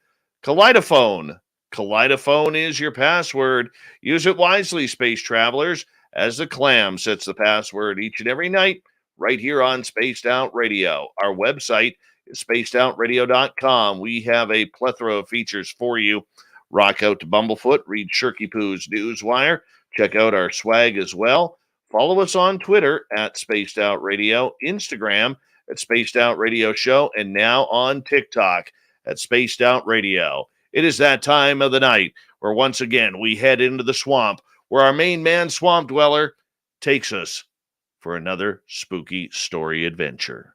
Kaleidophone. Kaleidophone is your password. Use it wisely, Space Travelers, as the Clam sets the password each and every night right here on Spaced Out Radio. Our website is spacedoutradio.com. We have a plethora of features for you. Rock out to Bumblefoot, read Shirky Poo's Newswire, check out our swag as well. Follow us on Twitter at Spaced Out Radio, Instagram at Spaced Out Radio Show, and now on TikTok at Spaced Out Radio. It is that time of the night where once again we head into the swamp where our main man, Swamp Dweller, takes us for another spooky story adventure.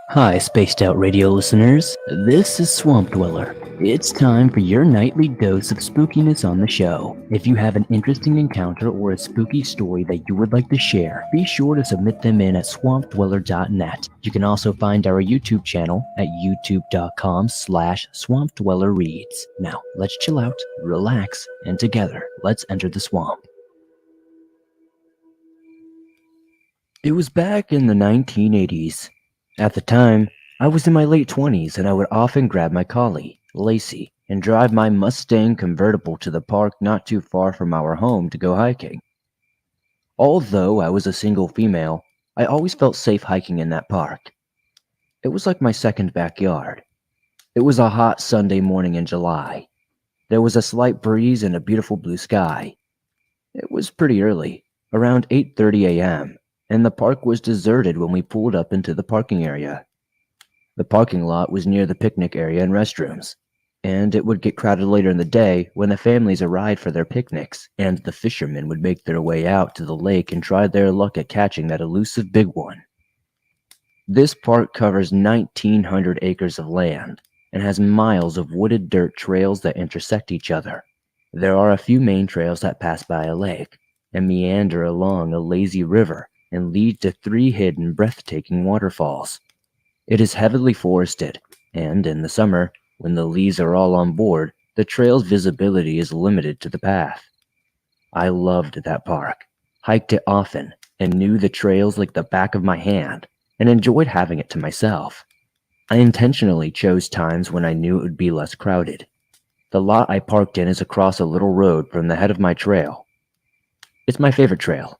Hi, Spaced Out Radio listeners. This is Swamp Dweller. It's time for your nightly dose of spookiness on the show. If you have an interesting encounter or a spooky story that you would like to share, be sure to submit them in at swampdweller.net. You can also find our YouTube channel at youtube.com/swampdwellerreads. Now, let's chill out, relax, and together, let's enter the swamp. It was back in the 1980s. At the time, I was in my late 20s and I would often grab my collie, Lacey, and drive my Mustang convertible to the park not too far from our home to go hiking. Although I was a single female, I always felt safe hiking in that park. It was like my second backyard. It was a hot Sunday morning in July. There was a slight breeze and a beautiful blue sky. It was pretty early, around 8:30 a.m., and the park was deserted when we pulled up into the parking area. The parking lot was near the picnic area and restrooms, and it would get crowded later in the day when the families arrived for their picnics, and the fishermen would make their way out to the lake and try their luck at catching that elusive big one. This park covers 1,900 acres of land and has miles of wooded dirt trails that intersect each other. There are a few main trails that pass by a lake and meander along a lazy river and lead to 3 hidden, breathtaking waterfalls. It is heavily forested, and in the summer, when the leaves are all on board, the trail's visibility is limited to the path. I loved that park, hiked it often, and knew the trails like the back of my hand, and enjoyed having it to myself. I intentionally chose times when I knew it would be less crowded. The lot I parked in is across a little road from the head of my trail. It's my favorite trail.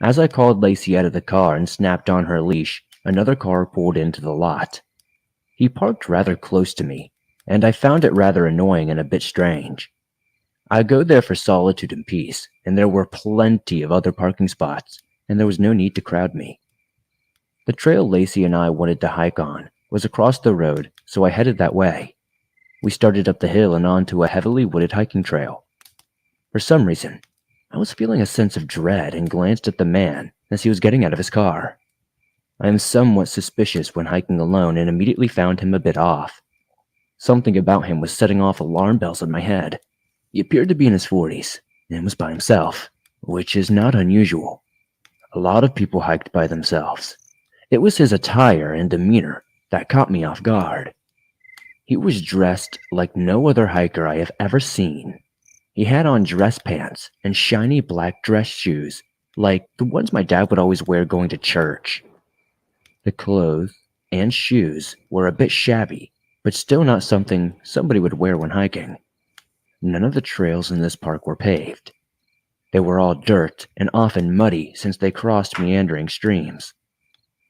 As I called Lacey out of the car and snapped on her leash, another car pulled into the lot. He parked rather close to me, and I found it rather annoying and a bit strange. I go there for solitude and peace, and there were plenty of other parking spots, and there was no need to crowd me. The trail Lacey and I wanted to hike on was across the road, so I headed that way. We started up the hill and onto a heavily wooded hiking trail. For some reason, I was feeling a sense of dread and glanced at the man as he was getting out of his car. I am somewhat suspicious when hiking alone and immediately found him a bit off. Something about him was setting off alarm bells in my head. He appeared to be in his 40s and was by himself, which is not unusual. A lot of people hiked by themselves. It was his attire and demeanor that caught me off guard. He was dressed like no other hiker I have ever seen. He had on dress pants and shiny black dress shoes, like the ones my dad would always wear going to church. The clothes and shoes were a bit shabby, but still not something somebody would wear when hiking. None of the trails in this park were paved. They were all dirt and often muddy since they crossed meandering streams.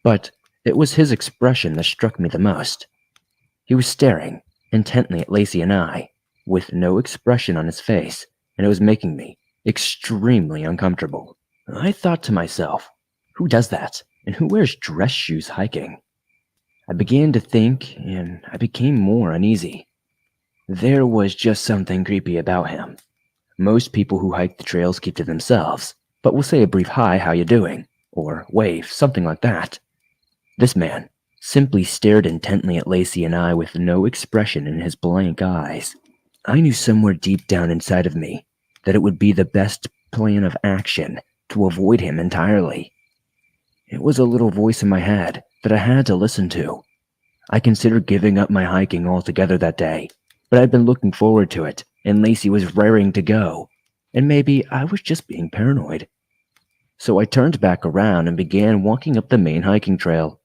But it was his expression that struck me the most. He was staring intently at Lacey and I, with no expression on his face, and it was making me extremely uncomfortable. I thought to myself, who does that, and who wears dress shoes hiking? I began to think, and I became more uneasy. There was just something creepy about him. Most people who hike the trails keep to themselves, but will say a brief "Hi, how you doing?" or wave, something like that. This man simply stared intently at Lacey and I with no expression in his blank eyes. I knew somewhere deep down inside of me that it would be the best plan of action to avoid him entirely. It was a little voice in my head that I had to listen to. I considered giving up my hiking altogether that day, but I'd been looking forward to it, and Lacey was raring to go, and maybe I was just being paranoid. So I turned back around and began walking up the main hiking trail.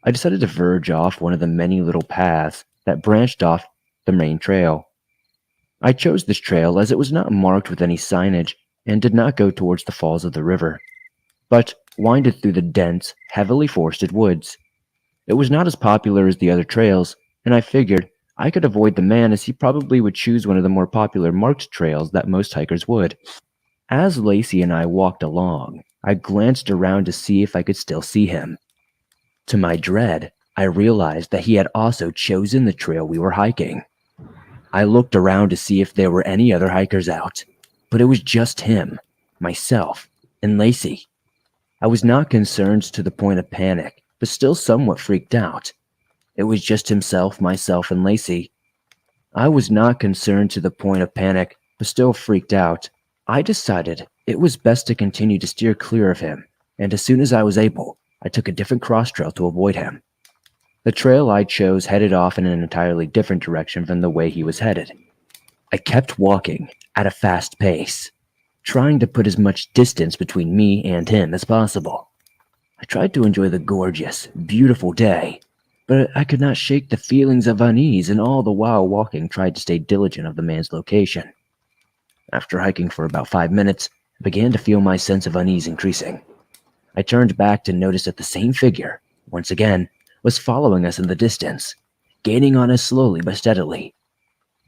I decided to verge off one of the many little paths that branched off the main trail. I chose this trail as it was not marked with any signage and did not go towards the falls of the river, but winded through the dense, heavily forested woods. It was not as popular as the other trails, and I figured I could avoid the man as he probably would choose one of the more popular marked trails that most hikers would. As Lacey and I walked along, I glanced around to see if I could still see him. To my dread, I realized that he had also chosen the trail we were hiking. I looked around to see if there were any other hikers out, but it was just him, myself, and Lacey. I was not concerned to the point of panic, but still somewhat freaked out. It was just himself, myself, and Lacey. I was not concerned to the point of panic, but still freaked out. I decided it was best to continue to steer clear of him, and as soon as I was able, I took a different cross trail to avoid him. The trail I chose headed off in an entirely different direction from the way he was headed. I kept walking at a fast pace, trying to put as much distance between me and him as possible. I tried to enjoy the gorgeous, beautiful day, but I could not shake the feelings of unease, and all the while walking tried to stay diligent of the man's location. After hiking for about 5 minutes, I began to feel my sense of unease increasing. I turned back to notice that the same figure, once again, was following us in the distance, gaining on us slowly but steadily.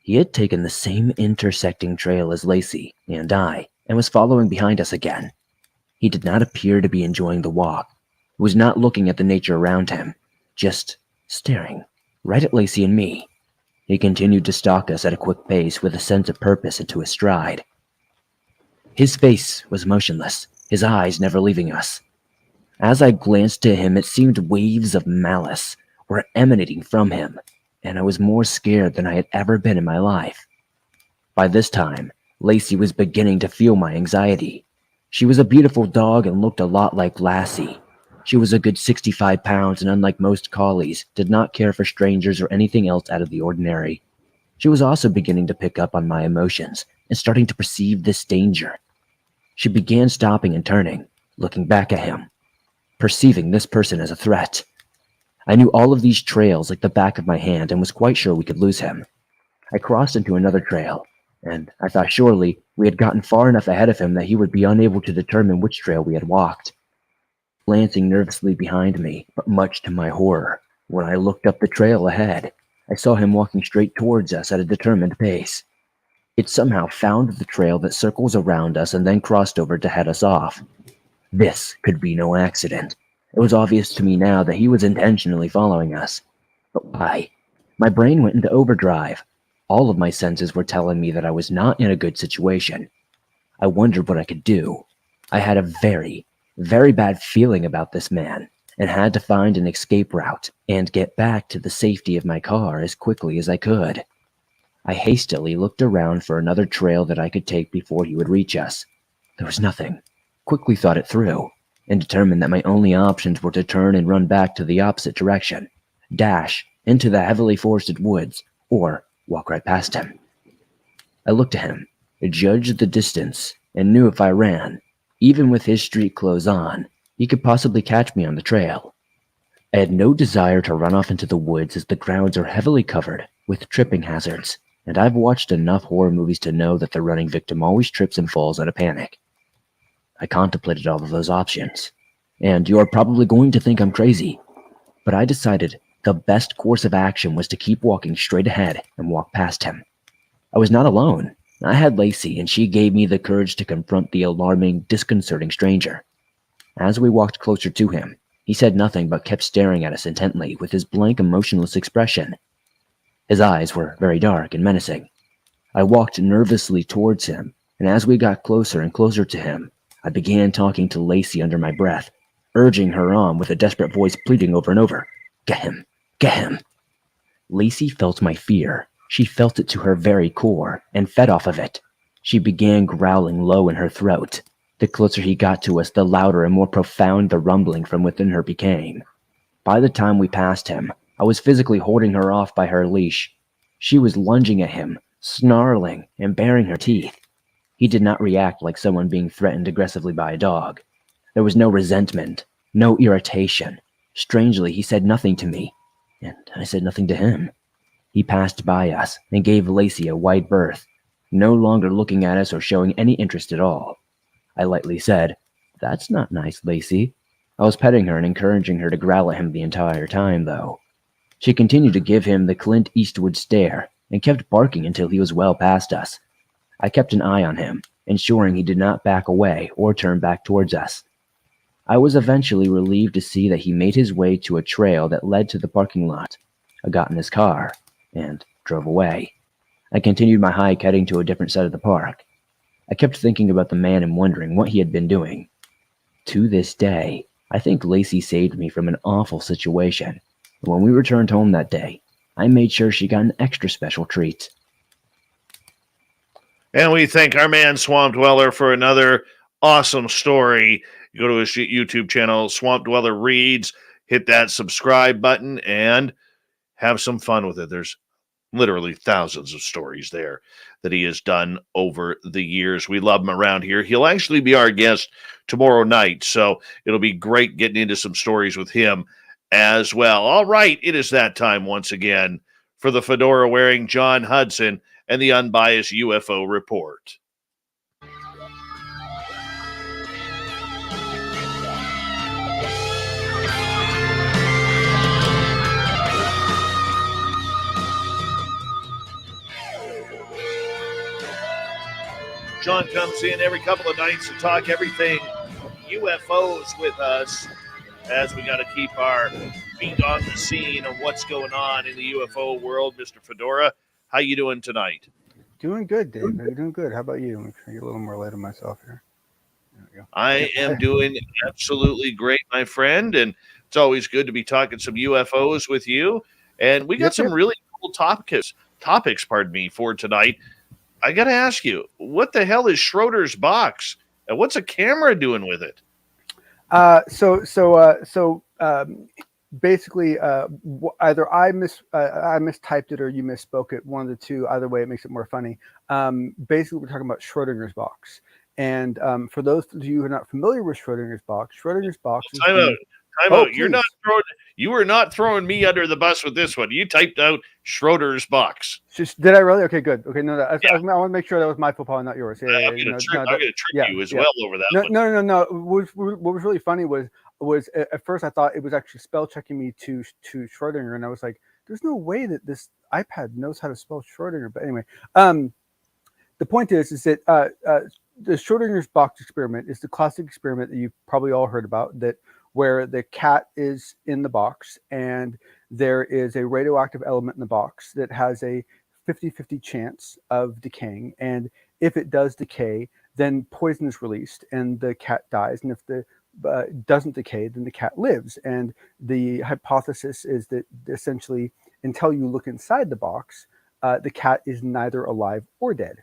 He had taken the same intersecting trail as Lacey and I, and was following behind us again. He did not appear to be enjoying the walk. He was not looking at the nature around him, just staring right at Lacey and me. He continued to stalk us at a quick pace with a sense of purpose into his stride. His face was motionless, his eyes never leaving us. As I glanced to him, it seemed waves of malice were emanating from him, and I was more scared than I had ever been in my life. By this time, Lacey was beginning to feel my anxiety. She was a beautiful dog and looked a lot like Lassie. She was a good 65 pounds and, unlike most collies, did not care for strangers or anything else out of the ordinary. She was also beginning to pick up on my emotions and starting to perceive this danger. She began stopping and turning, looking back at him, perceiving this person as a threat. I knew all of these trails like the back of my hand and was quite sure we could lose him. I crossed into another trail, and I thought surely We had gotten far enough ahead of him that he would be unable to determine which trail we had walked. Glancing nervously behind me, but much to my horror, when I looked up the trail ahead, I saw him walking straight towards us at a determined pace. It somehow found the trail that circles around us and then crossed over to head us off. This could be no accident. It was obvious to me now that he was intentionally following us. But why? My brain went into overdrive. All of my senses were telling me that I was not in a good situation. I wondered what I could do. I had a very, very bad feeling about this man, and had to find an escape route and get back to the safety of my car as quickly as I could. I hastily looked around for another trail that I could take before he would reach us. There was nothing. Quickly thought it through, and determined that my only options were to turn and run back to the opposite direction, dash into the heavily forested woods, or walk right past him. I looked at him, judged the distance, and knew if I ran, even with his street clothes on, he could possibly catch me on the trail. I had no desire to run off into the woods as the grounds are heavily covered with tripping hazards, and I've watched enough horror movies to know that the running victim always trips and falls out of panic. I contemplated all of those options, and you are probably going to think I'm crazy, but I decided the best course of action was to keep walking straight ahead and walk past him. I was not alone. I had Lacey, and she gave me the courage to confront the alarming, disconcerting stranger. As we walked closer to him, he said nothing but kept staring at us intently with his blank, emotionless expression. His eyes were very dark and menacing. I walked nervously towards him, and as we got closer and closer to him, I began talking to Lacey under my breath, urging her on with a desperate voice pleading over and over, "Get him! Get him!" Lacey felt my fear. She felt it to her very core, and fed off of it. She began growling low in her throat. The closer he got to us, the louder and more profound the rumbling from within her became. By the time we passed him, I was physically holding her off by her leash. She was lunging at him, snarling and baring her teeth. He did not react like someone being threatened aggressively by a dog. There was no resentment, no irritation. Strangely, he said nothing to me, and I said nothing to him. He passed by us and gave Lacey a wide berth, no longer looking at us or showing any interest at all. I lightly said, "That's not nice, Lacey." I was petting her and encouraging her to growl at him the entire time, though. She continued to give him the Clint Eastwood stare and kept barking until he was well past us. I kept an eye on him, ensuring he did not back away or turn back towards us. I was eventually relieved to see that he made his way to a trail that led to the parking lot. I got in his car and drove away. I continued my hike, heading to a different side of the park. I kept thinking about the man and wondering what he had been doing. To this day, I think Lacey saved me from an awful situation. When we returned home that day, I made sure she got an extra special treat. And we thank our man Swamp Dweller for another awesome story. You go to his YouTube channel, Swamp Dweller Reads, hit that subscribe button, and have some fun with it. There's literally thousands of stories there that he has done over the years. We love him around here. He'll actually be our guest tomorrow night, so it'll be great getting into some stories with him as well. All right, it is that time once again for the fedora-wearing John Hudson and the Unbiased UFO Report. John comes in every couple of nights to talk everything UFOs with us, as we got to keep our feet on the scene of what's going on in the UFO world. Mr. Fedora, how you doing tonight? Doing good, Dave. You're doing good. How about you? I'm trying to get a little more light on myself here. There we go. I am doing absolutely great, my friend, and it's always good to be talking some UFOs with you. And we got some really cool topics, for tonight. I got to ask you, what the hell is Schroeder's box, and what's a camera doing with it? Basically, either I mistyped it or you misspoke it. One of the two. Either way, it makes it more funny. Basically, we're talking about Schrodinger's box. And for those of you who are not familiar with Schrodinger's box is Time Oh, out. You were not throwing me under the bus with this one. You typed out Schroeder's box. Did I really? Okay, good. Okay, no, Yeah. I want to make sure that was my football, not yours. Yeah, I'm going to trick you as well over that one. No. What was really funny was at first I thought it was actually spell checking me to Schrodinger, and I was like, "There's no way that this iPad knows how to spell Schrodinger." But anyway, the point is that the Schrodinger's box experiment is the classic experiment that you've probably all heard about, that where the cat is in the box and there is a radioactive element in the box that has a 50-50 chance of decaying, and if it does decay, then poison is released and the cat dies, and if the doesn't decay, then the cat lives. And the hypothesis is that essentially, until you look inside the box, the cat is neither alive or dead.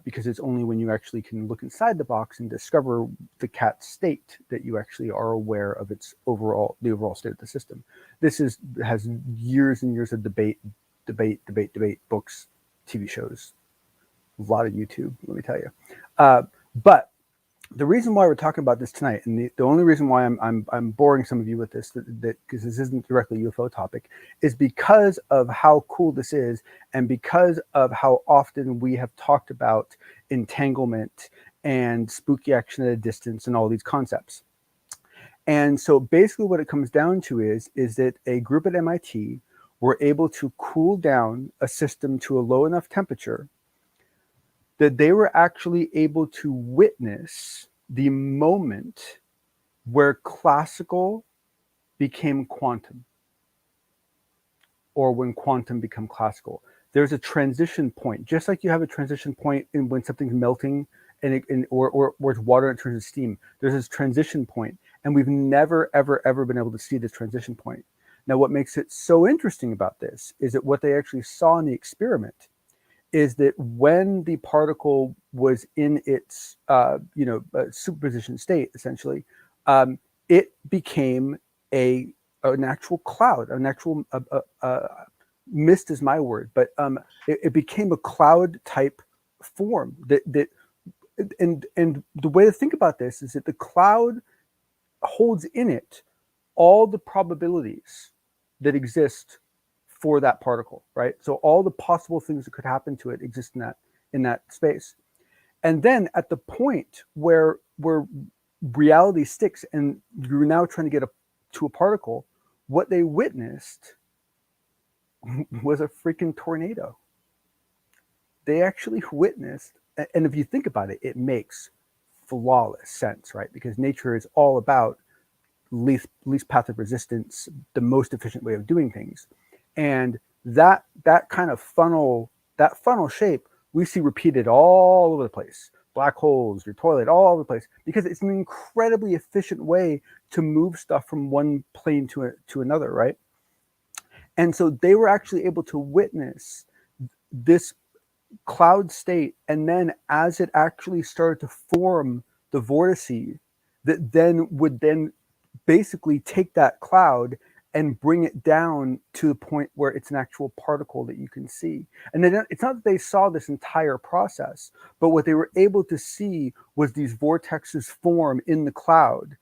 Because it's only when you actually can look inside the box and discover the cat's state that you actually are aware of the overall state of the system. This has years and years of debate, books, TV shows, a lot of YouTube, let me tell you. But the reason why we're talking about this tonight, and the only reason why I'm boring some of you with this, because this isn't directly a UFO topic, is because of how cool this is, and because of how often we have talked about entanglement and spooky action at a distance and all these concepts. And so basically what it comes down to is that a group at MIT were able to cool down a system to a low enough temperature that they were actually able to witness the moment where classical became quantum, or when quantum became classical. There's a transition point, just like you have a transition point in when something's melting or it's water and it turns to steam. There's this transition point, and we've never, ever been able to see this transition point. Now, what makes it so interesting about this is that what they actually saw in the experiment is that when the particle was in its superposition state, essentially, it became an actual cloud, an actual mist is my word, but it became a cloud type form. And the way to think about this is that the cloud holds in it all the probabilities that exist for that particle, right? So all the possible things that could happen to it exist in that space. And then at the point where reality sticks and you're now trying to get to a particle, what they witnessed was a freaking tornado. They actually witnessed, and if you think about it, it makes flawless sense, right? Because nature is all about least path of resistance, the most efficient way of doing things. And that kind of funnel shape we see repeated all over the place. Black holes, your toilet, all over the place, because it's an incredibly efficient way to move stuff from one plane to another, right? And so they were actually able to witness this cloud state, and then as it actually started to form the vortices that then would basically take that cloud and bring it down to the point where it's an actual particle that you can see. And then it's not that they saw this entire process, but what they were able to see was these vortexes form in the cloud,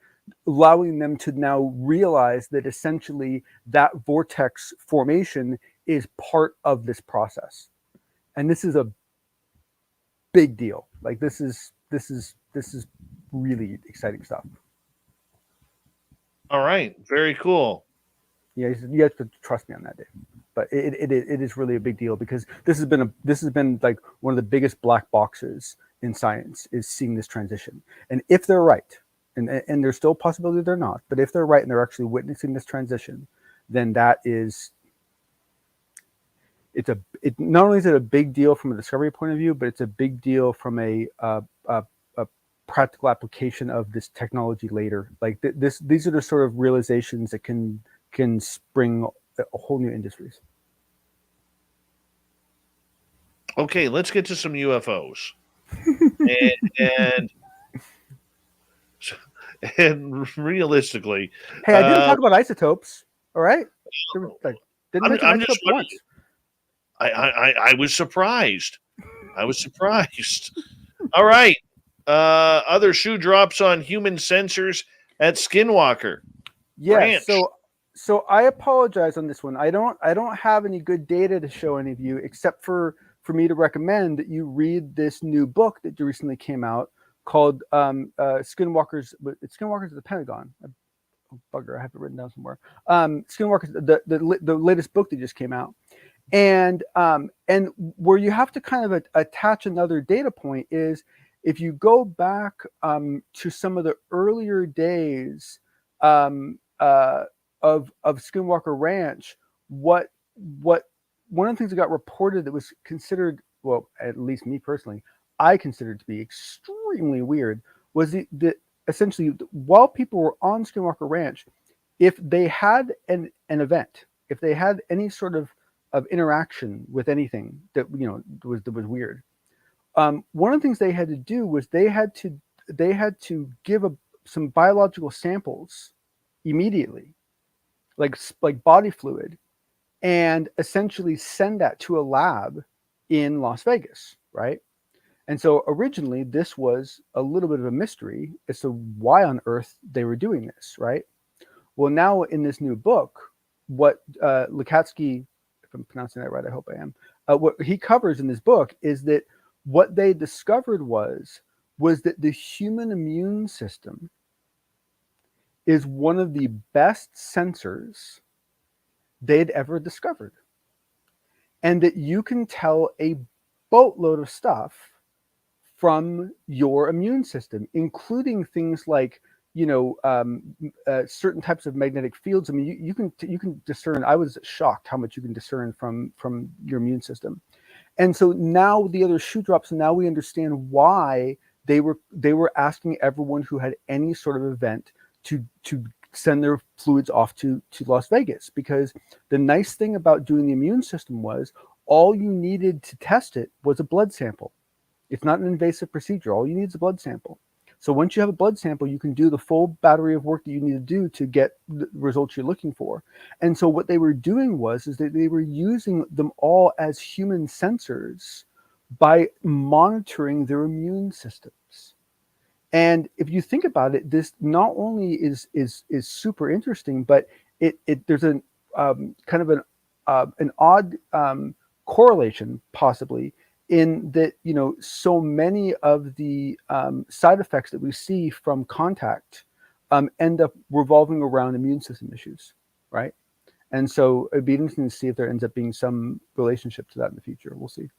allowing them to now realize that essentially that vortex formation is part of this process. And this is a big deal. Like this is really exciting stuff. All right, very cool. Yeah, you have to trust me on that, Dave. But it is really a big deal, because this has been like one of the biggest black boxes in science, is seeing this transition. And if they're right, and there's still a possibility they're not, but if they're right and they're actually witnessing this transition, then that is not only is it a big deal from a discovery point of view, but it's a big deal from a practical application of this technology later. Like these are the sort of realizations that can spring a whole new industries. Okay, let's get to some UFOs. and realistically, hey, I didn't talk about isotopes. All right, didn't mention I'm isotopes once. I was surprised. All right. Other shoe drops on human sensors at Skinwalker. Yeah, Ranch. so I apologize on this one. I don't have any good data to show any of you, except for me to recommend that you read this new book that recently came out called Skinwalkers. It's Skinwalkers at the Pentagon. Oh, bugger, I have it written down somewhere. Skinwalkers, the latest book that just came out, and where you have to kind of attach another data point is if you go back to some of the earlier days of Skinwalker Ranch, what one of the things that got reported that was considered, well, at least me personally, I considered to be extremely weird, was the essentially while people were on Skinwalker Ranch, if they had an event, if they had any sort of interaction with anything that was weird, one of the things they had to do was they had to give some biological samples immediately, like body fluid, and essentially send that to a lab in Las Vegas, right? And so originally this was a little bit of a mystery as to why on earth they were doing this, right? Well, now in this new book, what Lukatsky, if I'm pronouncing that right, I hope I am, what he covers in this book is that what they discovered was that the human immune system is one of the best sensors they'd ever discovered. And that you can tell a boatload of stuff from your immune system, including things like, certain types of magnetic fields. I mean, you can discern. I was shocked how much you can discern from your immune system. And so now the other shoe drops, and now we understand why they were asking everyone who had any sort of event to send their fluids off to Las Vegas, because the nice thing about doing the immune system was all you needed to test it was a blood sample. It's not an invasive procedure. All you need is a blood sample. So once you have a blood sample, you can do the full battery of work that you need to do to get the results you're looking for. And so what they were doing is that they were using them all as human sensors by monitoring their immune systems. And if you think about it, this not only is super interesting, but there's an kind of an odd correlation possibly in that, so many of the side effects that we see from contact end up revolving around immune system issues, right? And so it'd be interesting to see if there ends up being some relationship to that in the future. We'll see.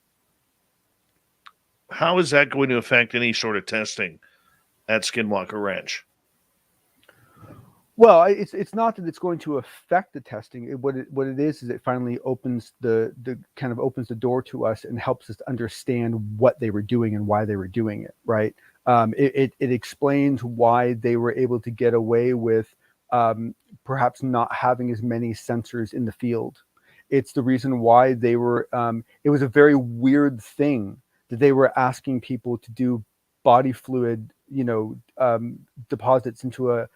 How is that going to affect any sort of testing at Skinwalker Ranch? Well, it's not that it's going to affect the testing. What it is it finally opens the door to us and helps us to understand what they were doing and why they were doing it, right? It explains why they were able to get away with perhaps not having as many sensors in the field. It's the reason why they were. It was a very weird thing that they were asking people to do body fluid, deposits into a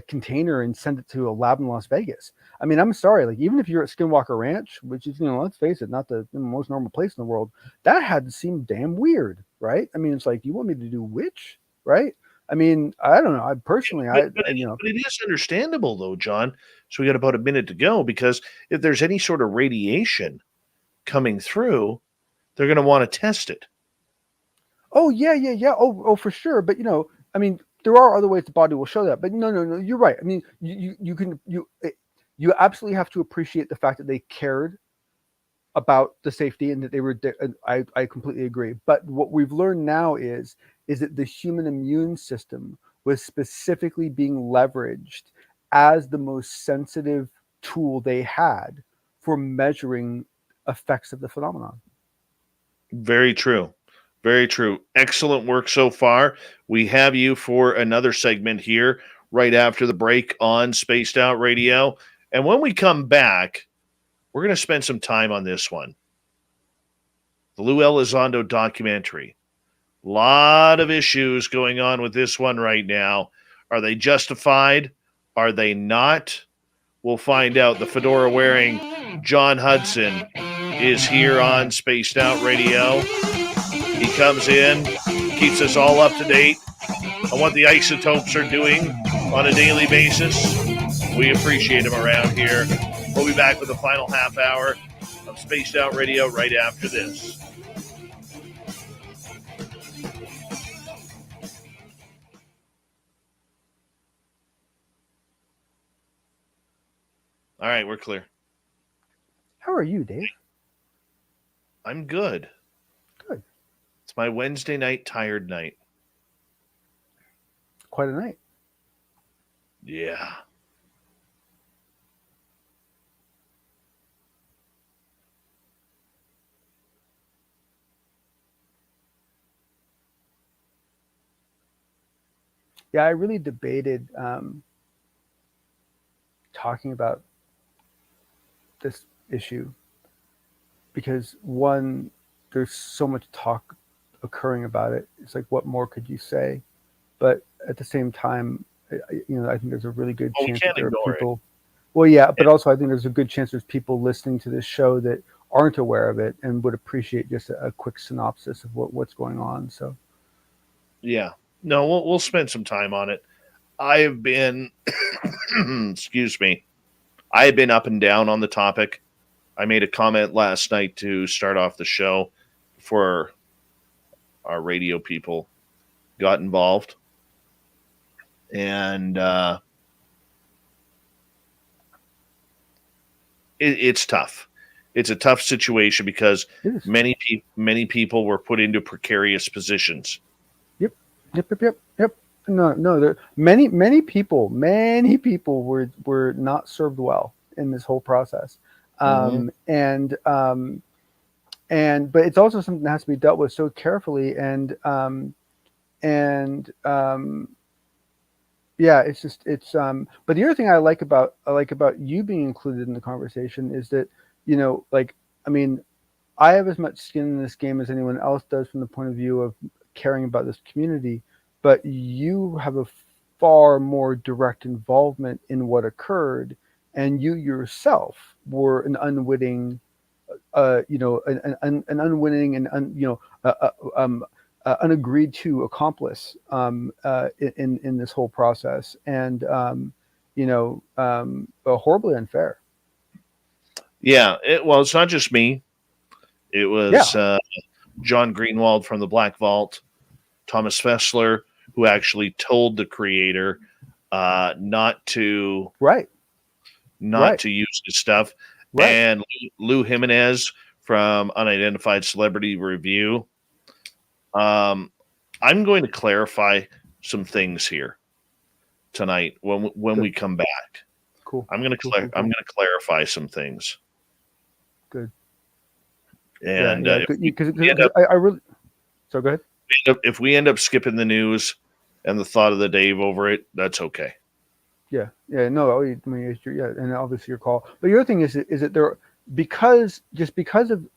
container and send it to a lab in Las Vegas. I mean, I'm sorry, like even if you're at Skinwalker Ranch, which is, let's face it, not the most normal place in the world, that had to seem damn weird, right? I mean, it's like, you want me to do which, right? I mean, I don't know. I personally, but it is understandable though, John. So we got about a minute to go, because if there's any sort of radiation coming through, they're going to want to test it. Oh yeah. Oh, for sure. But I mean, there are other ways the body will show that. But no, you're right. I mean, you absolutely have to appreciate the fact that they cared about the safety and that they were. I completely agree. But what we've learned now is that the human immune system was specifically being leveraged as the most sensitive tool they had for measuring effects of the phenomenon. Very true. Very true. Excellent work so far. We have you for another segment here right after the break on Spaced Out Radio. And when we come back, we're going to spend some time on this one. The Lou Elizondo documentary. A lot of issues going on with this one right now. Are they justified? Are they not? We'll find out. The fedora-wearing John Hudson is here on Spaced Out Radio. He comes in, keeps us all up to date on what the isotopes are doing on a daily basis. We appreciate them around here. We'll be back with the final half hour of Spaced Out Radio right after this. All right, we're clear. How are you, Dave? I'm good. Good. It's my Wednesday night tired night. Quite a night. Yeah. Yeah, I really debated talking about this issue because, one, there's so much talk occurring about it. It's like, what more could you say? But at the same time, I think there's a really good chance that there are people. Well, yeah, but also I think there's a good chance there's people listening to this show that aren't aware of it and would appreciate just a quick synopsis of what's going on. So, yeah. No, we'll spend some time on it. I have been, excuse me, I have been up and down on the topic. I made a comment last night to start off the show before our radio people got involved. And it's tough. It's a tough situation because many people were put into precarious positions. Yep. No. There many people were not served well in this whole process, but it's also something that has to be dealt with so carefully, yeah, it's. But the other thing I like about you being included in the conversation is that I have as much skin in this game as anyone else does from the point of view of caring about this community, but you have a far more direct involvement in what occurred, and you yourself were an unwitting, an unwitting and unagreed to accomplice in this whole process, and horribly unfair. Yeah, it's not just me. It was John Greenwald from the Black Vault, Thomas Fessler, who actually told the creator not to use his stuff, and Lou Jimenez from Unidentified Celebrity Review. I'm going to clarify some things here tonight when we come back. Cool. I'm going to clarify some things. Good. And because I really. So go ahead. If we end up skipping the news and the thought of the Dave over it, that's okay. Yeah. No, and obviously your call. But the other thing is that there, because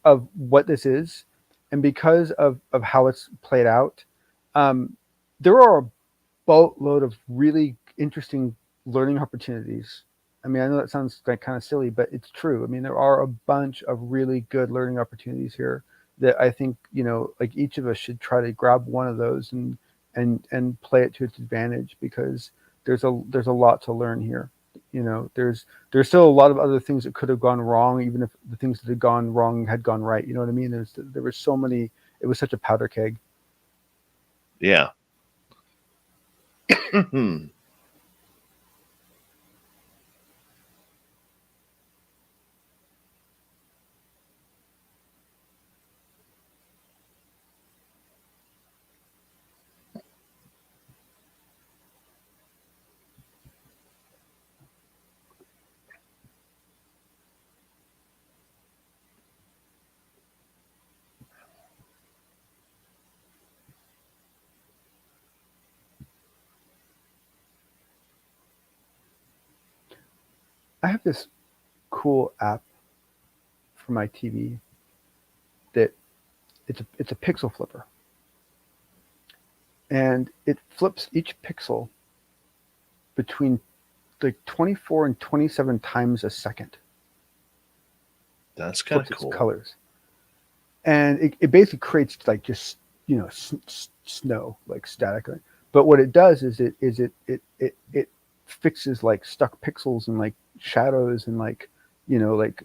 of what this is, and because of how it's played out, there are a boatload of really interesting learning opportunities. I mean, I know that sounds like kind of silly, but it's true. I mean, there are a bunch of really good learning opportunities here that I think, each of us should try to grab one of those and play it to its advantage, because there's a lot to learn here. There's still a lot of other things that could have gone wrong, even if the things that had gone wrong had gone right. You know what I mean? There were so many. It was such a powder keg. Yeah. I have this cool app for my TV that it's a pixel flipper, and it flips each pixel between like 24 and 27 times a second. That's kind of cool. Colors, and it basically creates like just snow, like static. But what it does is it fixes like stuck pixels and like shadows and like,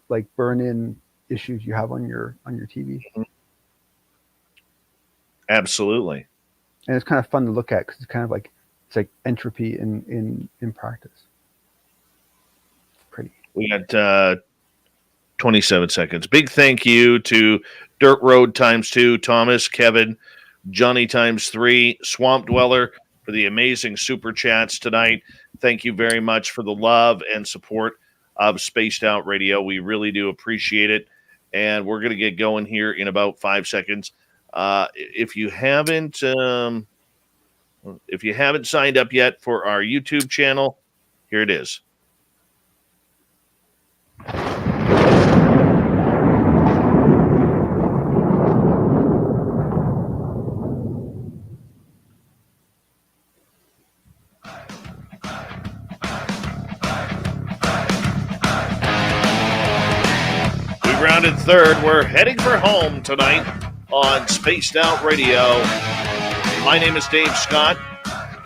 like burn in issues you have on your TV. Absolutely. And it's kind of fun to look at because it's kind of like, it's like entropy in practice. It's pretty. We got 27 seconds. Big thank you to Dirt Road ×2, Thomas, Kevin, Johnny ×3, Swamp Dweller for the amazing super chats tonight. Thank you very much for the love and support of Spaced Out Radio. We really do appreciate it. And we're going to get going here in about 5 seconds. If you haven't signed up yet for our YouTube channel, here it is. Rounded third. We're heading for home tonight on Spaced Out Radio. My name is Dave Scott.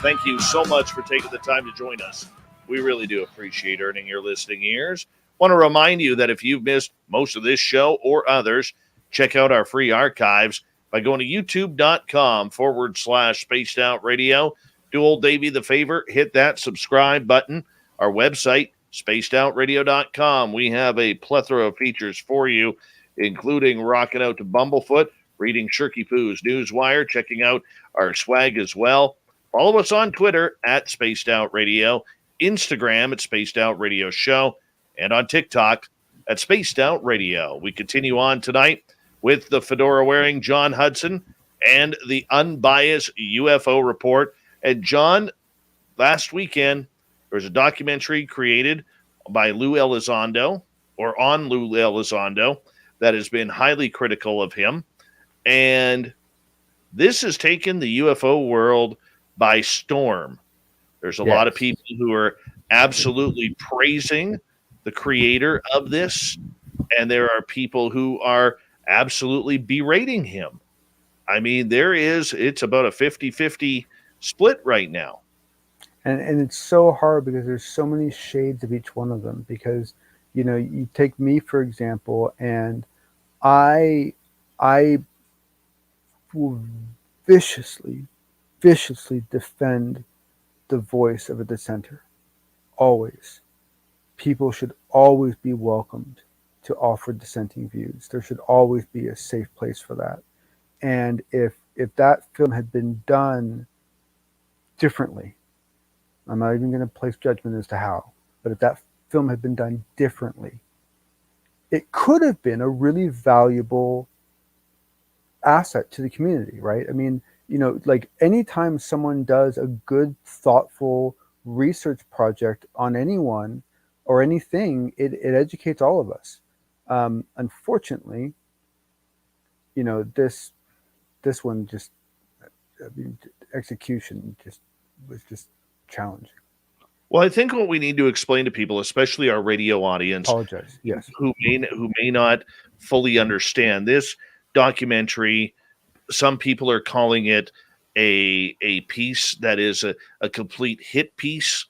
Thank you so much for taking the time to join us. We really do appreciate earning your listening ears. Want to remind you that if you've missed most of this show or others, check out our free archives by going to youtube.com/Spaced Out Radio. Do old Davey the favor, hit that subscribe button. Our website, spacedoutradio.com. We have a plethora of features for you, including rocking out to Bumblefoot, reading Shirky Poo's Newswire, checking out our swag as well. Follow us on Twitter at Spaced Out Radio, Instagram at Spaced Out Radio Show, and on TikTok at Spaced Out Radio. We continue on tonight with the fedora-wearing John Hudson and the unbiased UFO Report. And John, last weekend, there was a documentary created by Lou Elizondo, or on Lou Elizondo, that has been highly critical of him. And this has taken the UFO world by storm. There's a lot of people who are absolutely praising the creator of this, and there are people who are absolutely berating him. I mean, it's about a 50-50 split right now. And it's so hard because there's so many shades of each one of them. Because, you take me, for example, and I will viciously defend the voice of a dissenter. Always. People should always be welcomed to offer dissenting views. There should always be a safe place for that. And if that film had been done differently, I'm not even going to place judgment as to how, but if that film had been done differently, it could have been a really valuable asset to the community, right? I mean, like anytime someone does a good, thoughtful research project on anyone or anything, it educates all of us. Unfortunately, this one just, execution was challenging. Well, I think what we need to explain to people, especially our radio audience, yes, who may not fully understand this documentary, some people are calling it a piece that is a complete hit piece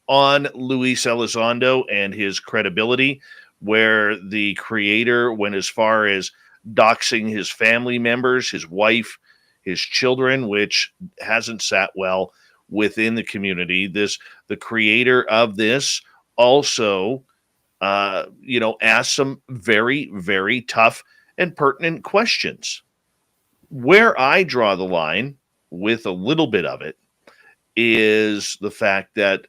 on Luis Elizondo and his credibility, where the creator went as far as doxing his family members, his wife, his children, which hasn't sat well within the community. The creator of this also, asked some very, very tough and pertinent questions. Where I draw the line with a little bit of it is the fact that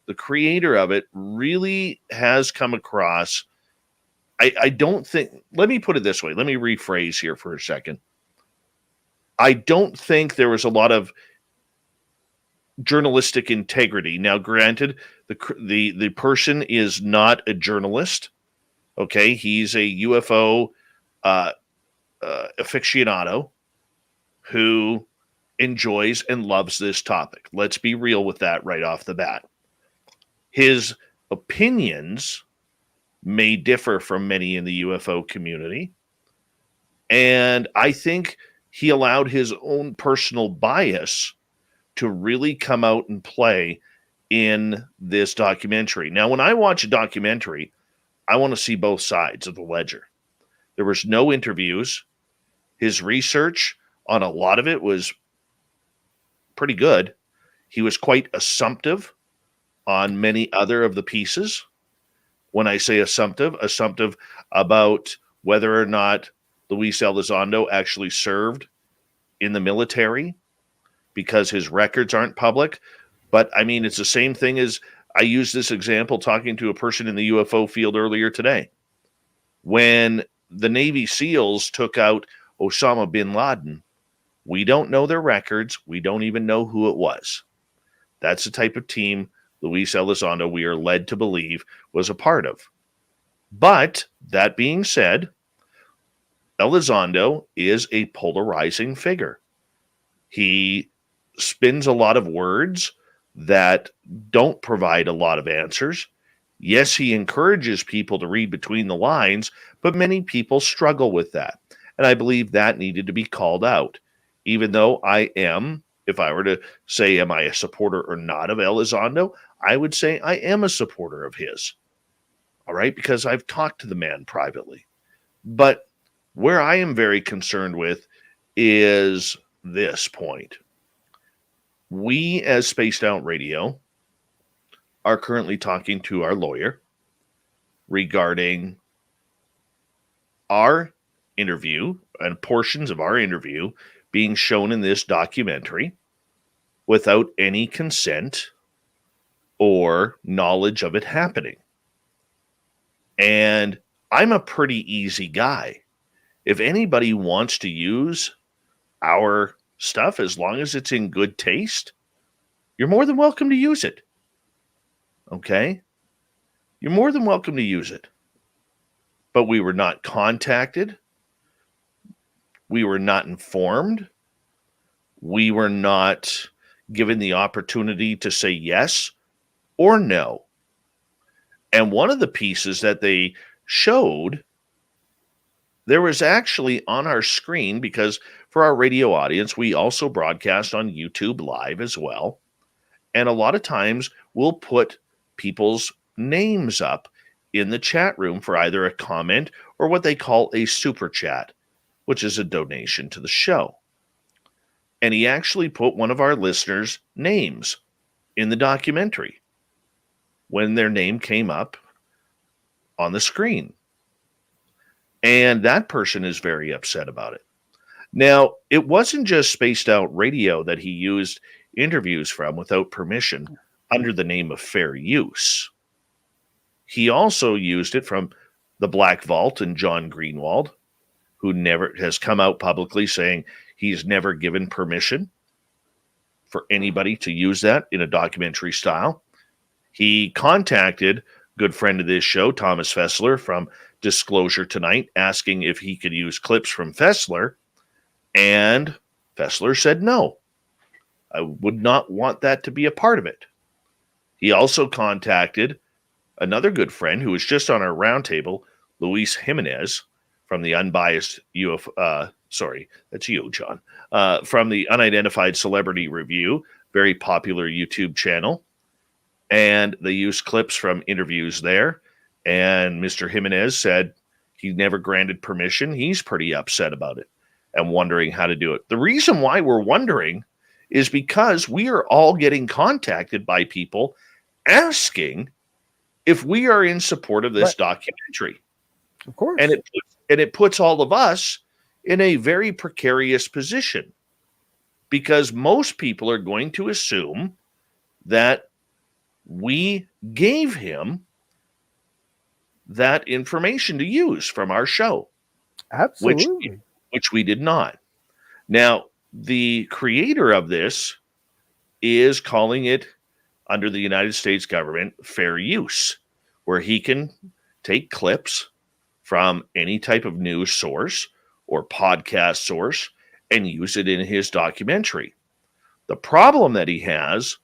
the creator of it really has come across. I don't think, let me put it this way. Let me rephrase here for a second. I don't think there was a lot of journalistic integrity. Now, granted, the person is not a journalist. Okay, he's a UFO aficionado who enjoys and loves this topic. Let's be real with that right off the bat. His opinions may differ from many in the UFO community, and I think he allowed his own personal bias to really come out and play in this documentary. Now, when I watch a documentary, I want to see both sides of the ledger. There was no interviews. His research on a lot of it was pretty good. He was quite assumptive on many other of the pieces. When I say assumptive about whether or not Luis Elizondo actually served in the military, because his records aren't public. But I mean, it's the same thing as I used this example talking to a person in the UFO field earlier today. When the Navy SEALs took out Osama bin Laden, we don't know their records. We don't even know who it was. That's the type of team Luis Elizondo, we are led to believe, was a part of. But that being said, Elizondo is a polarizing figure. He spins a lot of words that don't provide a lot of answers. Yes, he encourages people to read between the lines, but many people struggle with that. And I believe that needed to be called out. Even though I am, if I were to say, am I a supporter or not of Elizondo, I would say I am a supporter of his. All right, because I've talked to the man privately. But where I am very concerned with is this point. We, as Spaced Out Radio, are currently talking to our lawyer regarding our interview and portions of our interview being shown in this documentary without any consent or knowledge of it happening. And I'm a pretty easy guy. If anybody wants to use our stuff, as long as it's in good taste, you're more than welcome to use it. Okay? You're more than welcome to use it. But we were not contacted. We were not informed. We were not given the opportunity to say yes or no. And one of the pieces that they showed, there was actually on our screen, because for our radio audience, we also broadcast on YouTube Live as well. And a lot of times we'll put people's names up in the chat room for either a comment or what they call a super chat, which is a donation to the show. And he actually put one of our listeners' names in the documentary when their name came up on the screen. And that person is very upset about it. Now, it wasn't just Spaced Out Radio that he used interviews from without permission under the name of fair use. He also used it from the Black Vault and John Greenwald, who never has come out publicly saying he's never given permission for anybody to use that in a documentary style. He contacted good friend of this show, Thomas Fessler from Disclosure Tonight, asking if he could use clips from Fessler, and Fessler said no. I would not want that to be a part of it. He also contacted another good friend who was just on our roundtable, Luis Jimenez, from the Unbiased UFO, that's you, John, from the Unidentified Celebrity Review, very popular YouTube channel. And they used clips from interviews there. And Mr. Jimenez said he never granted permission. He's pretty upset about it and wondering how to do it. The reason why we're wondering is because we are all getting contacted by people asking if we are in support of this documentary. Of course. And it puts all of us in a very precarious position, because most people are going to assume that we gave him that information to use from our show. Absolutely. Which we did not. Now, the creator of this is calling it, under the United States government, fair use, where he can take clips from any type of news source or podcast source and use it in his documentary. The problem that he has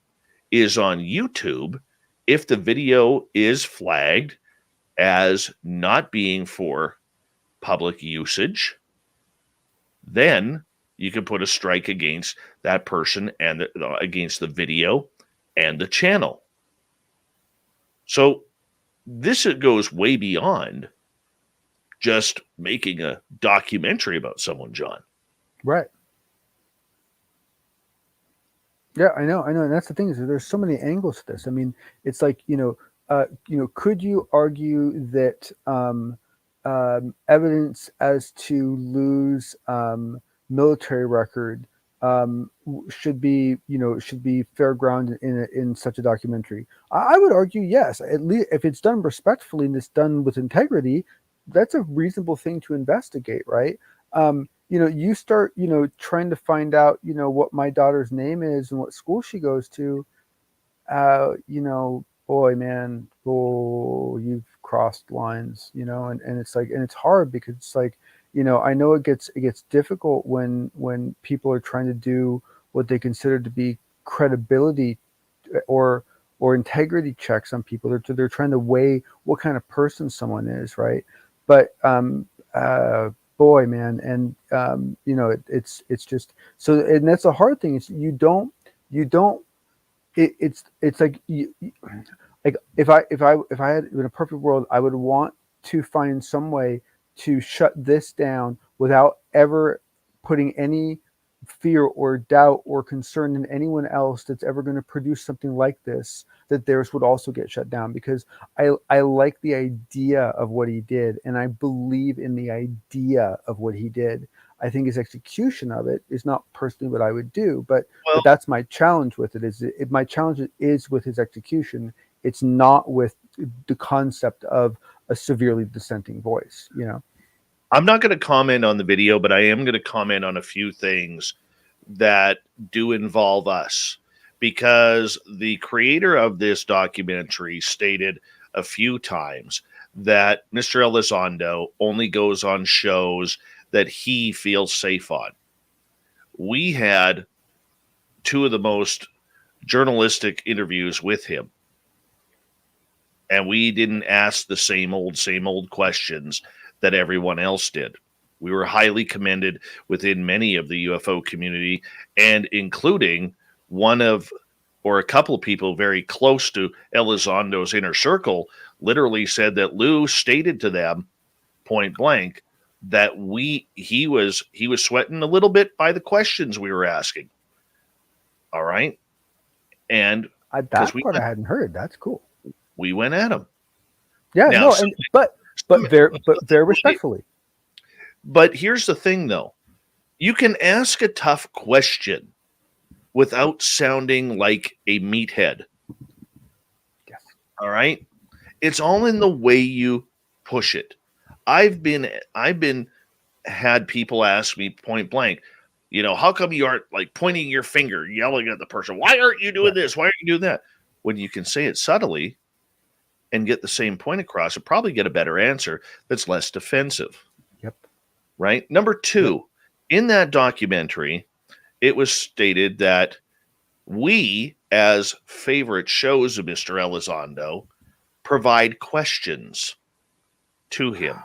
is on YouTube, if the video is flagged as not being for public usage, then you can put a strike against that person and against the video and the channel. So this goes way beyond just making a documentary about someone, John. Right. Yeah, I know, and that's the thing is there's so many angles to this. I mean, it's like could you argue that evidence as to Lou's military record should be fair ground in such a documentary? I would argue yes. At least if it's done respectfully and it's done with integrity, that's a reasonable thing to investigate, right? You start, trying to find out, what my daughter's name is and what school she goes to. Boy, man, you've crossed lines, and it's like, and it's hard because it's like, I know it gets difficult when people are trying to do what they consider to be credibility or integrity checks on people. They're trying to weigh what kind of person someone is, right? But boy, man, and it's just so, and that's a hard thing. It's it's like like if I had in a perfect world, I would want to find some way to shut this down without ever putting any fear or doubt or concern in anyone else that's ever going to produce something like this, that theirs would also get shut down, because I like the idea of what he did, and I believe in the idea of what he did. I think his execution of it is not personally what I would do, but that's my challenge with it. My challenge is with his execution. It's not with the concept of a severely dissenting voice, I'm not going to comment on the video, but I am going to comment on a few things that do involve us, because the creator of this documentary stated a few times that Mr. Elizondo only goes on shows that he feels safe on. We had two of the most journalistic interviews with him, and we didn't ask the same old questions that everyone else did. We were highly commended within many of the UFO community, and including a couple of people very close to Elizondo's inner circle literally said that Lou stated to them point blank that he was sweating a little bit by the questions we were asking. All right. And that part I hadn't heard. That's cool. We went at him. Yeah, now, no, but very respectfully. But here's the thing, though. You can ask a tough question without sounding like a meathead. Yes. All right? It's all in the way you push it. I've had people ask me point blank, how come you aren't like pointing your finger, yelling at the person? Why aren't you doing this? Why aren't you doing that? When you can say it subtly and get the same point across, and probably get a better answer that's less defensive. Yep. Right? Number two, in that documentary, it was stated that we, as favorite shows of Mr. Elizondo, provide questions to him.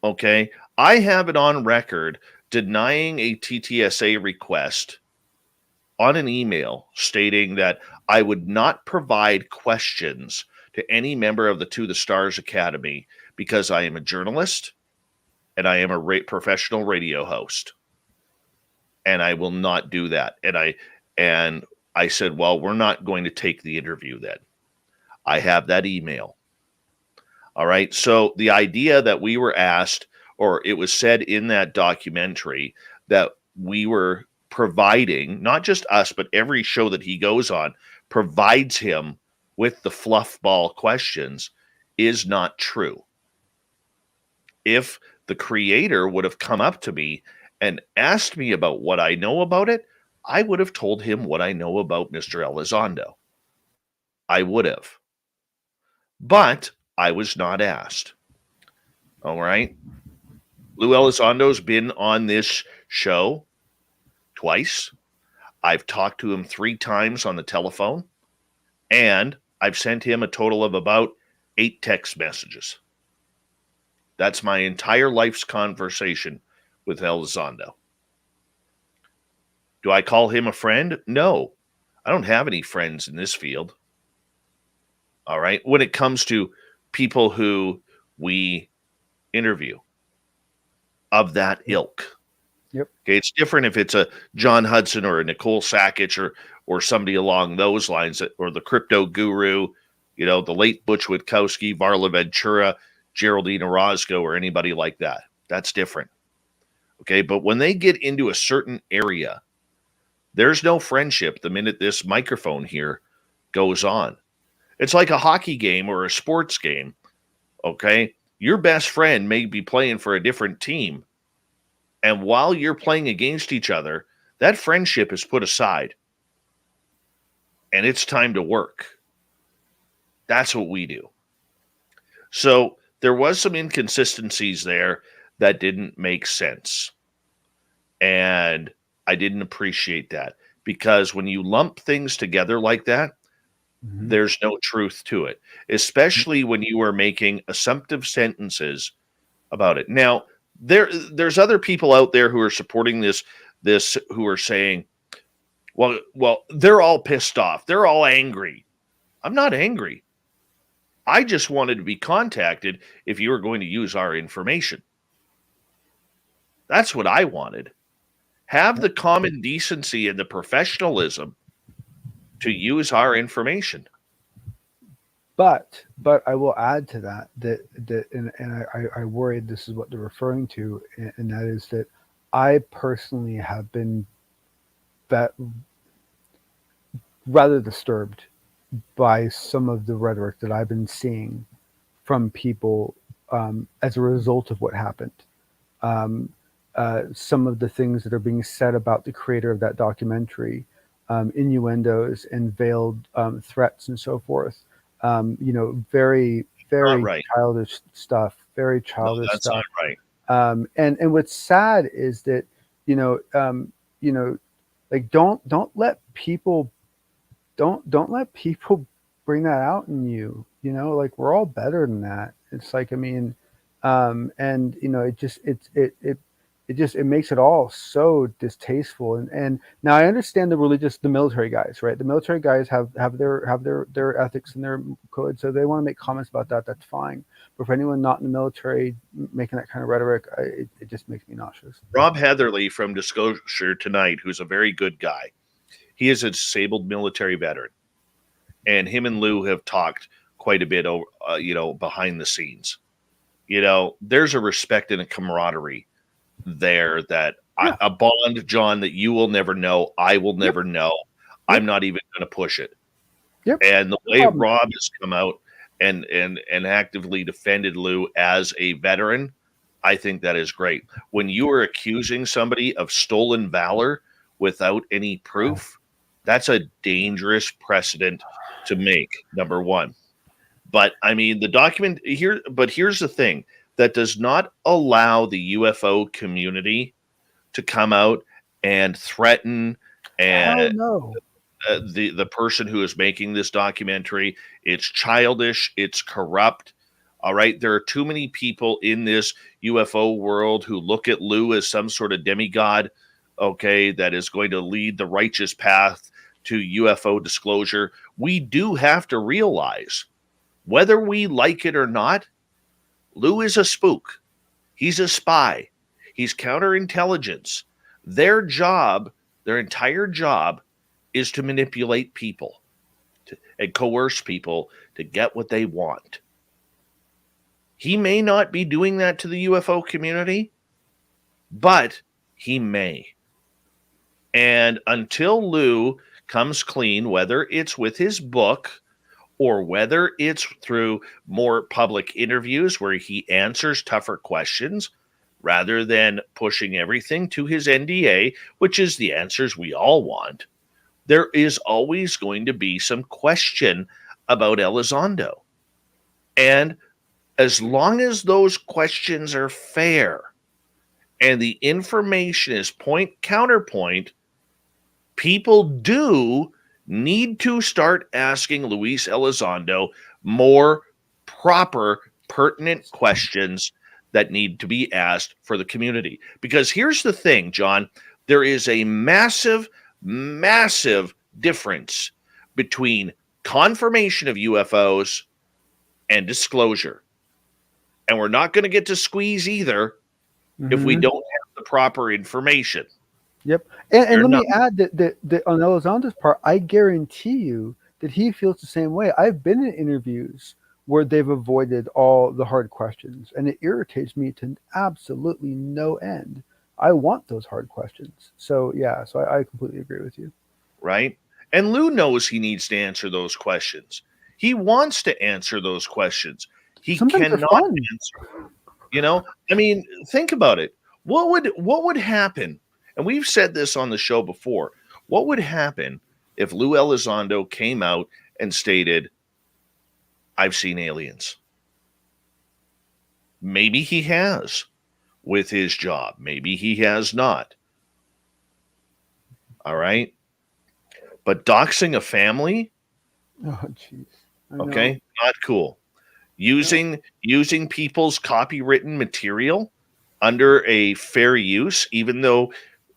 Okay? I have it on record denying a TTSA request on an email stating that I would not provide questions to any member of the To the Stars Academy because I am a journalist and I am a professional radio host. And I will not do that. And I said, well, we're not going to take the interview then. I have that email. All right. So the idea that we were asked, or it was said in that documentary, that we were providing, not just us, but every show that he goes on provides him with the fluff ball questions, is not true. If the creator would have come up to me and asked me about what I know about it, I would have told him what I know about Mr. Elizondo. I would have. But I was not asked. All right. Lou Elizondo's been on this show twice. I've talked to him 3 times on the telephone, and I've sent him a total of about 8 text messages. That's my entire life's conversation with Elizondo. Do I call him a friend? No. I don't have any friends in this field. All right. When it comes to people who we interview of that ilk. Yep. Okay. It's different if it's a John Hudson or a Nicole Sackich or somebody along those lines, or the crypto guru, the late Butch Witkowski, Varla Ventura, Geraldine Orozco, or anybody like that. That's different. Okay. But when they get into a certain area, there's no friendship the minute this microphone here goes on. It's like a hockey game or a sports game. Okay. Your best friend may be playing for a different team. And while you're playing against each other, that friendship is put aside. And it's time to work. That's what we do. So there was some inconsistencies there that didn't make sense. And I didn't appreciate that, because when you lump things together like that, there's no truth to it, especially when you are making assumptive sentences about it. Now, there's other people out there who are supporting this who are saying, well, they're all pissed off. They're all angry. I'm not angry. I just wanted to be contacted if you were going to use our information. That's what I wanted. Have the common decency and the professionalism to use our information. But I will add to that and I worry this is what they're referring to, and that is that I personally have been rather disturbed by some of the rhetoric that I've been seeing from people as a result of what happened. Some of the things that are being said about the creator of that documentary, innuendos and veiled threats and so forth. Very, very right. childish stuff. Very childish that's stuff. Not right. And what's sad is that like don't let people bring that out in you. Like, we're all better than that. It's like, it makes it all so distasteful. And now I understand the military guys, right? The military guys have their ethics and their code, so they want to make comments about that. That's fine. But for anyone not in the military making that kind of rhetoric, it just makes me nauseous. Rob Heatherly from Disclosure Tonight, who's a very good guy. He is a disabled military veteran, and him and Lou have talked quite a bit over, behind the scenes. There's a respect and a camaraderie there that a bond, John, that you will never know. I will never know. I'm not even going to push it. And the way Rob has come out and actively defended Lou as a veteran, I think that is great. When you are accusing somebody of stolen valor without any proof, that's a dangerous precedent to make, number one. But the document here, but here's the thing. That does not allow the UFO community to come out and threaten the person who is making this documentary. It's childish. It's corrupt. All right. There are too many people in this UFO world who look at Lou as some sort of demigod, okay, that is going to lead the righteous path to UFO disclosure. We do have to realize, whether we like it or not, Lou is a spook. He's a spy. He's counterintelligence. Their entire job is to manipulate people and coerce people to get what they want. He may not be doing that to the UFO community, but he may. And until Lou comes clean, whether it's with his book or whether it's through more public interviews where he answers tougher questions rather than pushing everything to his NDA, which is the answers we all want, there is always going to be some question about Elizondo. And as long as those questions are fair and the information is counterpoint, people do need to start asking Luis Elizondo more proper, pertinent questions that need to be asked for the community. Because here's the thing, John, there is a massive, massive difference between confirmation of UFOs and disclosure. And we're not going to get to squeeze either if we don't have the proper information. Yep. And let me add that on Elizondo's part, I guarantee you that he feels the same way. I've been in interviews where they've avoided all the hard questions, and it irritates me to absolutely no end. I want those hard questions. So, yeah, I completely agree with you. Right? And Lou knows he needs to answer those questions. He wants to answer those questions. He Sometimes they're cannot fun. answer. You know, I mean, think about it. What would happen? And we've said this on the show before. What would happen if Lou Elizondo came out and stated, I've seen aliens? Maybe he has with his job. Maybe he has not. All right. But doxing a family? Oh, jeez. Okay. Not cool. Using people's copywritten material under a fair use, even though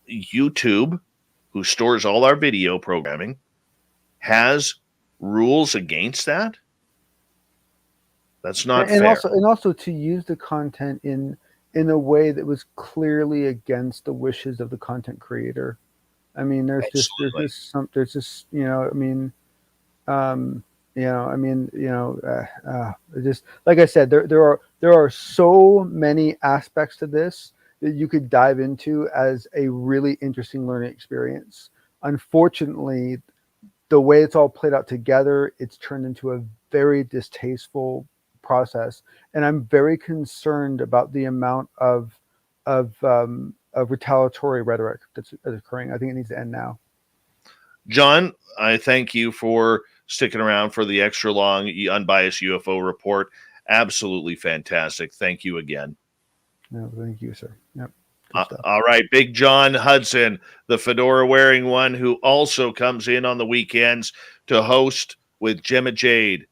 YouTube, who stores all our video programming, has rules against that. That's not fair. Also to use the content in a way that was clearly against the wishes of the content creator. I mean, there's just just like I said, there are so many aspects to this that you could dive into as a really interesting learning experience. Unfortunately, the way it's all played out together, it's turned into a very distasteful process, and I'm very concerned about the amount of retaliatory rhetoric that's occurring. I think it needs to end now. John, I thank you for sticking around for the extra long unbiased UFO report. Absolutely fantastic. Thank you again. No, thank you, sir. Yep. All right, Big John Hudson, the fedora wearing one, who also comes in on the weekends to host with Gemma Jade,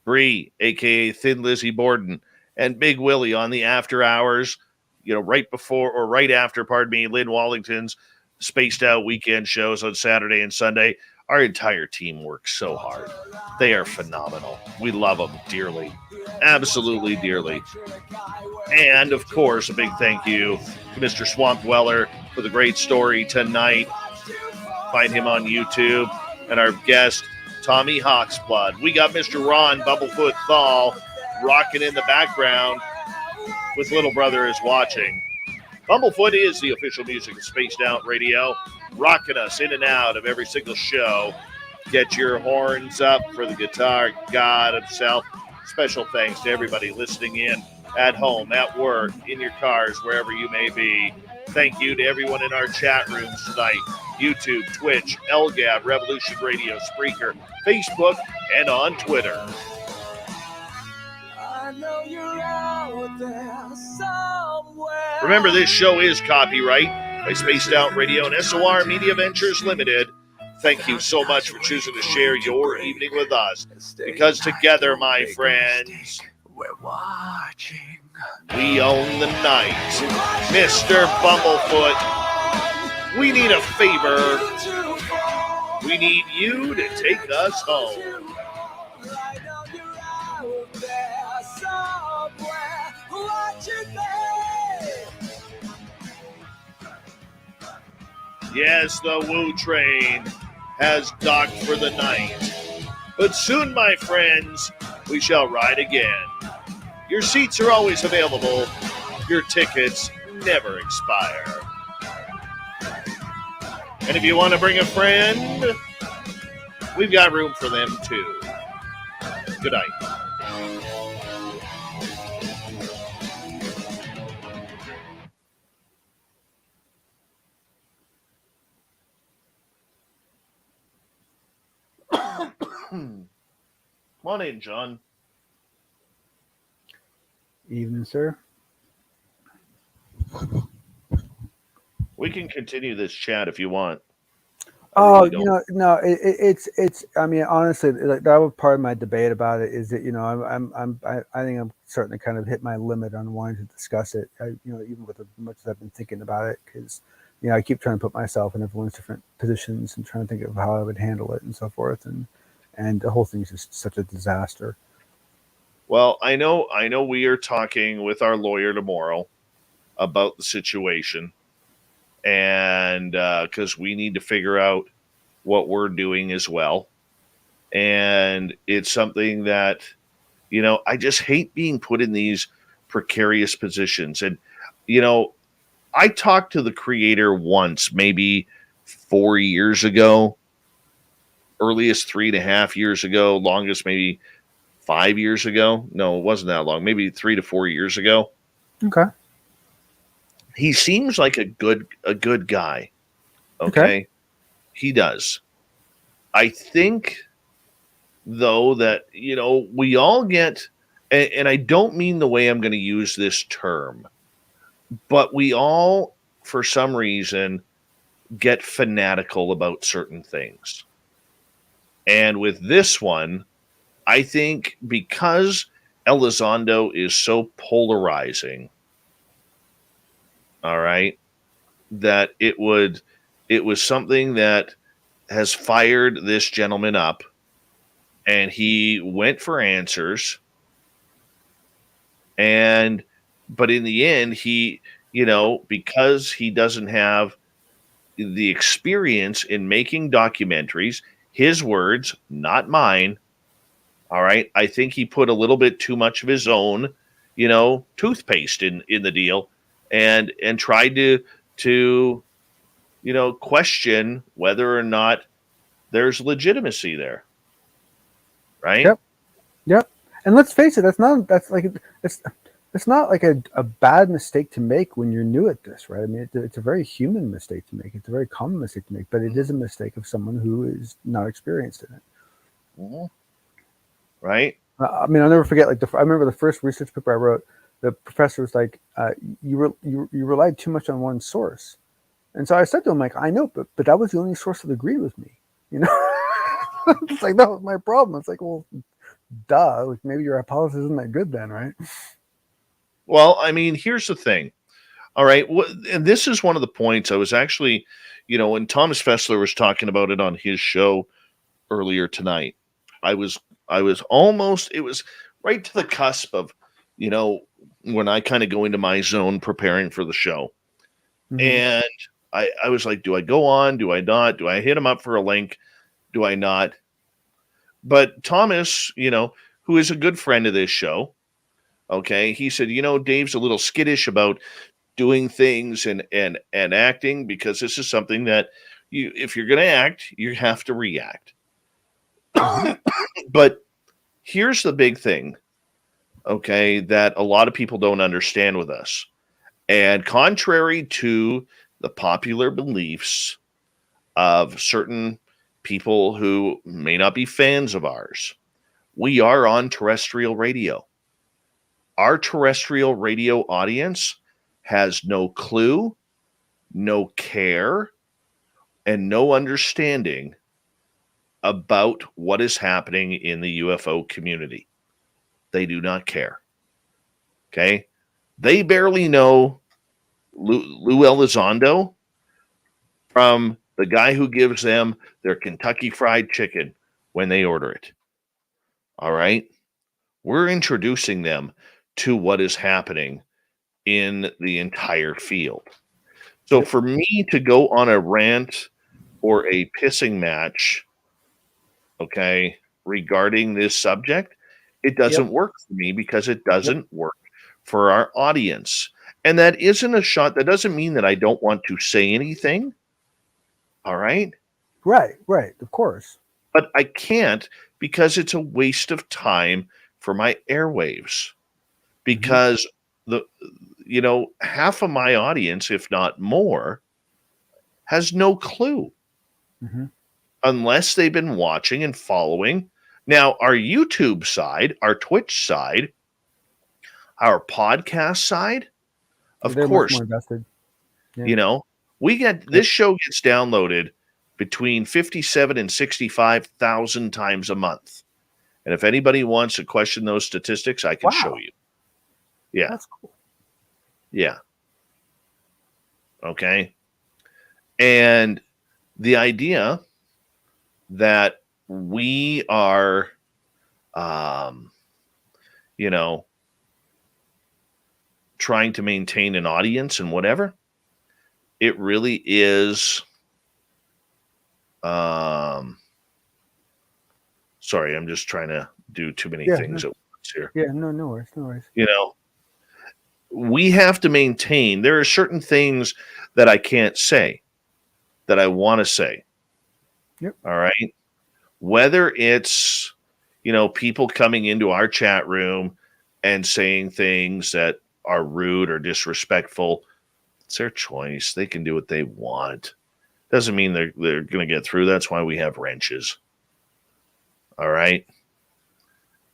Bree, aka Thin Lizzie Borden, and Big Willie on the after hours, right before or right after, Lynn Wallington's spaced out weekend shows on Saturday and Sunday. Our entire team works so hard. They are phenomenal. We love them dearly. Absolutely dearly. And, of course, a big thank you to Mr. Swamp Dweller for the great story tonight. Find him on YouTube. And our guest, Tommy Hawksblood. We got Mr. Ron Bumblefoot Thal rocking in the background with Little Brother is watching. Bumblefoot is the official music of Spaced Out Radio, rocking us in and out of every single show. Get your horns up for the guitar god himself. Special thanks to everybody listening in at home, at work, in your cars, wherever you may be. Thank you to everyone in our chat rooms tonight. YouTube, Twitch, LGAB, Revolution Radio, Spreaker, Facebook, and on Twitter. Remember, this show is copyright by Spaced Out Radio and SOR Media Ventures Limited. Thank you so much for choosing to share your evening with us. Because together, my friends, we're watching. We own the night. Mr. Bumblefoot, we need a favor. We need you to take us home. Yes, the Woo Train has docked for the night. But soon, my friends, we shall ride again. Your seats are always available. Your tickets never expire. And if you want to bring a friend, we've got room for them too. Good night. Come on in, John. Evening, sir. We can continue this chat if you want. Oh, no, it's. I mean, honestly, like, that was part of my debate about it. Is that I think I'm starting to kind of hit my limit on wanting to discuss it. Even with as much as I've been thinking about it, because I keep trying to put myself in everyone's different positions and trying to think of how I would handle it and so forth. And and the whole thing is just such a disaster. Well, I know we are talking with our lawyer tomorrow about the situation, and because we need to figure out what we're doing as well. And it's something that, I just hate being put in these precarious positions. And, I talked to the creator once, maybe 4 years ago, earliest 3.5 years ago, longest maybe 5 years ago. No, it wasn't that long, maybe 3 to 4 years ago. Okay. He seems like a good guy. Okay. He does. I think, though, that, we all get, and I don't mean the way I'm going to use this term, but we all, for some reason, get fanatical about certain things. And with this one, I think because Elizondo is so polarizing, all right, that it was something that has fired this gentleman up, and he went for answers. But in the end, he, because he doesn't have the experience in making documentaries, his words, not mine. All right. I think he put a little bit too much of his own, toothpaste in the deal, and tried to question whether or not there's legitimacy there. Right. Yep. And let's face it, it's not like a bad mistake to make when you're new at this, right? I mean, it's a very human mistake to make. It's a very common mistake to make, but it is a mistake of someone who is not experienced in it. Mm-hmm. Right. I mean, I'll never forget. I remember the first research paper I wrote. The professor was like, "You relied too much on one source," and so I said to him, like, "I know, but that was the only source that agreed with me." It's like, that was my problem. It's like, well, duh. Like, maybe your hypothesis isn't that good then, right? Well, I mean, here's the thing. All right. And this is one of the points I was actually, when Thomas Fessler was talking about it on his show earlier tonight, I was almost, it was right to the cusp of, when I kind of go into my zone preparing for the show. Mm-hmm. And I was like, do I go on? Do I not? Do I hit him up for a link? Do I not? But Thomas, who is a good friend of this show, okay, he said, Dave's a little skittish about doing things and acting, because this is something that if you're going to act, you have to react. But here's the big thing, okay, that a lot of people don't understand with us. And contrary to the popular beliefs of certain people who may not be fans of ours, we are on terrestrial radio. Our terrestrial radio audience has no clue, no care, and no understanding about what is happening in the UFO community. They do not care. Okay? They barely know Lou Elizondo from the guy who gives them their Kentucky Fried Chicken when they order it. All right? We're introducing them to what is happening in the entire field. So for me to go on a rant or a pissing match, okay, regarding this subject, it doesn't work for me, because it doesn't work for our audience. And that isn't a shot. That doesn't mean that I don't want to say anything. All right? Right, of course. But I can't, because it's a waste of time for my airwaves. Because half of my audience, if not more, has no clue. Mm-hmm. Unless they've been watching and following. Now, our YouTube side, our Twitch side, our podcast side, of course, much more invested. Yeah. We get, this show gets downloaded between 57 and 65,000 times a month. And if anybody wants to question those statistics, I can show you. Yeah. That's cool. Yeah. Okay. And the idea that we are, you know, trying to maintain an audience and whatever, it really is. Sorry, I'm just trying to do too many things at once here. Yeah, no worries, no worries. You know, we have to maintain. There are certain things that I can't say that I want to say. Yep. All right. Whether it's, people coming into our chat room and saying things that are rude or disrespectful, it's their choice. They can do what they want. Doesn't mean they're going to get through. That's why we have wrenches. All right.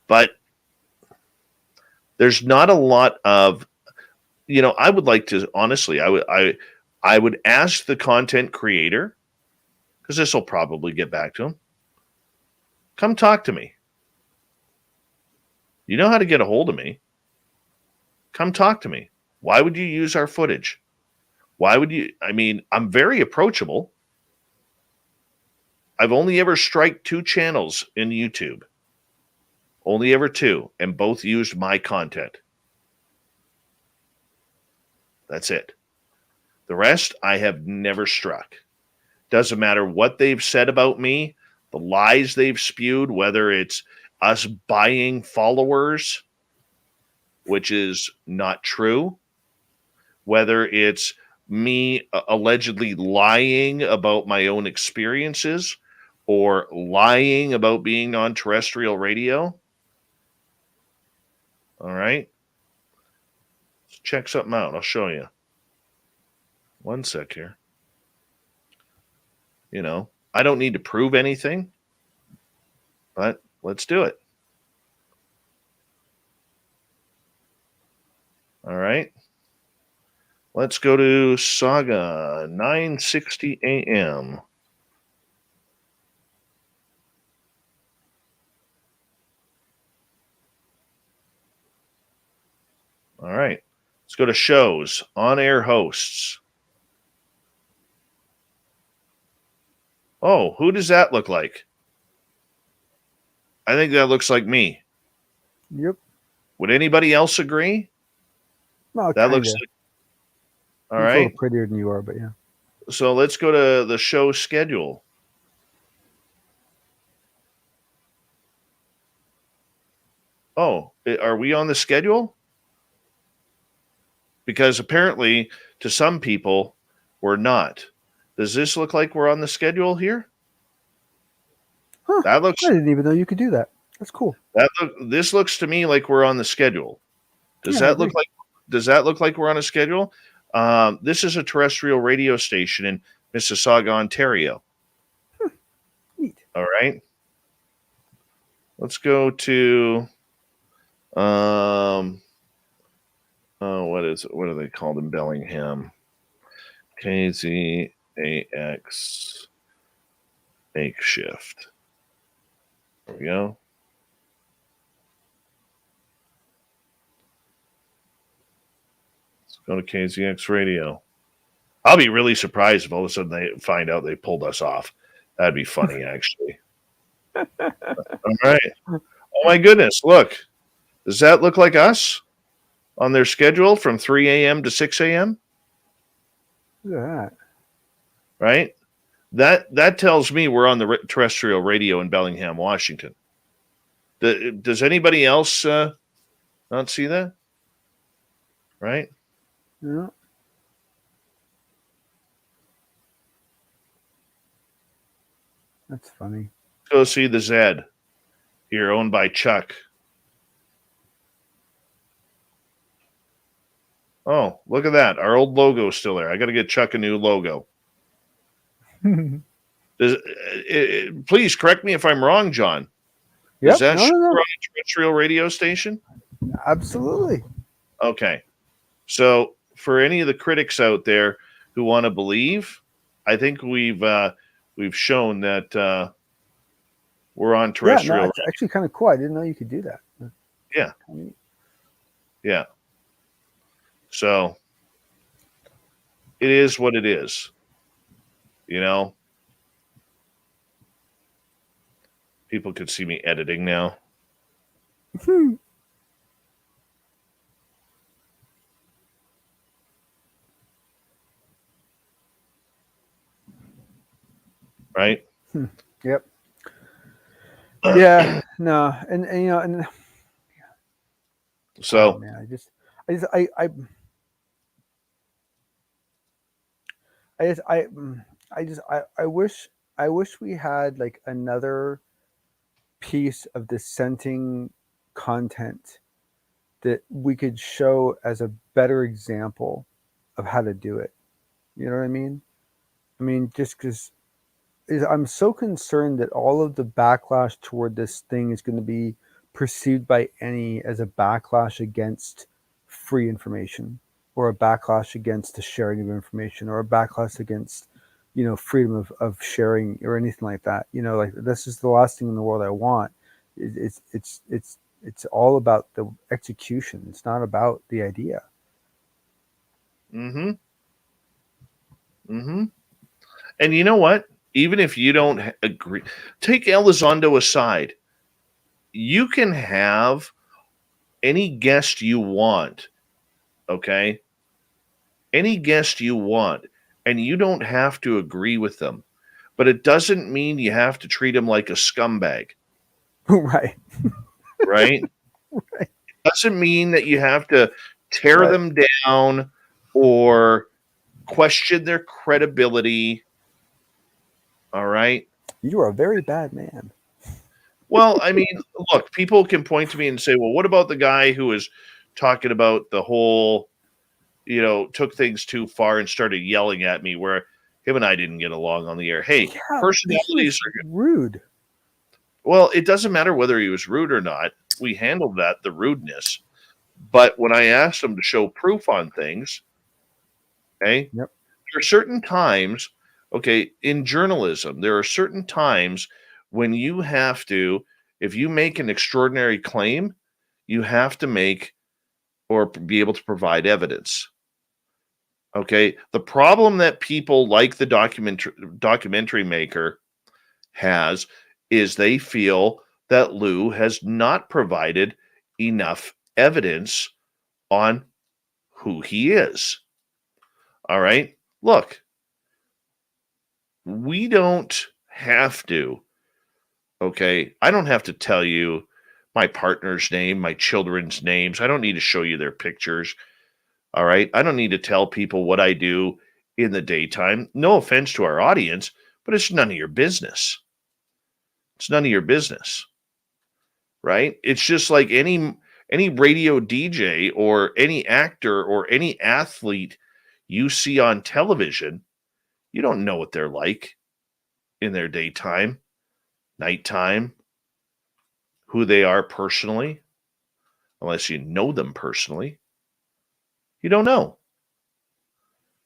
But there's not a lot of, I would like to, honestly, I would ask the content creator, because this will probably get back to him. Come talk to me. You know how to get a hold of me. Come talk to me. Why would you use our footage? Why would you? I mean, I'm very approachable. I've only ever striked 2 channels in YouTube. Only ever 2, and both used my content. That's it. The rest I have never struck. Doesn't matter what they've said about me, the lies they've spewed, whether it's us buying followers, which is not true, whether it's me allegedly lying about my own experiences or lying about being on terrestrial radio. All right. Let's check something out. I'll show you. One sec here. I don't need to prove anything, but let's do it. All right. Let's go to Saga 9:60 a.m. All right. Let's go to shows, on-air hosts. Oh, who does that look like? I think that looks like me. Yep. Would anybody else agree? Well, That looks like. All it's right. a little prettier than you are, but yeah. So let's go to the show schedule. Oh, are we on the schedule? Because apparently to some people we're not. Does this look like we're on the schedule here? Huh. That looks. I didn't even know you could do that. That's cool. This looks to me like we're on the schedule. Does that look like? Does that look like we're on a schedule? This is a terrestrial radio station in Mississauga, Ontario. Neat. All right. Let's go to. What are they called in Bellingham? KZAX makeshift. There we go. Let's go to KZX radio. I'll be really surprised if all of a sudden they find out they pulled us off. That'd be funny, actually. All right. Oh my goodness! Look, does that look like us on their schedule from 3 a.m. to 6 a.m.? Look at that. Right? That tells me we're on the terrestrial radio in Bellingham, Washington. Does anybody else not see that? Right? Yeah. That's funny. Let's go see the Zed here, owned by Chuck. Oh, look at that. Our old logo is still there. I got to get Chuck a new logo. Please correct me if I'm wrong, John. Yep. Is that No. on a terrestrial radio station? Absolutely. Okay. So for any of the critics out there who want to believe, I think we've shown that we're on terrestrial. Yeah, no, it's actually kind of cool. I didn't know you could do that. Yeah. Yeah. So it is what it is. People could see me editing now. Right? Yep. Yeah. No. And you know, and So, oh, man, I wish we had like another piece of dissenting content that we could show as a better example of how to do it. You know what I mean? I mean, just because I'm so concerned that all of the backlash toward this thing is going to be perceived by any as a backlash against free information, or a backlash against the sharing of information, or a backlash against, you know, freedom of sharing or anything like that. You know, like this is the last thing in the world I want. It's all about the execution. It's not about the idea. and you know what? Even if you don't agree, take Elizondo aside. You can have any guest you want, okay? Any guest you want, and you don't have to agree with them. But it doesn't mean you have to treat them like a scumbag, Right. right? Right. It doesn't mean that you have to tear Right. them down or question their credibility. All right? You are a very bad man. Well, I mean, look, people can point to me and say, well, what about the guy who was talking about the whole, you know, took things too far and started yelling at me, where him and I didn't get along on the air? Hey, Yeah, personalities are good. rude. Well, it doesn't matter whether he was rude or not. We handled that, the rudeness. But when I asked him to show proof on things, okay, Yep. there are certain times, okay, in journalism, there are certain times when you have to, if you make an extraordinary claim, you have to make or be able to provide evidence. Okay. The problem that people like the documentary maker has is they feel that Lou has not provided enough evidence on who he is. All right. Look, we don't have to. Okay. I don't have to tell you my partner's name, my children's names. I don't need to show you their pictures. All right. I don't need to tell people what I do in the daytime. No offense to our audience, but it's none of your business. It's none of your business. Right? It's just like any radio DJ or any actor or any athlete you see on television. You don't know what they're like in their daytime, nighttime, who they are personally, unless you know them personally. You don't know.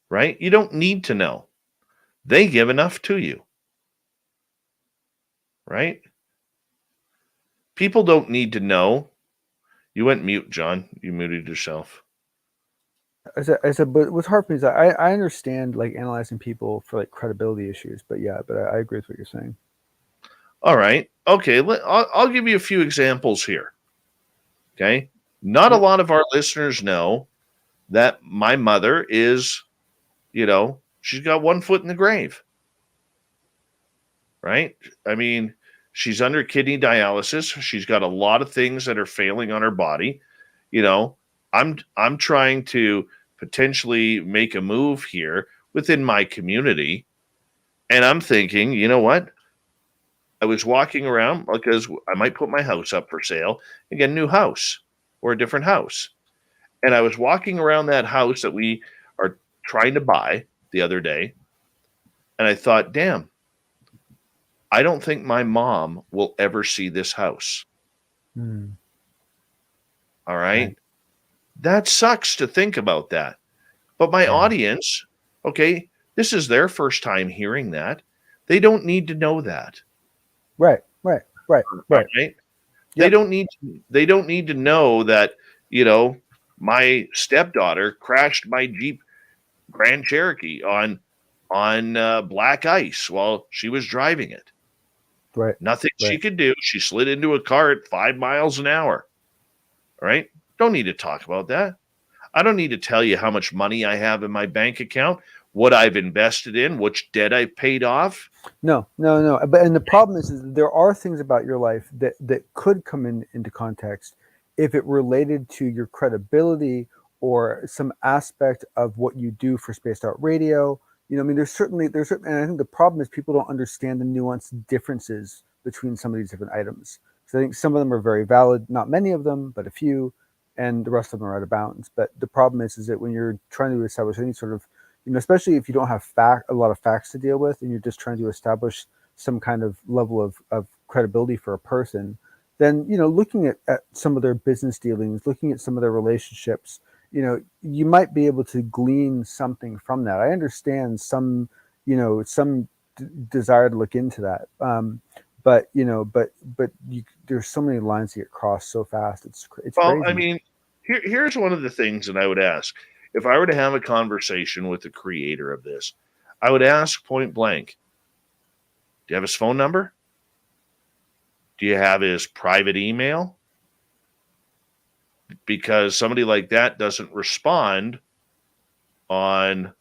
Right? You don't need to know. They give enough to you. Right? People don't need to know. You went mute, John. You muted yourself. I said, but what's hard for me is I understand like analyzing people for like credibility issues, but yeah, but I agree with what you're saying. All right. Okay. I'll give you a few examples here. Okay. Not a lot of our listeners know that my mother is, you know, she's got 1 foot in the grave. Right? I mean, she's under kidney dialysis. She's got a lot of things that are failing on her body. You know, I'm trying to potentially make a move here within my community. And I'm thinking, you know what? I was walking around because I might put my house up for sale and get a new house or a different house. And I was walking around that house that we are trying to buy the other day. And I thought, damn, I don't think my mom will ever see this house. Hmm. All right. That sucks to think about that. But my audience, okay, this is their first time hearing that. They don't need to know that. Right. Right? Yep. They don't need to know that, you know, my stepdaughter crashed my Jeep Grand Cherokee on black ice while she was driving it. Right. Nothing she Right. could do. She slid into a car at 5 miles an hour. Right? Don't need to talk about that. I don't need to tell you how much money I have in my bank account, what I've invested in, which debt I've paid off. No. But and the problem is there are things about your life that could come into context if it related to your credibility or some aspect of what you do for spaced out radio. You know, I mean, there's certain, and I think the problem is people don't understand the nuanced differences between some of these different items. So I think some of them are very valid, not many of them, but a few, and the rest of them are out of bounds. But the problem is that when you're trying to establish any sort of, you know, especially if you don't have a lot of facts to deal with, and you're just trying to establish some kind of level of credibility for a person, then, you know, looking at some of their business dealings, looking at some of their relationships, you know, you might be able to glean something from that. I understand some, you know, some desire to look into that. But you know, but there's so many lines that get crossed so fast. It's Well, crazy. I mean, here's one of the things that I would ask. If I were to have a conversation with the creator of this, I would ask point blank, do you have his phone number? Do you have his private email? Because somebody like that doesn't respond on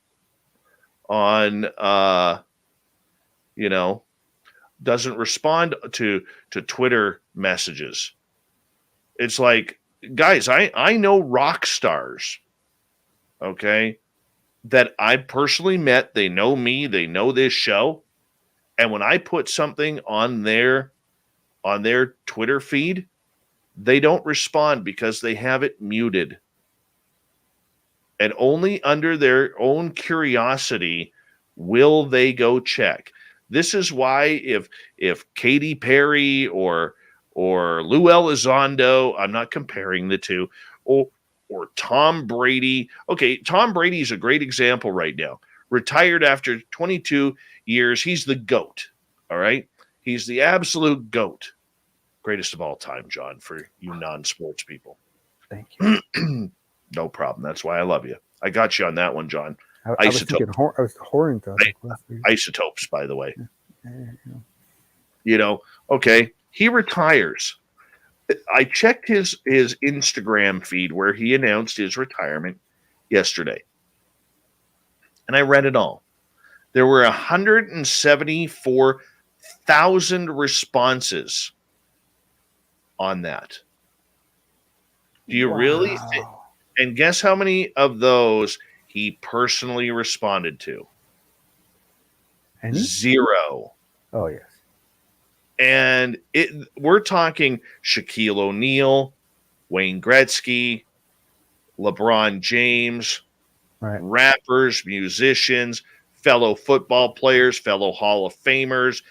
you know, doesn't respond to Twitter messages. It's like, guys, I know rock stars, okay, that I personally met. They know me, they know this show, and when I put something on their Twitter feed, they don't respond because they have it muted. And only under their own curiosity will they go check. This is why if Katy Perry or Lou Elizondo, I'm not comparing the two, or Tom Brady. Okay, Tom Brady's a great example right now. Retired after 22 years. He's the GOAT. All right. He's the absolute GOAT. Greatest of all time, John, for you non-sports people. Thank you. No problem. That's why I love you. I got you on that one, John. I was thinking, I was whoring to Isotopes, by the way. Yeah. You know, okay, he retires. I checked his Instagram feed where he announced his retirement yesterday, and I read it all. There were 174,000 responses on that. Do you really think? And guess how many of those he personally responded to? Any? 0. Oh, yes. And we're talking Shaquille O'Neal, Wayne Gretzky, LeBron James, Right. rappers, musicians, fellow football players, fellow Hall of Famers,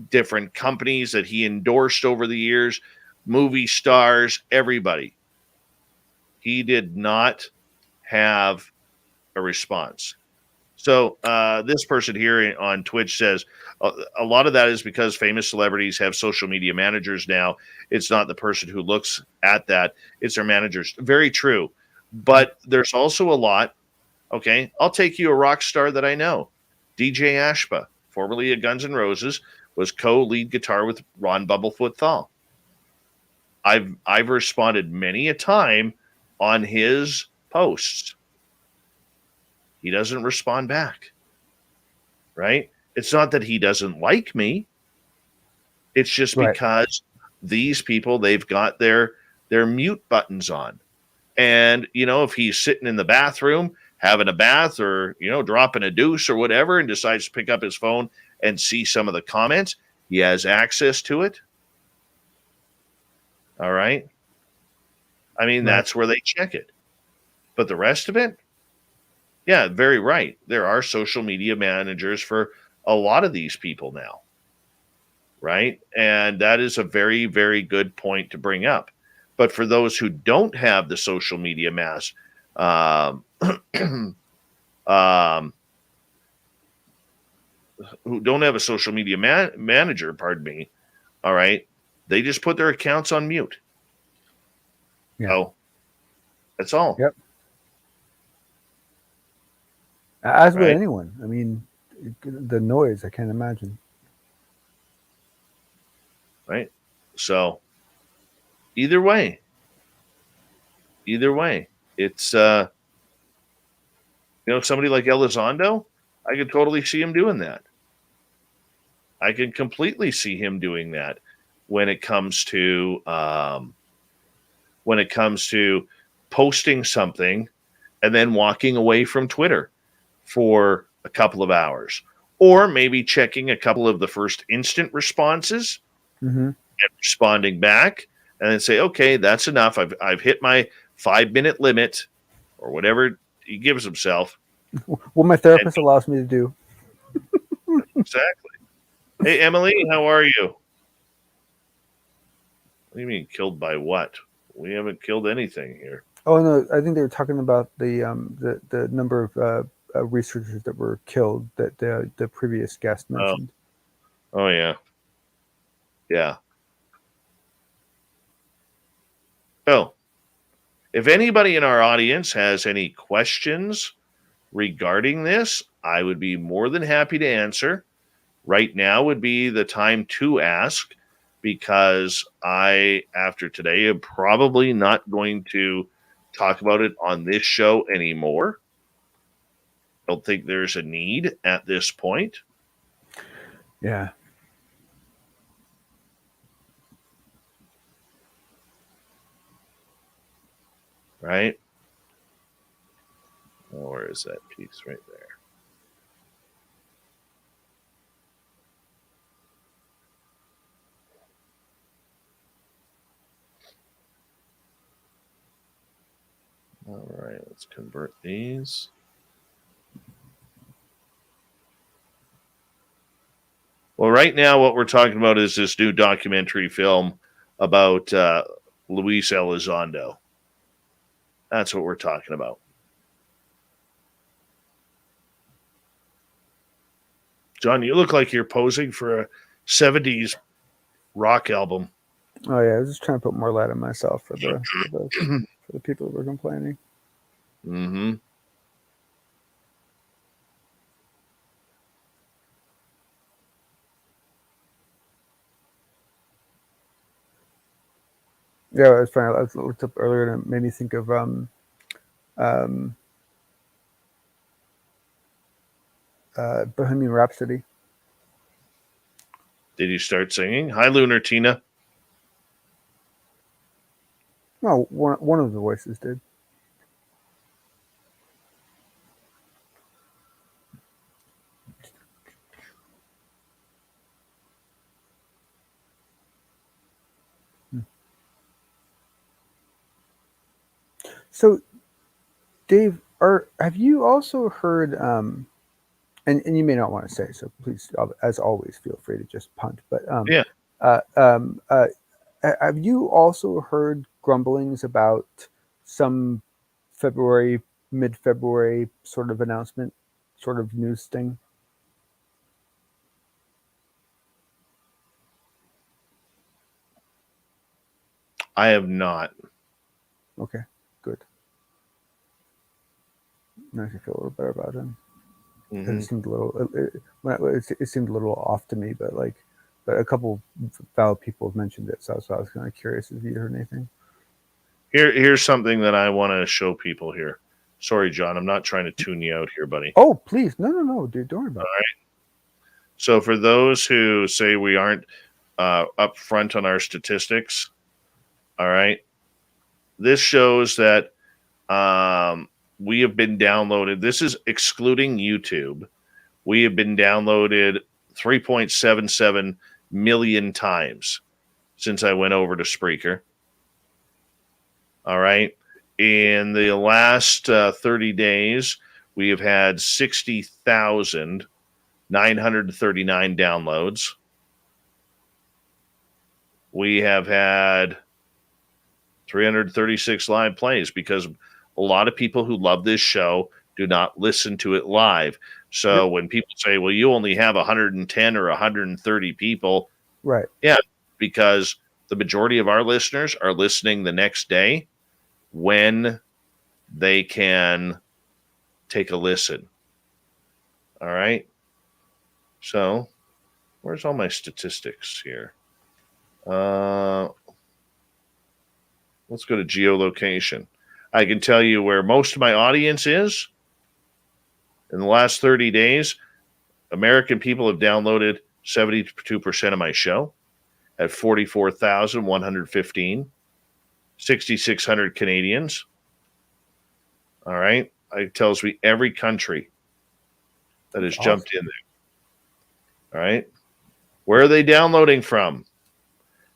different companies that he endorsed over the years, movie stars, everybody. He did not have a response. So this person here on Twitch says a lot of that is because famous celebrities have social media managers now. It's not the person who looks at that. It's their managers. Very true. But there's also a lot. Okay, I'll take you a rock star that I know. DJ Ashba, formerly of Guns N' Roses, was co-lead guitar with Ron Bubblefoot Thal. I've responded many a time on his posts. He doesn't respond back, right? It's not that he doesn't like me. It's just because these people, they've got their mute buttons on. And, you know, if he's sitting in the bathroom having a bath or, you know, dropping a deuce or whatever and decides to pick up his phone and see some of the comments, he has access to it. All right. I mean, that's where they check it. But the rest of it, yeah, very right. There are social media managers for a lot of these people now, right? And that is a very, very good point to bring up. But for those who don't have the social media who don't have a social media manager, pardon me, all right, they just put their accounts on mute. Yeah. Oh, that's all. Yep. As with anyone. I mean, the noise, I can't imagine. right? So either way, it's somebody like Elizondo, I could totally see him doing that. I can completely see him doing that when it comes to posting something and then walking away from Twitter for a couple of hours, or maybe checking a couple of the first instant responses Mm-hmm. and responding back, and then say, okay, that's enough. I've hit my 5-minute limit, or whatever he gives himself. What my therapist allows me to do. Exactly. Hey, Emily, how are you? What do you mean killed by what? We haven't killed anything here. Oh no, I think they were talking about the number of researchers that were killed that the previous guest mentioned. Oh yeah. Yeah. So, if anybody in our audience has any questions regarding this, I would be more than happy to answer. Right now would be the time to ask, because I, after today, am probably not going to talk about it on this show anymore. Don't think there's a need at this point. Yeah. Right? Oh, where is that piece right there? All right, let's convert these. Well, right now, what we're talking about is this new documentary film about Luis Elizondo. That's what we're talking about. John, you look like you're posing for a 70s rock album. Oh yeah, I was just trying to put more light on myself for the people that were complaining. Mm-hmm. Yeah, it was funny. I looked up earlier and it made me think of Bohemian Rhapsody. Did you start singing? Hi, Lunar Tina. No, one of the voices did. So, Dave, have you also heard? And you may not want to say, so please, as always, feel free to just punt. But Yeah. Have you also heard grumblings about some mid-February sort of announcement, sort of news thing? I have not. Okay, good. Makes me feel a little better about him. Mm-hmm. It seemed a little. It seemed a little off to me, but a couple valid people have mentioned it, so I was kind of curious if you heard anything. Here's something that I want to show people here. Sorry, John, I'm not trying to tune you out here, buddy. Oh, please, no, dude, don't worry about it. All right. So for those who say we aren't up front on our statistics, all right, this shows that we have been downloaded. This is excluding YouTube. We have been downloaded 3.77 million times since I went over to Spreaker. All right. In the last 30 days, we have had 60,939 downloads. We have had 336 live plays, because a lot of people who love this show do not listen to it live. So when people say, well, you only have 110 or 130 people. Right. Yeah, because the majority of our listeners are listening the next day when they can take a listen. All right. So where's all my statistics here? Let's go to geolocation. I can tell you where most of my audience is. In the last 30 days, American people have downloaded 72% of my show at 44,115, 6,600 Canadians. All right. It tells me every country that has jumped in there. All right. Where are they downloading from?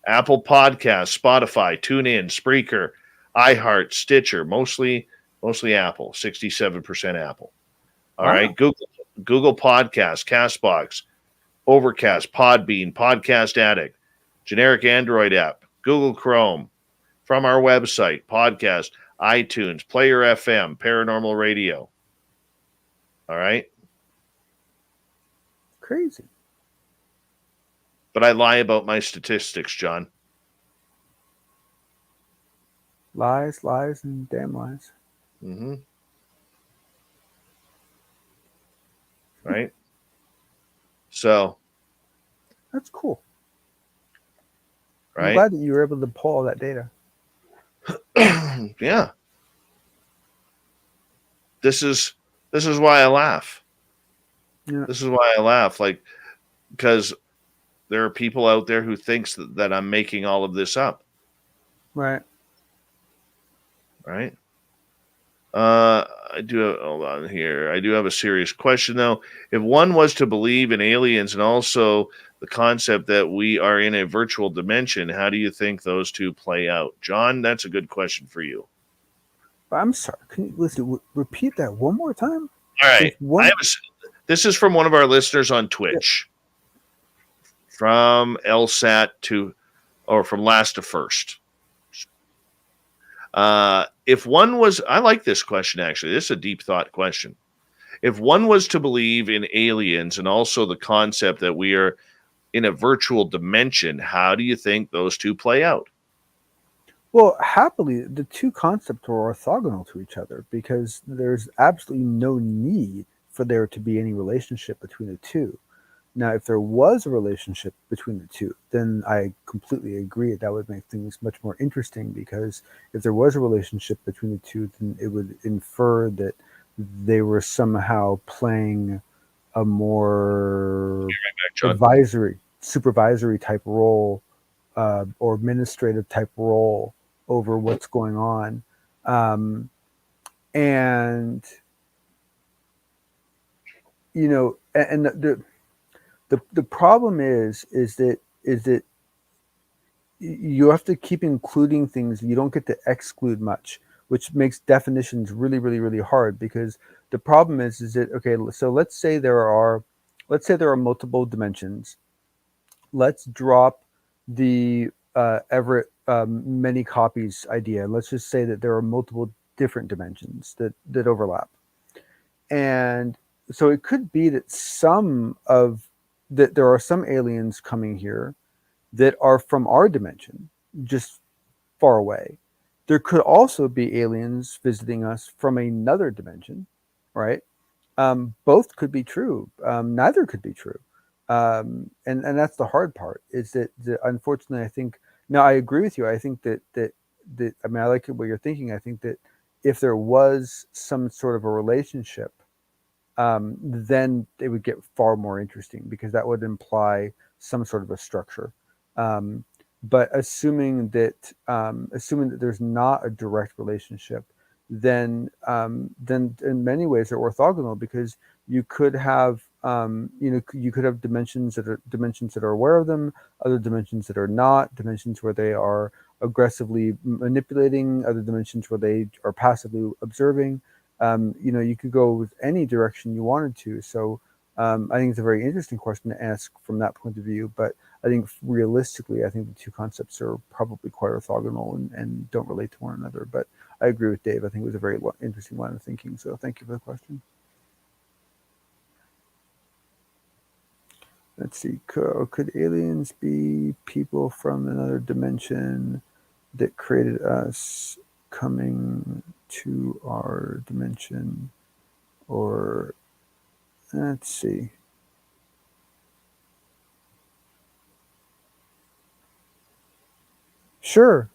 Apple Podcasts, Spotify, TuneIn, Spreaker, iHeart, Stitcher, mostly Apple, 67% Apple. All right. Google Podcasts, Castbox, Overcast, Podbean, Podcast Addict, generic Android app, Google Chrome, from our website, podcast, iTunes, Player FM, Paranormal Radio. All right. Crazy. But I lie about my statistics, John. Lies, and damn lies. Mm-hmm. Right. So. That's cool. Right. I'm glad that you were able to pull all that data. Yeah. This is why I laugh. Yeah. This is why I laugh. Like, because there are people out there who thinks that I'm making all of this up. Right. Right. Hold on here. I do have a serious question though. If one was to believe in aliens and also the concept that we are in a virtual dimension, how do you think those two play out? John, that's a good question for you. I'm sorry. Can you repeat that one more time? All right. This is from one of our listeners on Twitch. Yeah. From LSAT from last to first. If one was, I like this question actually. This is a deep thought question. If one was to believe in aliens and also the concept that we are in a virtual dimension, how do you think those two play out? Well, happily, the two concepts are orthogonal to each other because there's absolutely no need for there to be any relationship between the two. Now, if there was a relationship between the two, then I completely agree that would make things much more interesting because if there was a relationship between the two, then it would infer that they were somehow playing a more supervisory type role or administrative type role over what's going on. And, you know, and the problem is that you have to keep including things. You don't get to exclude much, which makes definitions really, really, really hard because the problem is that, okay, so let's say there are multiple dimensions. Let's drop the Everett many copies idea. Let's just say that there are multiple different dimensions that overlap. And so it could be that there are some aliens coming here that are from our dimension, just far away. There could also be aliens visiting us from another dimension, right? Both could be true. Neither could be true. And that's the hard part is that unfortunately, I think, now I agree with you. I think that I mean, I like what you're thinking. I think that if there was some sort of a relationship, then it would get far more interesting because that would imply some sort of a structure. But assuming that there's not a direct relationship, then in many ways they're orthogonal because you could have you could have dimensions that are aware of them, other dimensions that are not, dimensions where they are aggressively manipulating, other dimensions where they are passively observing. You could go with any direction you wanted to. So I think it's a very interesting question to ask from that point of view. But I think realistically, I think the two concepts are probably quite orthogonal and don't relate to one another. But I agree with Dave. I think it was a very interesting line of thinking. So thank you for the question. Let's see. Could aliens be people from another dimension that created us coming to our dimension? Or let's see. Sure,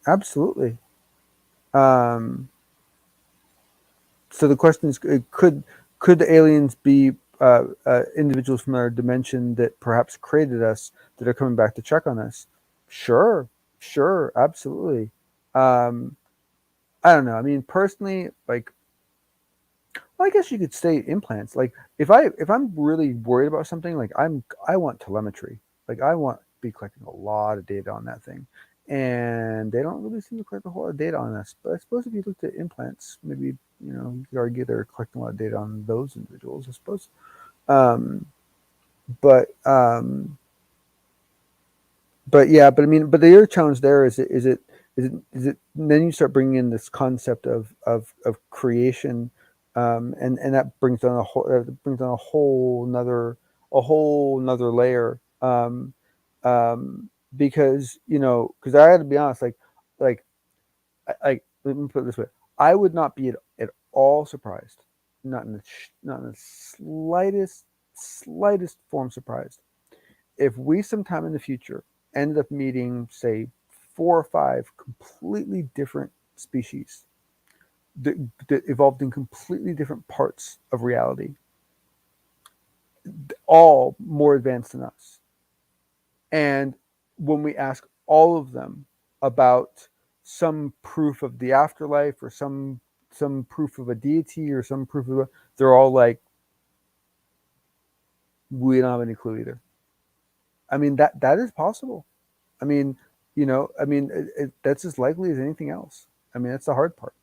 absolutely. So the question is, could the aliens be individuals from our dimension that perhaps created us, that are coming back to check on us? Sure, absolutely. Um, I don't know. I mean, personally, like, well, I guess you could say implants. Like, if I'm really worried about something, like I want telemetry. Like, I want to be collecting a lot of data on that thing, and they don't really seem to collect a whole lot of data on us. But I suppose if you looked at implants, maybe, you could argue they're collecting a lot of data on those individuals, I suppose. Um, but yeah, but I mean, but the other challenge there is it then you start bringing in this concept of creation, and that brings on a whole nother layer, because because I had to be honest, like let me put it this way: I would not be at all surprised, not in the slightest form surprised, if we sometime in the future ended up meeting, say, 4 or 5 completely different species that evolved in completely different parts of reality, all more advanced than us. And when we ask all of them about some proof of the afterlife, or some proof of a deity, or some proof of they're all like, we don't have any clue either. I mean, that is possible. I mean, that's as likely as anything else. I mean, that's the hard part.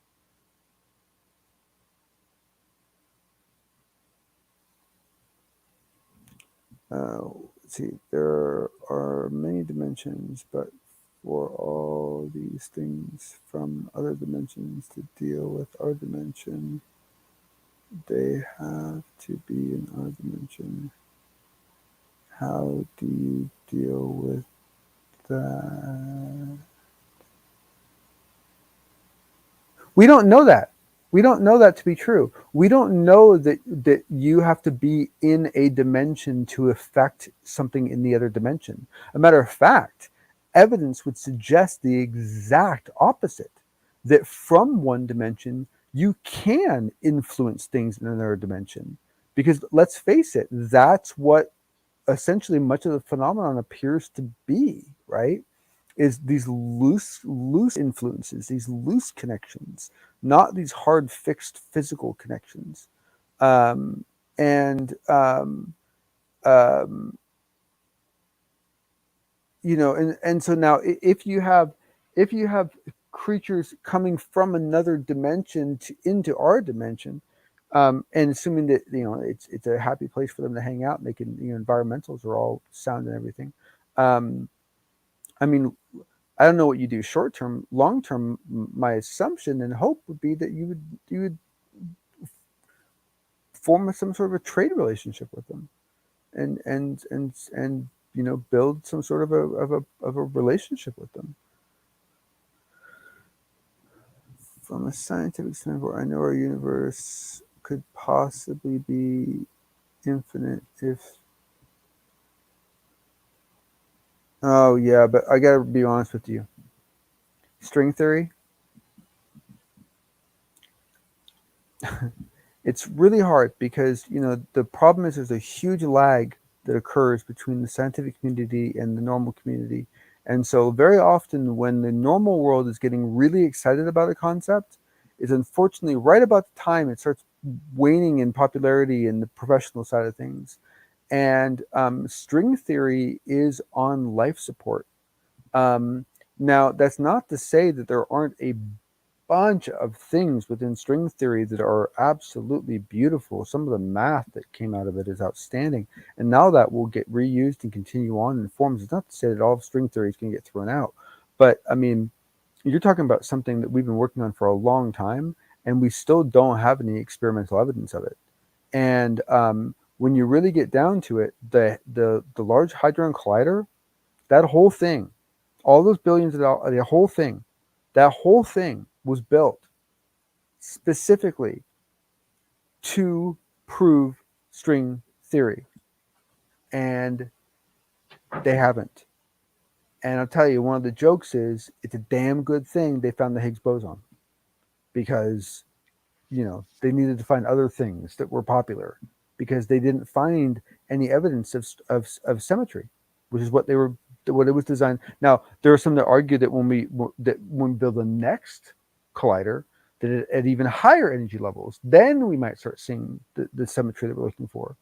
Let's see, there are many dimensions, but for all these things from other dimensions to deal with our dimension, they have to be in our dimension. How do you deal with that? We don't know that. We don't know that to be true. We don't know that you have to be in a dimension to affect something in the other dimension. A matter of fact, evidence would suggest the exact opposite, that from one dimension, you can influence things in another dimension. Because let's face it, that's what essentially much of the phenomenon appears to be, right? Is these loose influences, these loose connections, not these hard fixed physical connections. um, and um, and so now, if you have creatures coming from another dimension into our dimension, and assuming that it's a happy place for them to hang out, and they can, environmentals are all sound and everything. I mean, I don't know what you do short term. Long term, my assumption and hope would be that you would form some sort of a trade relationship with them, and build some sort of a relationship with them. From a scientific standpoint, I know our universe could possibly be infinite if. Oh yeah, but I gotta be honest with you. String theory. It's really hard because the problem is there's a huge lag that occurs between the scientific community and the normal community. And so very often when the normal world is getting really excited about a concept, is unfortunately right about the time it starts waning in popularity in the professional side of things. And string theory is on life support. Now, that's not to say that there aren't a bunch of things within string theory that are absolutely beautiful. Some of the math that came out of it is outstanding. And now that will get reused and continue on in forms. It's not to say that all of string theory is going to get thrown out. But, I mean, you're talking about something that we've been working on for a long time, and we still don't have any experimental evidence of it. And when you really get down to it, the Large Hadron Collider, that whole thing, all those billions of dollars, that whole thing was built specifically to prove string theory, and they haven't. And I'll tell you, one of the jokes is it's a damn good thing they found the Higgs boson, because they needed to find other things that were popular, because they didn't find any evidence of symmetry, which is what it was designed. Now there are some that argue that when we build the next collider, that at even higher energy levels, then we might start seeing the symmetry that we're looking for.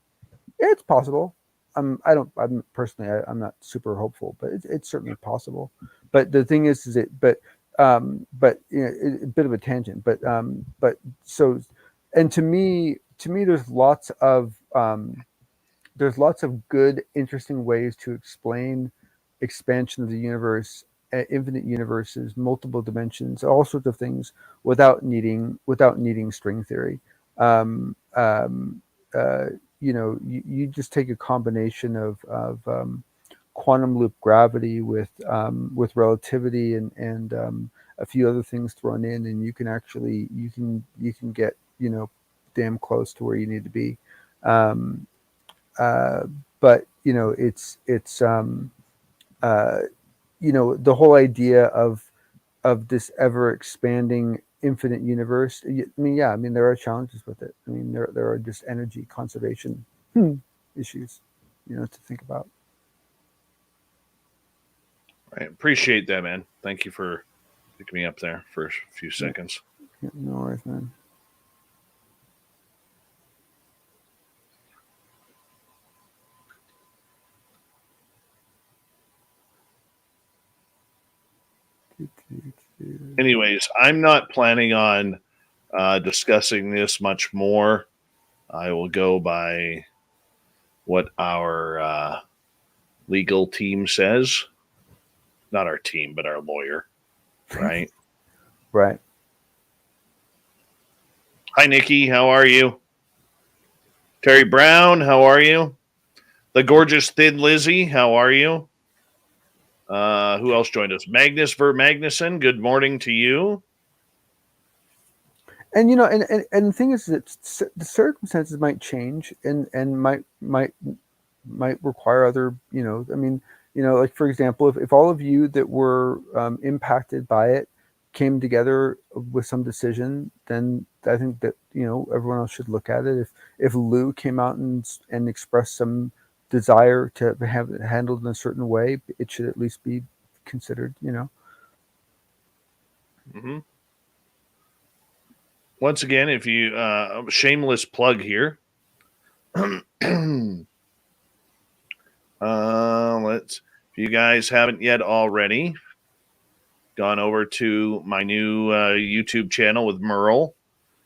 It's possible. I'm not super hopeful, but it's certainly possible. But the thing is a bit of a tangent. But so, and to me, there's lots of good, interesting ways to explain expansion of the universe, infinite universes, multiple dimensions, all sorts of things without needing string theory. You just take a combination of quantum loop gravity with relativity and a few other things thrown in, and you can get damn close to where you need to be. But the whole idea of this ever expanding infinite universe. I mean, there are challenges with it. I mean, there are just energy conservation issues, to think about. I appreciate that, man. Thank you for picking me up there for a few seconds. Yeah, no worries, man. Anyways, I'm not planning on discussing this much more. I will go by what our legal team says. Not our team, but our lawyer. Right? Right. Hi, Nikki. How are you? Terry Brown, how are you? The gorgeous Thin Lizzie, how are you? Who else joined us? Magnus Magnuson, good morning to you. And and the thing is that the circumstances might change and might require other, like, for example, if all of you that were impacted by it came together with some decision, then I think that everyone else should look at it. If Lou came out and expressed some desire to have it handled in a certain way, it should at least be considered. Mm-hmm. Once again, if you shameless plug here. If you guys haven't yet already gone over to my new YouTube channel with Merle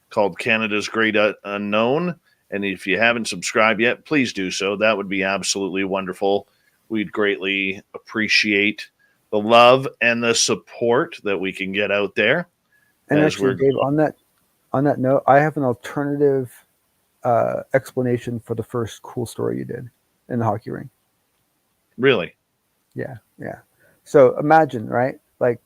called Canada's Great Unknown, and if you haven't subscribed yet, please do so. That would be absolutely wonderful. We'd greatly appreciate the love and the support that we can get out there. And actually, Dave, on that note, I have an alternative explanation for the first cool story you did in the hockey rink. Really? Yeah. So imagine, right? Like,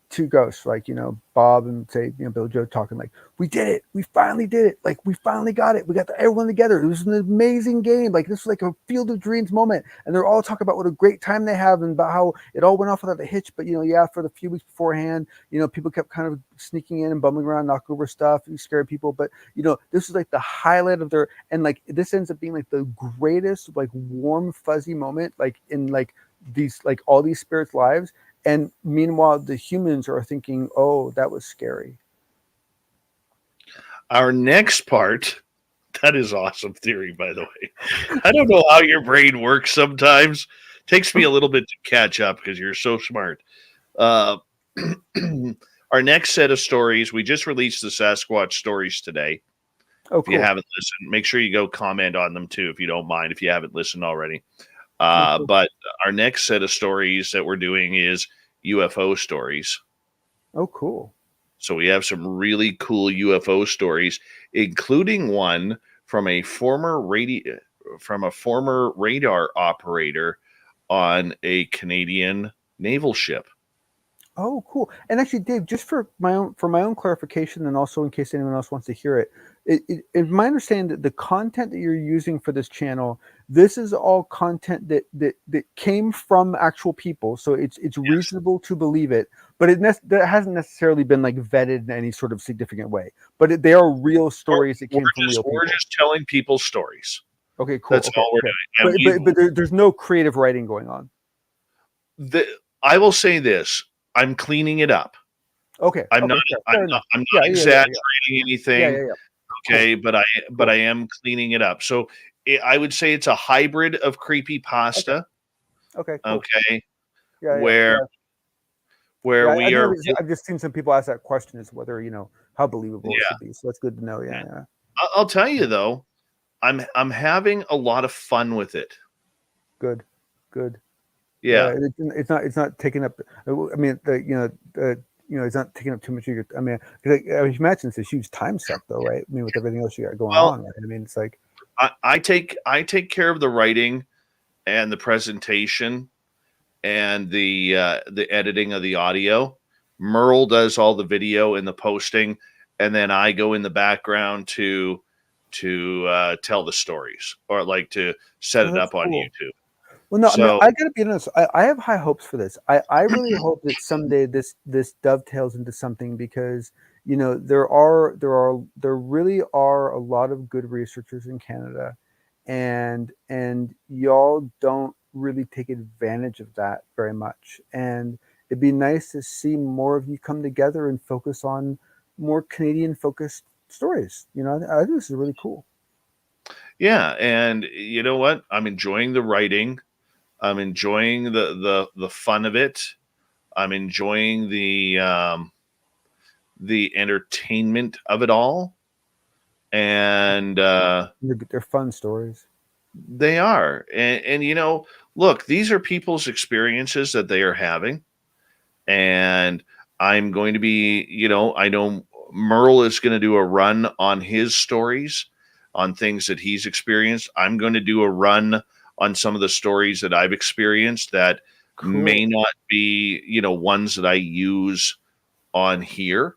two ghosts, like, Bob and say, Bill Joe talking like, we did it. We finally did it. Like, we finally got it. We got everyone together. It was an amazing game. Like, this was like a Field of Dreams moment. And they're all talking about what a great time they have and about how it all went off without a hitch. But, for the few weeks beforehand, people kept kind of sneaking in and bumbling around, knocking over stuff and scared people. But, this is like the highlight of their, and like, this ends up being like the greatest, like, warm, fuzzy moment, like in like these, like all these spirits' lives. And meanwhile, the humans are thinking, oh, that was scary. Our next part, that is awesome theory, by the way. I don't know how your brain works sometimes. Takes me a little bit to catch up because you're so smart. Our next set of stories, we just released the Sasquatch stories today. Oh, cool. If you haven't listened, make sure you go comment on them too, if you don't mind, if you haven't listened already. But our next set of stories that we're doing is UFO stories. Oh, cool. So we have some really cool UFO stories, including one from a former radar operator on a Canadian naval ship. Oh, cool. And actually, Dave, just for my own clarification, and also in case anyone else wants to hear it, my understanding that the content that you're using for this channel this is all content that came from actual people, so it's reasonable to believe it, but that hasn't necessarily been like vetted in any sort of significant way. But they are real stories that came from real people. We're just telling people stories. Okay, cool. That's Okay, all we're okay. doing. But there's no creative writing going on. I will say this: I'm cleaning it up. Okay, I'm not exaggerating anything. Yeah. Okay, Cool. but I am cleaning it up. So I would say it's a hybrid of creepypasta. Okay. Cool. Okay. Yeah. Where we are. I've just seen some people ask that question as whether how believable it should be. So that's good to know. Yeah. I'll tell you though, I'm having a lot of fun with it. Good. Yeah. It's not taking up. I mean, it's not taking up too much of your. I mean, because imagine it's a huge time suck, though, right? I mean, with everything else you got going on, right? I mean, it's like I take care of the writing and the presentation and the editing of the audio. Merle does all the video and the posting, and then I go in the background to tell the stories or like to set it up on YouTube. Well, no, I mean, I gotta be honest. I have high hopes for this. I really hope that someday this dovetails into something, because there really are a lot of good researchers in Canada, and y'all don't really take advantage of that very much. And it'd be nice to see more of you come together and focus on more Canadian focused stories. I think this is really cool. Yeah, and you know what? I'm enjoying the writing. I'm enjoying the fun of it. I'm enjoying the entertainment of it all. And they're fun stories. They are. And look, these are people's experiences that they are having. And I'm going to be, I know Merle is going to do a run on his stories, on things that he's experienced. I'm going to do a run on some of the stories that I've experienced that may not be, ones that I use on here.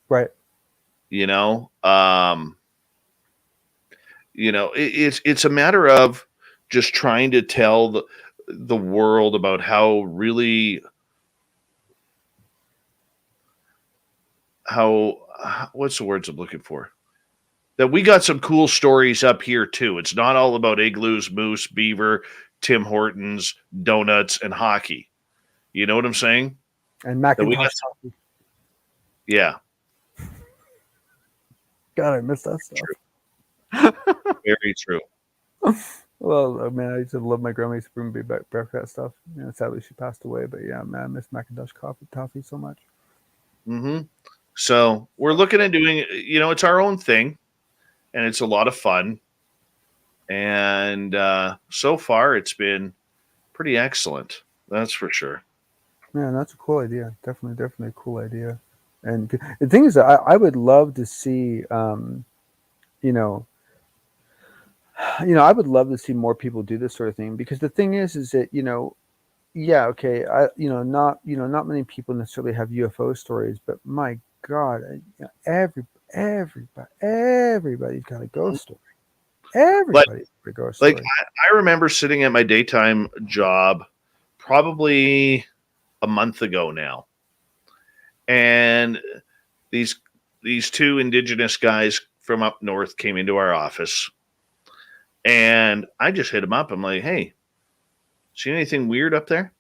Right. It's a matter of just trying to tell the world about how what's the words I'm looking for? That we got some cool stories up here too. It's not all about igloos, moose, beaver, Tim Hortons, donuts, and hockey. You know what I'm saying? And Macintosh hockey. Yeah. God, I missed that stuff. Very true. Well, man, I used to love my grandma used to bring me back that stuff. Sadly she passed away, but yeah, man, I miss Macintosh toffee so much. Mm-hmm. So we're looking at doing, it's our own thing, and it's a lot of fun. And so far, it's been pretty excellent. That's for sure. Man, that's a cool idea. Definitely a cool idea. And the thing is, I would love to see, I would love to see more people do this sort of thing, because the thing is that, yeah, okay, not many people necessarily have UFO stories, but my God, everybody's got a ghost story. Everybody's got a ghost story. Like I remember sitting at my daytime job probably a month ago now, and these two indigenous guys from up north came into our office, and I just hit them up. I'm like, hey, see anything weird up there?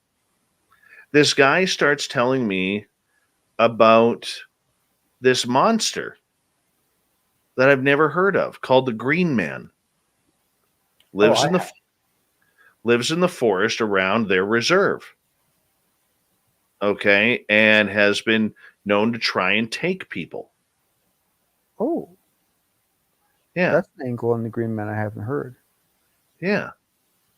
This guy starts telling me about this monster that I've never heard of called the Green Man. Lives in the forest around their reserve. Okay, and has been known to try and take people. Oh. Yeah. That's an angle on the Green Man I haven't heard. Yeah.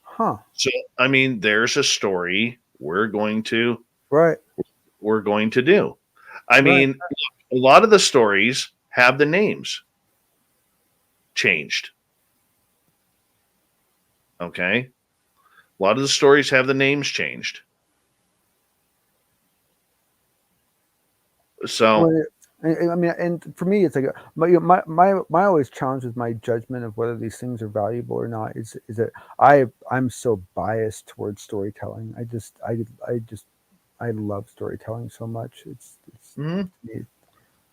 Huh. So, I mean, there's a story we're going to do. I mean, a lot of the stories have the names changed. Okay. A lot of the stories have the names changed. So, I mean, and for me, it's like my always challenge with my judgment of whether these things are valuable or not is that I'm so biased towards storytelling. I love storytelling so much. It's Mhm. you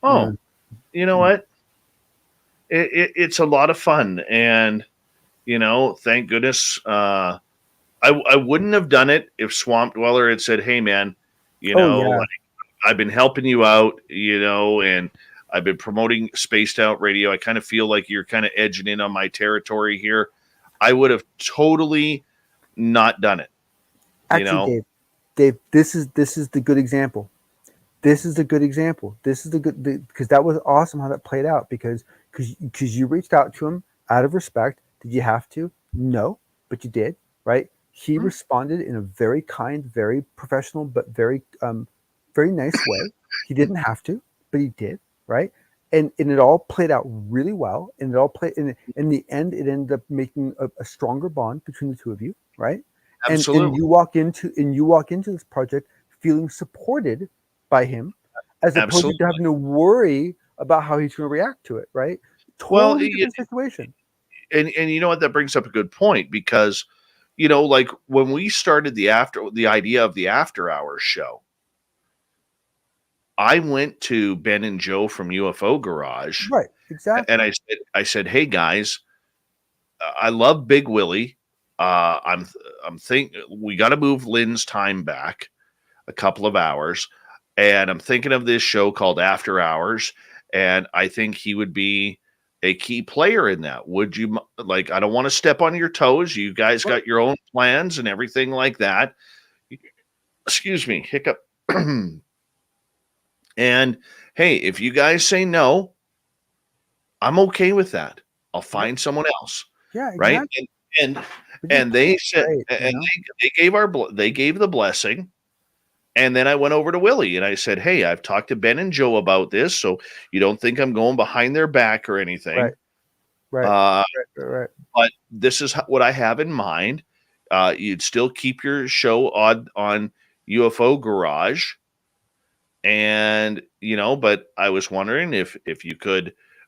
Oh, know, you know what? It's a lot of fun, and thank goodness. I wouldn't have done it if Swamp Dweller had said, "Hey, man, oh yeah, like, I've been helping you out, and I've been promoting Spaced Out Radio. I kind of feel like you're kind of edging in on my territory here." I would have totally not done it. You actually, know, Dave, this is the good example. This is the good example. This is the good because that was awesome how that played out because you reached out to him out of respect. Did you have to? No, but you did, right? He Mhm. responded in a very kind, very professional, but very nice way. He didn't have to, but he did, right? And it all played out really well. And it all played in the end, it ended up making a stronger bond between the two of you, right? And Absolutely, you walk into this project feeling supported by him, as opposed to absolutely. having to worry about how he's going to react to it, right? Well, Totally different situation. and you know what? That brings up a good point because like when we started the idea of the after hours show, I went to Ben and Joe from UFO Garage, Right, and exactly. I said, "Hey guys, I love Big Willie. I'm think we got to move Lynn's time back a couple of hours, and I'm thinking of this show called After Hours, and I think he would be a key player in that. Would you like? I don't want to step on your toes. You guys Right. got your own plans and everything like that. Excuse me, hiccup." And hey, if you guys say no, I'm okay with that. I'll Yep. find someone else, Yeah, right? exactly. And But you and played they it said, great, and they gave the blessing, and then I went over to Willie and I said, "Hey, I've talked to Ben and Joe about this, so you don't think I'm going behind their back or Right, anything. right, Uh, right. but this is what I have in mind. You'd still keep your show on UFO Garage, and but I was wondering if you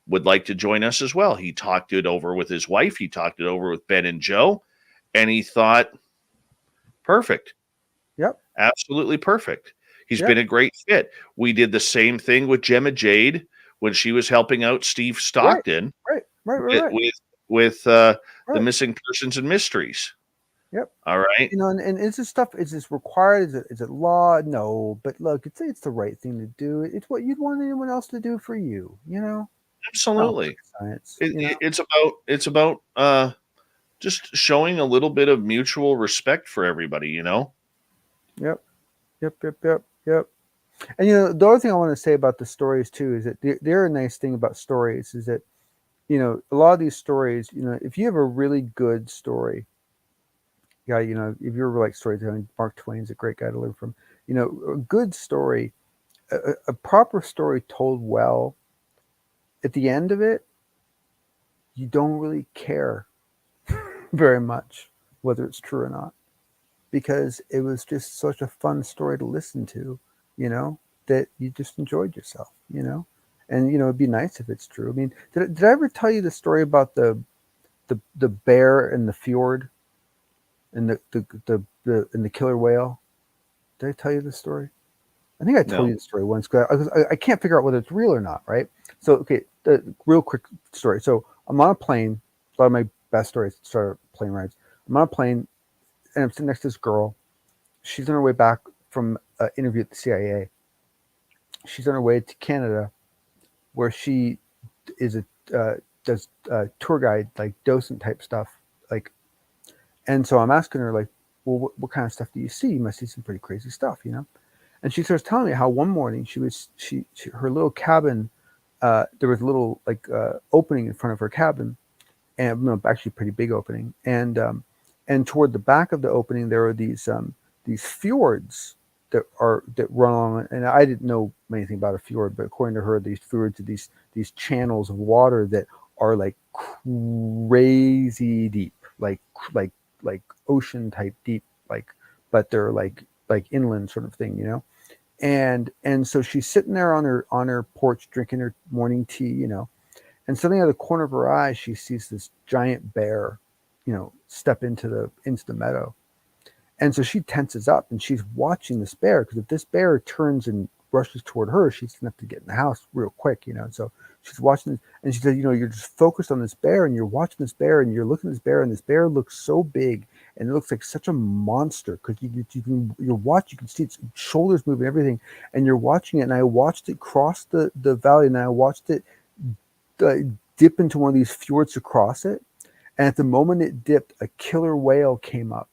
would like to join us as well." He talked it over with his wife. He talked it over with Ben and Joe, and he thought, perfect, Yep, absolutely perfect. He's yep. been a great fit. We did the same thing with Gemma Jade when she was helping out Steve Right, Stockton right, right, right, with right, with, with the right. missing persons and mysteries. Yep. All right, And is this stuff, is this required? Is it law? No, but look, it's the right thing to do. It's what you'd want anyone else to do for you, Not absolutely. rocket science, It's about just showing a little bit of mutual respect for everybody. Yep, yep. And the other thing I want to say about the stories too is that the other nice thing about stories is that a lot of these stories, if you have a really good story, yeah, if you're like storytelling, Mark Twain's a great guy to learn from. A good story, a proper story told well, at the end of it, you don't really care very much whether it's true or not, because it was just such a fun story to listen to, that you just enjoyed yourself. And it'd be nice if it's true. I mean, did I ever tell you the story about the bear in the fjord and the killer whale? Did I tell you this story? I think I told No. you the story once, because I can't figure out whether it's real or not, right? So, okay, the real quick story. So I'm on a plane. A lot of my best stories start plane rides. I'm on a plane, and I'm sitting next to this girl. She's on her way back from an interview at the CIA. She's on her way to Canada, where she is does tour guide, like docent type stuff, like. And so I'm asking her, like, well, what kind of stuff do you see? You must see some pretty crazy stuff. And she starts telling me how one morning she her little cabin, there was a little like opening in front of her cabin, and actually a pretty big opening, and toward the back of the opening there are these fjords that run along. And I didn't know anything about a fjord, but according to her, these fjords are these channels of water that are like crazy deep, like ocean type deep, like, but they're like inland sort of thing. And so she's sitting there on her porch drinking her morning tea, you know, and suddenly out of the corner of her eye she sees this giant bear, you know, step into the meadow. And so she tenses up and she's watching this bear, because if this bear turns and rushes toward her, she's gonna have to get in the house real quick, you know. And so she's watching this, and she said, you know, you're just focused on this bear and you're watching this bear and you're looking at this bear, and this bear looks so big and it looks like such a monster, because you can see its shoulders moving, everything, and you're watching it. And I watched it cross the valley, and I watched it dip into one of these fjords across it. And at the moment it dipped, a killer whale came up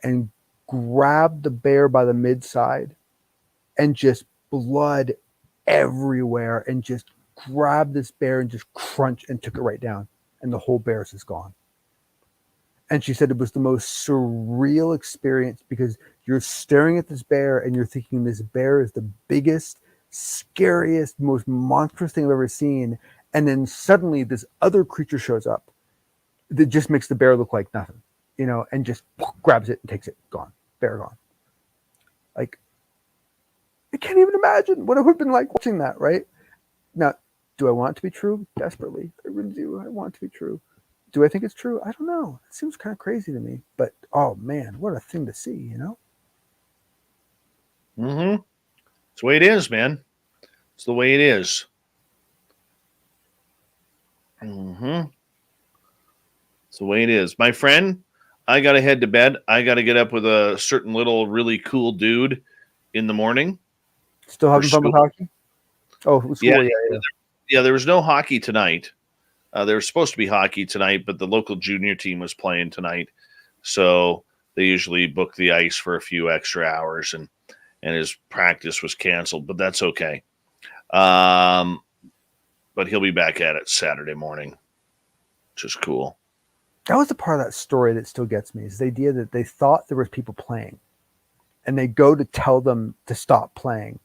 and grabbed the bear by the mid-side, and just blood everywhere, and just grabbed this bear and just crunched and took it right down. And the whole bear is just gone. And she said it was the most surreal experience, because you're staring at this bear and you're thinking this bear is the biggest, scariest, most monstrous thing I've ever seen. And then suddenly this other creature shows up that just makes the bear look like nothing, you know, and just grabs it and takes it. Gone. Bear gone. Like, I can't even imagine what it would have been like watching that, right? Now, do I want it to be true? Desperately. I really do. I want it to be true. Do I think it's true? I don't know. It seems kind of crazy to me. But, oh, man, what a thing to see, you know? Mm-hmm. It's the way it is, man. It's the way it is. Mm-hmm. It's the way it is. My friend, I got to head to bed. I got to get up with a certain little really cool dude in the morning. Still having fun with hockey? Oh, school, yeah. Yeah, there was no hockey tonight. There was supposed to be hockey tonight, but the local junior team was playing tonight. So they usually book the ice for a few extra hours, and his practice was canceled, but that's okay. But he'll be back at it Saturday morning, which is cool. That was the part of that story that still gets me, is the idea that they thought there was people playing, and they go to tell them to stop playing,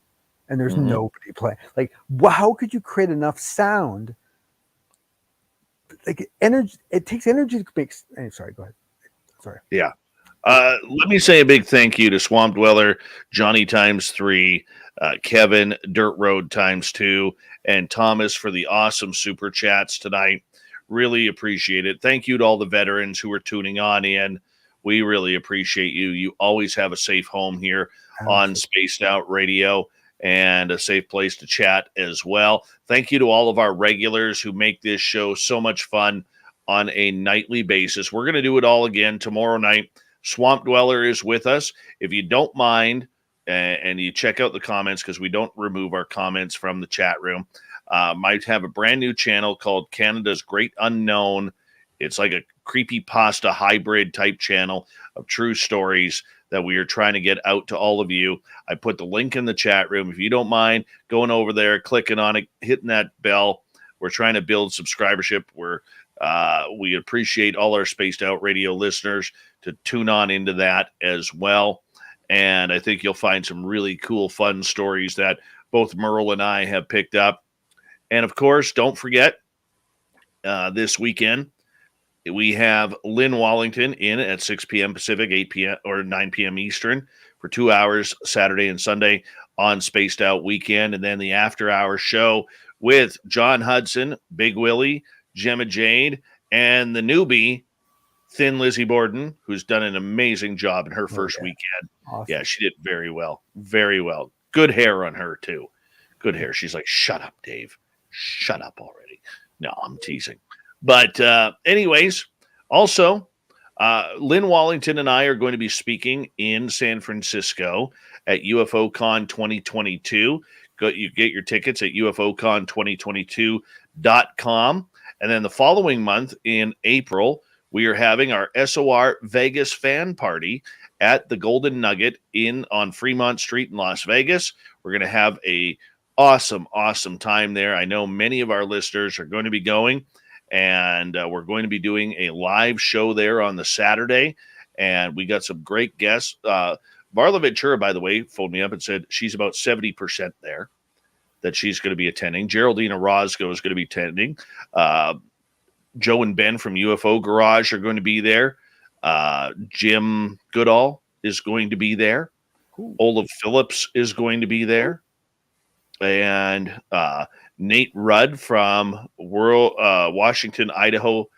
and there's nobody playing. Like, how could you create enough sound? Like, energy, it takes energy to make. Sorry, go ahead. Sorry. Yeah. Let me say a big thank you to Swamp Dweller, Johnny ×3, Kevin, Dirt Road ×2, and Thomas for the awesome super chats tonight. Really appreciate it. Thank you to all the veterans who are tuning on in. We really appreciate you. You always have a safe home here on Spaced Out Radio, and a safe place to chat as well. Thank you to all of our regulars who make this show so much fun on a nightly basis. We're going to do it all again tomorrow night. Swamp Dweller is with us. If you don't mind, and you check out the comments, because we don't remove our comments from the chat room, might have a brand new channel called Canada's Great Unknown. It's like a creepypasta hybrid type channel of true stories that we are trying to get out to all of you. I put the link in the chat room. If you don't mind going over there, clicking on it, hitting that bell. We're trying to build subscribership. We appreciate all our Spaced Out Radio listeners to tune on into that as well. And I think you'll find some really cool, fun stories that both Merle and I have picked up. And of course, don't forget, this weekend, we have Lynn Wallington in at 6 p.m. Pacific, 8 p.m. or 9 p.m. Eastern for 2 hours, Saturday and Sunday on Spaced Out Weekend. And then the after-hour show with John Hudson, Big Willie, Gemma Jade, and the newbie, Thin Lizzie Borden, who's done an amazing job in her first weekend. Awesome. Yeah, she did very well. Very well. Good hair on her, too. Good hair. She's like, shut up, Dave. Shut up already. No, I'm teasing. But anyways, also, Lynn Wallington and I are going to be speaking in San Francisco at UFOCon 2022. You get your tickets at UFOCon2022.com. And then the following month in April, we are having our SOR Vegas fan party at the Golden Nugget on Fremont Street in Las Vegas. We're going to have a awesome time there. I know many of our listeners are going to be going. And we're going to be doing a live show there on the Saturday. And we got some great guests. Marla Ventura, by the way, phoned me up and said she's about 70% there, that she's going to be attending. Geraldine Orozco is going to be attending. Joe and Ben from UFO Garage are going to be there. Jim Goodall is going to be there. Olaf Phillips is going to be there. And Nate Rudd from Washington, Idaho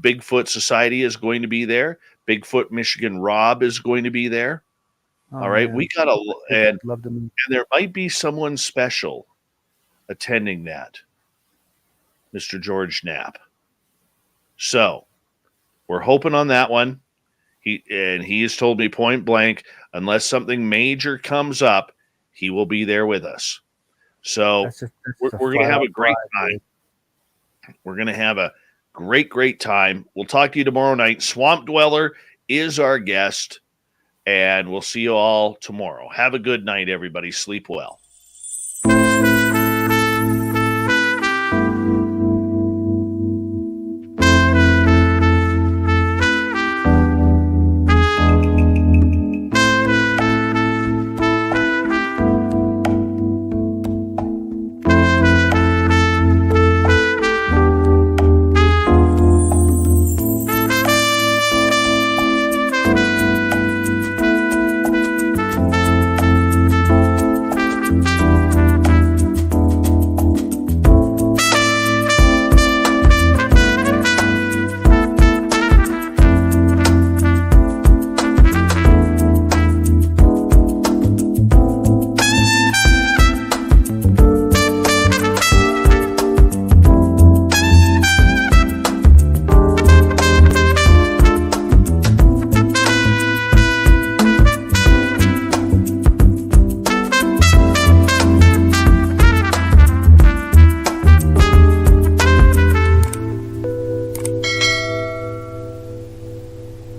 Bigfoot Society is going to be there. Bigfoot Michigan Rob is going to be there. All right. man. We got and Love them. there might be someone special attending that, Mr. George Knapp. So we're hoping on that one. He has told me point blank, unless something major comes up, he will be there with us. So we're going to have a great time. We're going to have a great time. We'll talk to you tomorrow night. Swamp Dweller is our guest, and we'll see you all tomorrow. Have a good night, everybody. Sleep well.